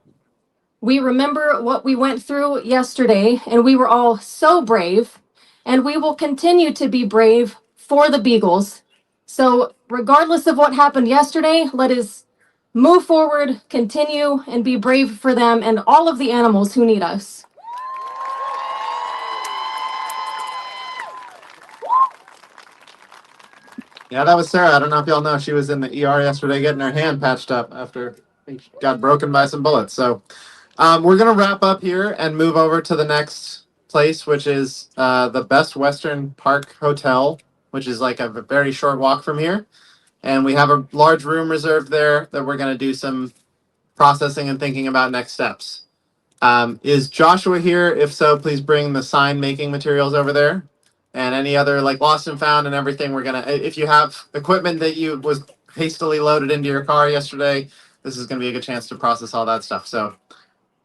we remember what we went through yesterday, and we were all so brave, and we will continue to be brave for the Beagles. So regardless of what happened yesterday, let us move forward, continue, and be brave for them and all of the animals who need us. Yeah, that was Sarah. I don't know if y'all know, she was in the ER yesterday getting her hand patched up after she got broken by some bullets. So we're going to wrap up here and move over to the next place, which is the Best Western Park Hotel, which is like a very short walk from here. And we have a large room reserved there that we're going to do some processing and thinking about next steps. Is Joshua here? If so, please bring the sign making materials over there. And any other like lost and found and everything, we're gonna, if you have equipment that you was hastily loaded into your car yesterday, this is gonna be a good chance to process all that stuff. So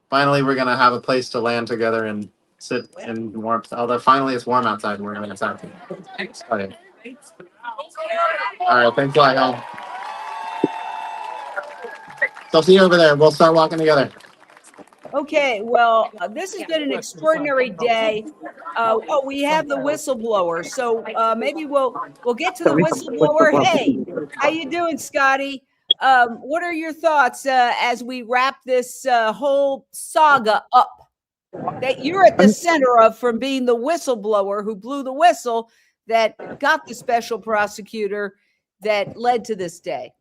finally, we're gonna have a place to land together and sit in warmth. Although finally it's warm outside and we're gonna inside. Okay. All right, thanks a lot, y'all. So I'll see you over there. We'll start walking together. Okay, well, this has been an extraordinary day. Oh, we have the whistleblower, so maybe we'll get to the whistleblower. Hey, how you doing, Scotty? What are your thoughts as we wrap this whole saga up that you're at the center of, from being the whistleblower who blew the whistle that got the special prosecutor that led to this day?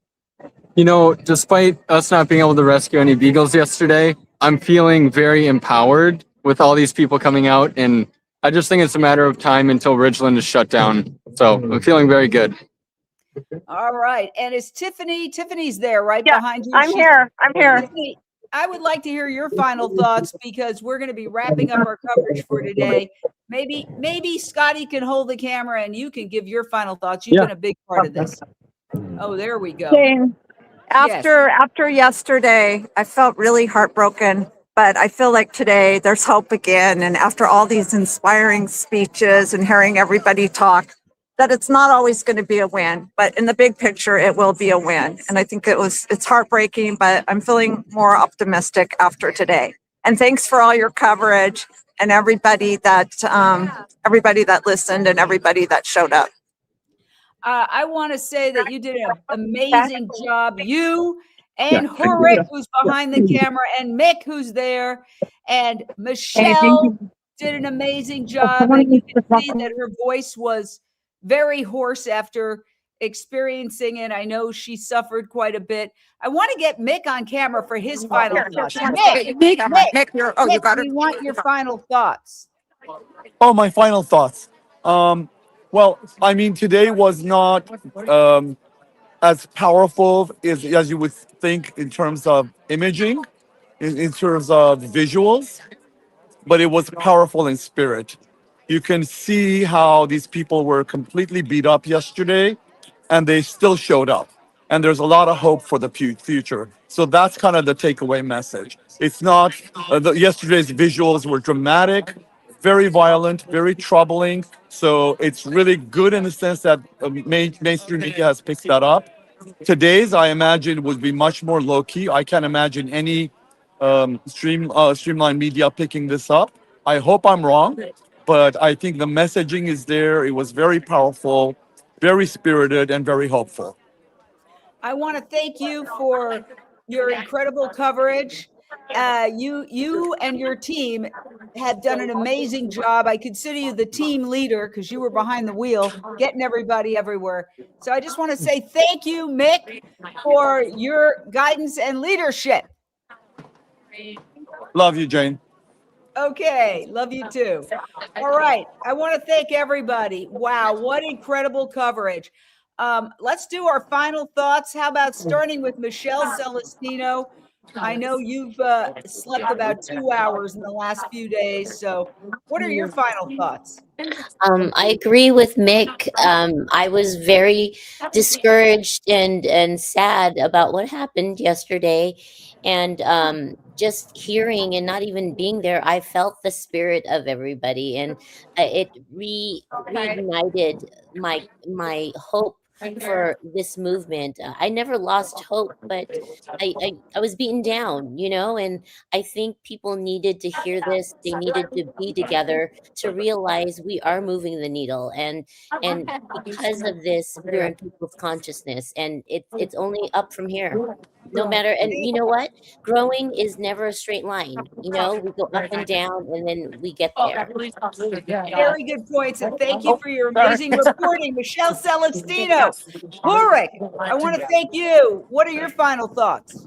You know, despite us not being able to rescue any beagles yesterday, I'm feeling very empowered with all these people coming out, and I just think it's a matter of time until Ridglan is shut down. So I'm feeling very good. All right. And is Tiffany's there right Yeah, behind you? I'm here. I'm here. Tiffany, I would like to hear your final thoughts because we're going to be wrapping up our coverage for today. Maybe Scotty can hold the camera and you can give your final thoughts. You've been a big part of this. Oh, there we go. Jane, after yesterday, I felt really heartbroken, but I feel like today there's hope again. And after all these inspiring speeches and hearing everybody talk, that it's not always going to be a win, but in the big picture, it will be a win. And I think it's heartbreaking, but I'm feeling more optimistic after today. And thanks for all your coverage and everybody that listened and everybody that showed up. I want to say that you did an amazing job. You and Horik, who's behind the camera, and Mick, who's there, and Michelle did an amazing job. And you can see that her voice was very hoarse after experiencing it. I know she suffered quite a bit. I want to get Mick on camera for his final thoughts. Mick, we want your final thoughts. Oh, my final thoughts. Well, I mean, today was not as powerful as you would think in terms of imaging, in terms of visuals, but it was powerful in spirit. You can see how these people were completely beat up yesterday, and they still showed up. And there's a lot of hope for the future. So that's kind of the takeaway message. It's not, yesterday's visuals were dramatic, very violent, very troubling. So it's really good in the sense that mainstream media has picked that up. Today's, I imagine, would be much more low key. I can't imagine any streamline media picking this up. I hope I'm wrong, but I think the messaging is there. It was very powerful, very spirited, and very hopeful. I want to thank you for your incredible coverage. You and your team have done an amazing job. I consider you the team leader because you were behind the wheel, getting everybody everywhere. So I just want to say thank you, Mick, for your guidance and leadership. Love you, Jane. Okay, love you too. All right, I want to thank everybody. Wow, what incredible coverage. Let's do our final thoughts. How about starting with Michelle Celestino? I know you've slept about 2 hours in the last few days. So what are your final thoughts? I agree with Mick. I was very discouraged and sad about what happened yesterday. And just hearing and not even being there, I felt the spirit of everybody. And it reignited my hope for this movement. I never lost hope, but I was beaten down, and I think people needed to hear this. They needed to be together to realize we are moving the needle. And because of this, we're in people's consciousness, and it's only up from here. No matter, and you know what? Growing is never a straight line. We go up and down, and then we get there. Very good points, and thank you for your amazing reporting, Michelle Celestino. Horik, I want to thank you. What are your final thoughts?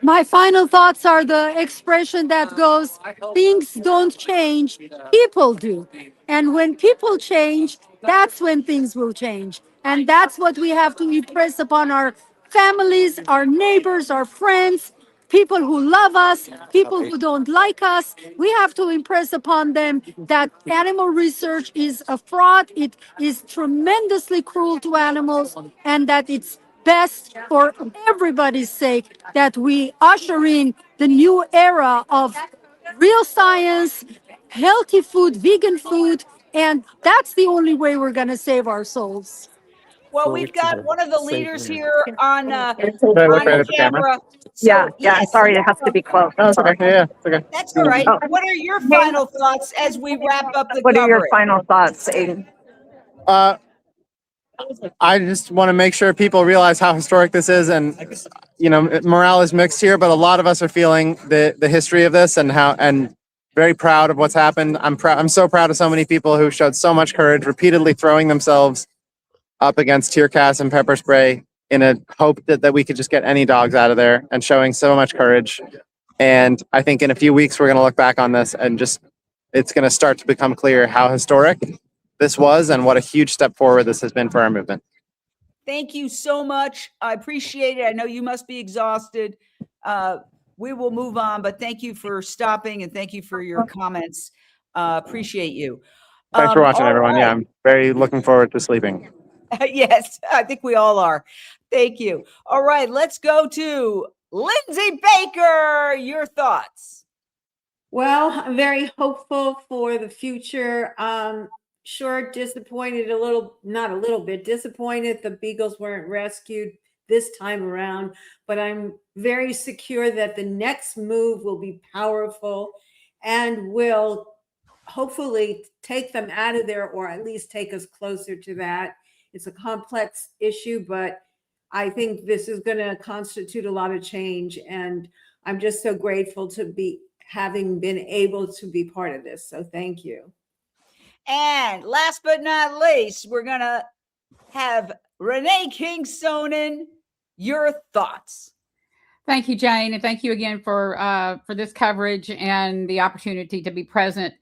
My final thoughts are the expression that goes, things don't change, people do. And when people change, that's when things will change. And that's what we have to impress upon our families, our neighbors, our friends, people who love us, people who don't like us. We have to impress upon them that animal research is a fraud. It is tremendously cruel to animals, and that it's best for everybody's sake that we usher in the new era of real science, healthy food, vegan food, and that's the only way we're going to save our souls. Well, we've got one of the leaders here on the camera. Yeah, So, yeah, yes, sorry, it has to be close. That's okay. Yeah, it's okay. that's all right. Oh. What are your final thoughts as we wrap up the What are your coverage? final thoughts, Aiden? I just want to make sure people realize how historic this is, and morale is mixed here, but a lot of us are feeling the history of this and very proud of what's happened. I'm so proud of so many people who showed so much courage, repeatedly throwing themselves up against tear gas and pepper spray in a hope that we could just get any dogs out of there, and showing so much courage. And I think in a few weeks we're going to look back on this and it's going to start to become clear how historic this was and what a huge step forward this has been for our movement. Thank you so much. I appreciate it. I know you must be exhausted. We will move on, but thank you for stopping and thank you for your comments. Appreciate you. Thanks for watching, everyone. Right. Yeah, I'm very looking forward to sleeping. Yes, I think we all are. Thank you. All right, let's go to Lindsay Baker. Your thoughts? Well, I'm very hopeful for the future. Sure, disappointed not a little bit, disappointed the Beagles weren't rescued this time around, but I'm very secure that the next move will be powerful and will hopefully take them out of there, or at least take us closer to that. It's a complex issue, but I think this is going to constitute a lot of change, and I'm just so grateful to be having been able to be part of this. So thank you. And last but not least, we're going to have Renee King-Sonen. Your thoughts? Thank you, Jane, and thank you again for this coverage and the opportunity to be present.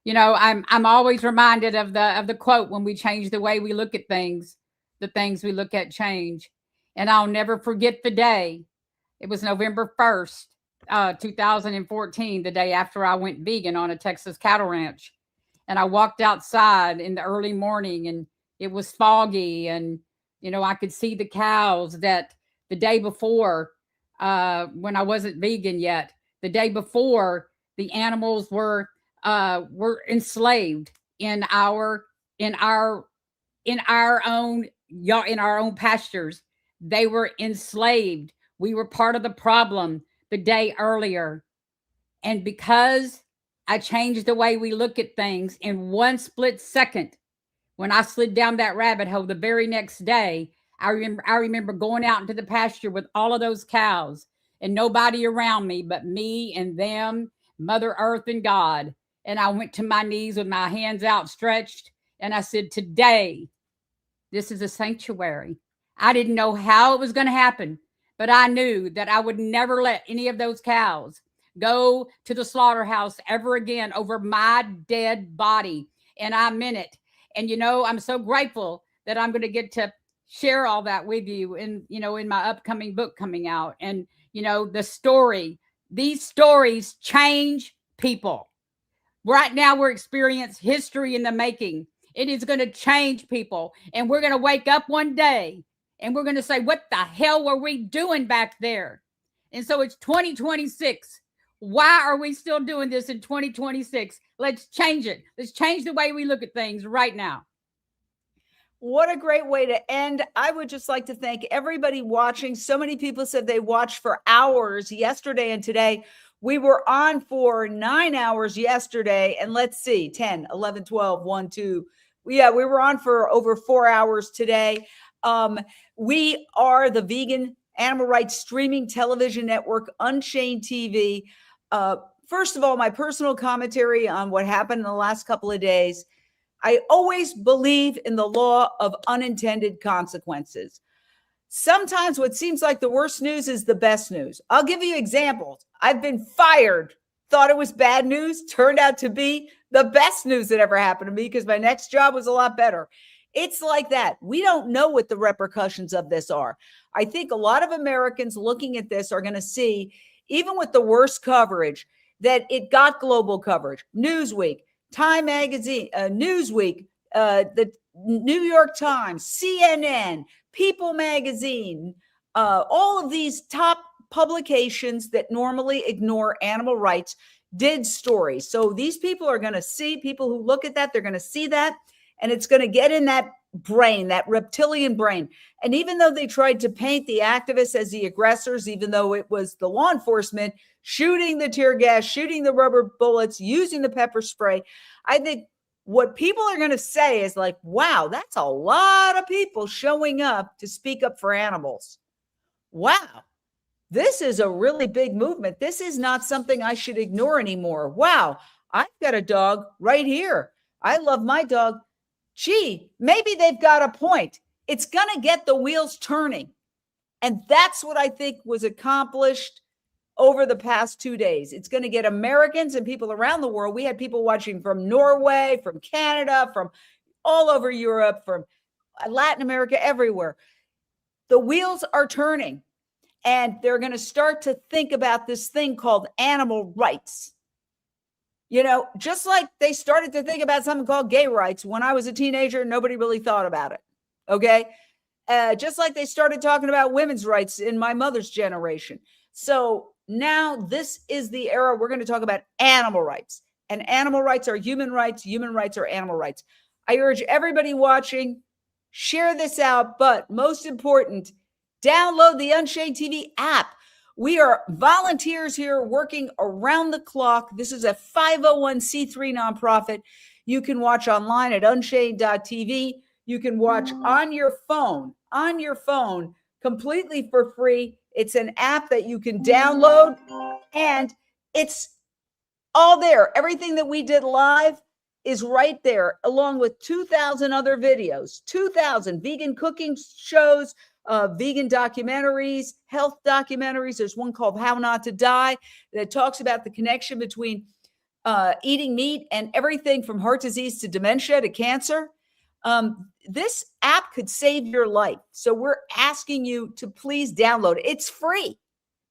You know, I'm always reminded of the quote, when we change the way we look at things, the things we look at change. And I'll never forget the day. It was November 1st, 2014, the day after I went vegan on a Texas cattle ranch. And I walked outside in the early morning and it was foggy, and, you know, I could see the cows that the day before, when I wasn't vegan yet, the day before, the animals were enslaved in our own pastures. They were enslaved. We were part of the problem the day earlier. And because I changed the way we look at things in one split second, when I slid down that rabbit hole the very next day, I remember going out into the pasture with all of those cows and nobody around me but me and them, Mother Earth and God. And I went to my knees with my hands outstretched and I said, today, this is a sanctuary. I didn't know how it was going to happen, but I knew that I would never let any of those cows go to the slaughterhouse ever again over my dead body. And I meant it. And, you know, I'm so grateful that I'm going to get to share all that with you in my upcoming book coming out. And, you know, these stories change people. Right now, we're experiencing history in the making. It is going to change people. And we're going to wake up one day and we're going to say, what the hell were we doing back there? And so it's 2026. Why are we still doing this in 2026? Let's change it. Let's change the way we look at things right now. What a great way to end. I would just like to thank everybody watching. So many people said they watched for hours yesterday and today. We were on for 9 hours yesterday. And let's see, 10, 11, 12, 1, 2. Yeah, we were on for over 4 hours today. We are the Vegan Animal Rights Streaming Television Network, Unchained TV. First of all, my personal commentary on what happened in the last couple of days. I always believe in the law of unintended consequences. Sometimes what seems like the worst news is the best news. I'll give you examples. I've been fired, thought it was bad news, turned out to be the best news that ever happened to me because my next job was a lot better. It's like that. We don't know what the repercussions of this are. I think a lot of Americans looking at this are going to see, even with the worst coverage, that it got global coverage. Newsweek, Time Magazine, Newsweek, the New York Times, CNN, People Magazine, all of these top publications that normally ignore animal rights did stories. So these people are going to see, people who look at that, they're going to see that. and it's going to get in that brain, that reptilian brain. And even though they tried to paint the activists as the aggressors, even though it was the law enforcement shooting the tear gas, shooting the rubber bullets, using the pepper spray, I think what people are going to say is like, wow, that's a lot of people showing up to speak up for animals. Wow, this is a really big movement. This is not something I should ignore anymore. Wow, I've got a dog right here. I love my dog. Gee, maybe they've got a point. It's going to get the wheels turning. And that's what I think was accomplished over the past 2 days. It's going to get Americans and people around the world. We had people watching from Norway, from Canada, from all over Europe, from Latin America, everywhere. The wheels are turning, and they're going to start to think about this thing called animal rights. You know, just like they started to think about something called gay rights when I was a teenager, nobody really thought about it. Okay. Just like they started talking about women's rights in my mother's generation. So now this is the era we're going to talk about animal rights. And animal rights are human rights are animal rights. I urge everybody watching, share this out, but most important, download the Unchained TV app. We are volunteers here working around the clock. This is a 501c3 nonprofit. You can watch online at unchained.tv. You can watch on your phone, completely for free. It's an app that you can download, and it's all there. Everything that we did live is right there, along with 2,000 other videos, 2,000 vegan cooking shows, vegan documentaries, health documentaries. There's one called How Not to Die that talks about the connection between eating meat and everything from heart disease to dementia to cancer. This app could save your life. So we're asking you to please download it. It's free.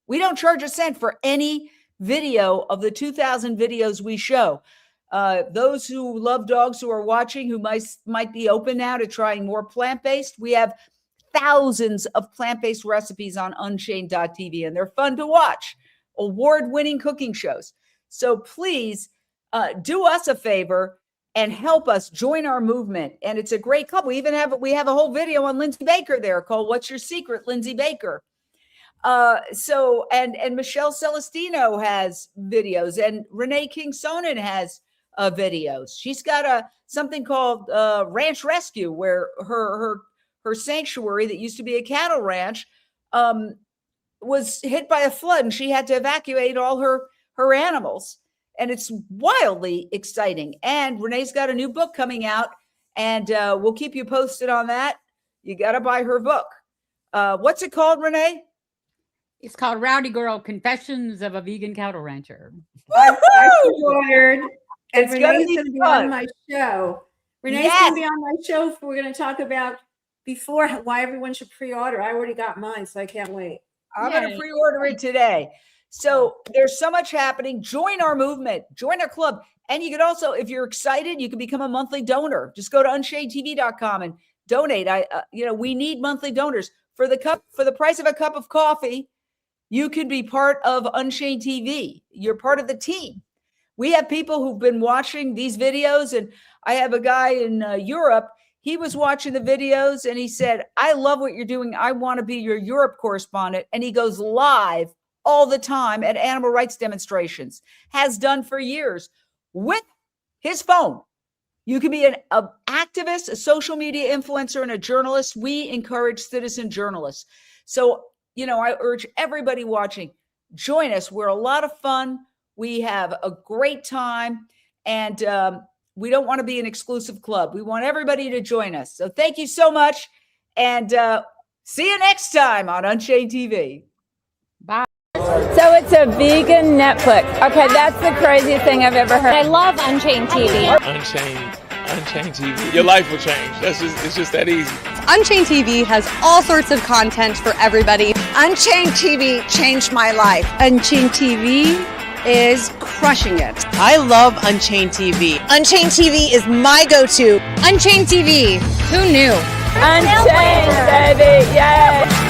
We don't charge a cent for any video of the 2,000 videos we show. Those who love dogs who are watching, who might be open now to trying more plant-based, we have thousands of plant-based recipes on unchained.tv, and they're fun to watch. Award-winning cooking shows. So please do us a favor and help us join our movement. And it's a great club. We have a whole video on Lindsay Baker there called "What's Your Secret, Lindsay Baker?" And Michelle Celestino has videos, and Renee King-Sonnen has videos. She's got something called Ranch Rescue, where her sanctuary that used to be a cattle ranch was hit by a flood, and she had to evacuate all her animals. And it's wildly exciting. And Renee's got a new book coming out, and we'll keep you posted on that. You got to buy her book. What's it called, Renee? It's called Rowdy Girl: Confessions of a Vegan Cattle Rancher. I ordered, and It's gonna Renee's be going to be fun. on my show. Renee's Yes. going to be on my show. We're going to talk about before why everyone should pre-order. I already got mine, so I can't wait. I'm going to pre-order it today. So there's so much happening. Join our movement, join our club. And you could also, if you're excited, you can become a monthly donor. Just go to unchainedtv.com and donate. We need monthly donors. For the price of a cup of coffee, you could be part of Unchained TV. You're part of the team. We have people who've been watching these videos, and I have a guy in Europe. He was watching the videos and he said, "I love what you're doing. I want to be your Europe correspondent." And he goes live all the time at animal rights demonstrations, has done for years with his phone. You can be an activist, a social media influencer, and a journalist. We encourage citizen journalists. So, I urge everybody watching, join us. We're a lot of fun. We have a great time, and we don't want to be an exclusive club. We want everybody to join us. So thank you so much, and see you next time on Unchained TV. Bye. So it's a vegan Netflix. Okay, that's the craziest thing I've ever heard. I love Unchained TV. Unchained TV. Your life will change. It's just that easy. Unchained TV has all sorts of content for everybody. Unchained TV changed my life. Unchained TV is crushing it. I love Unchained TV. Unchained TV is my go-to. Unchained TV. Who knew? Unchained, baby. Yay.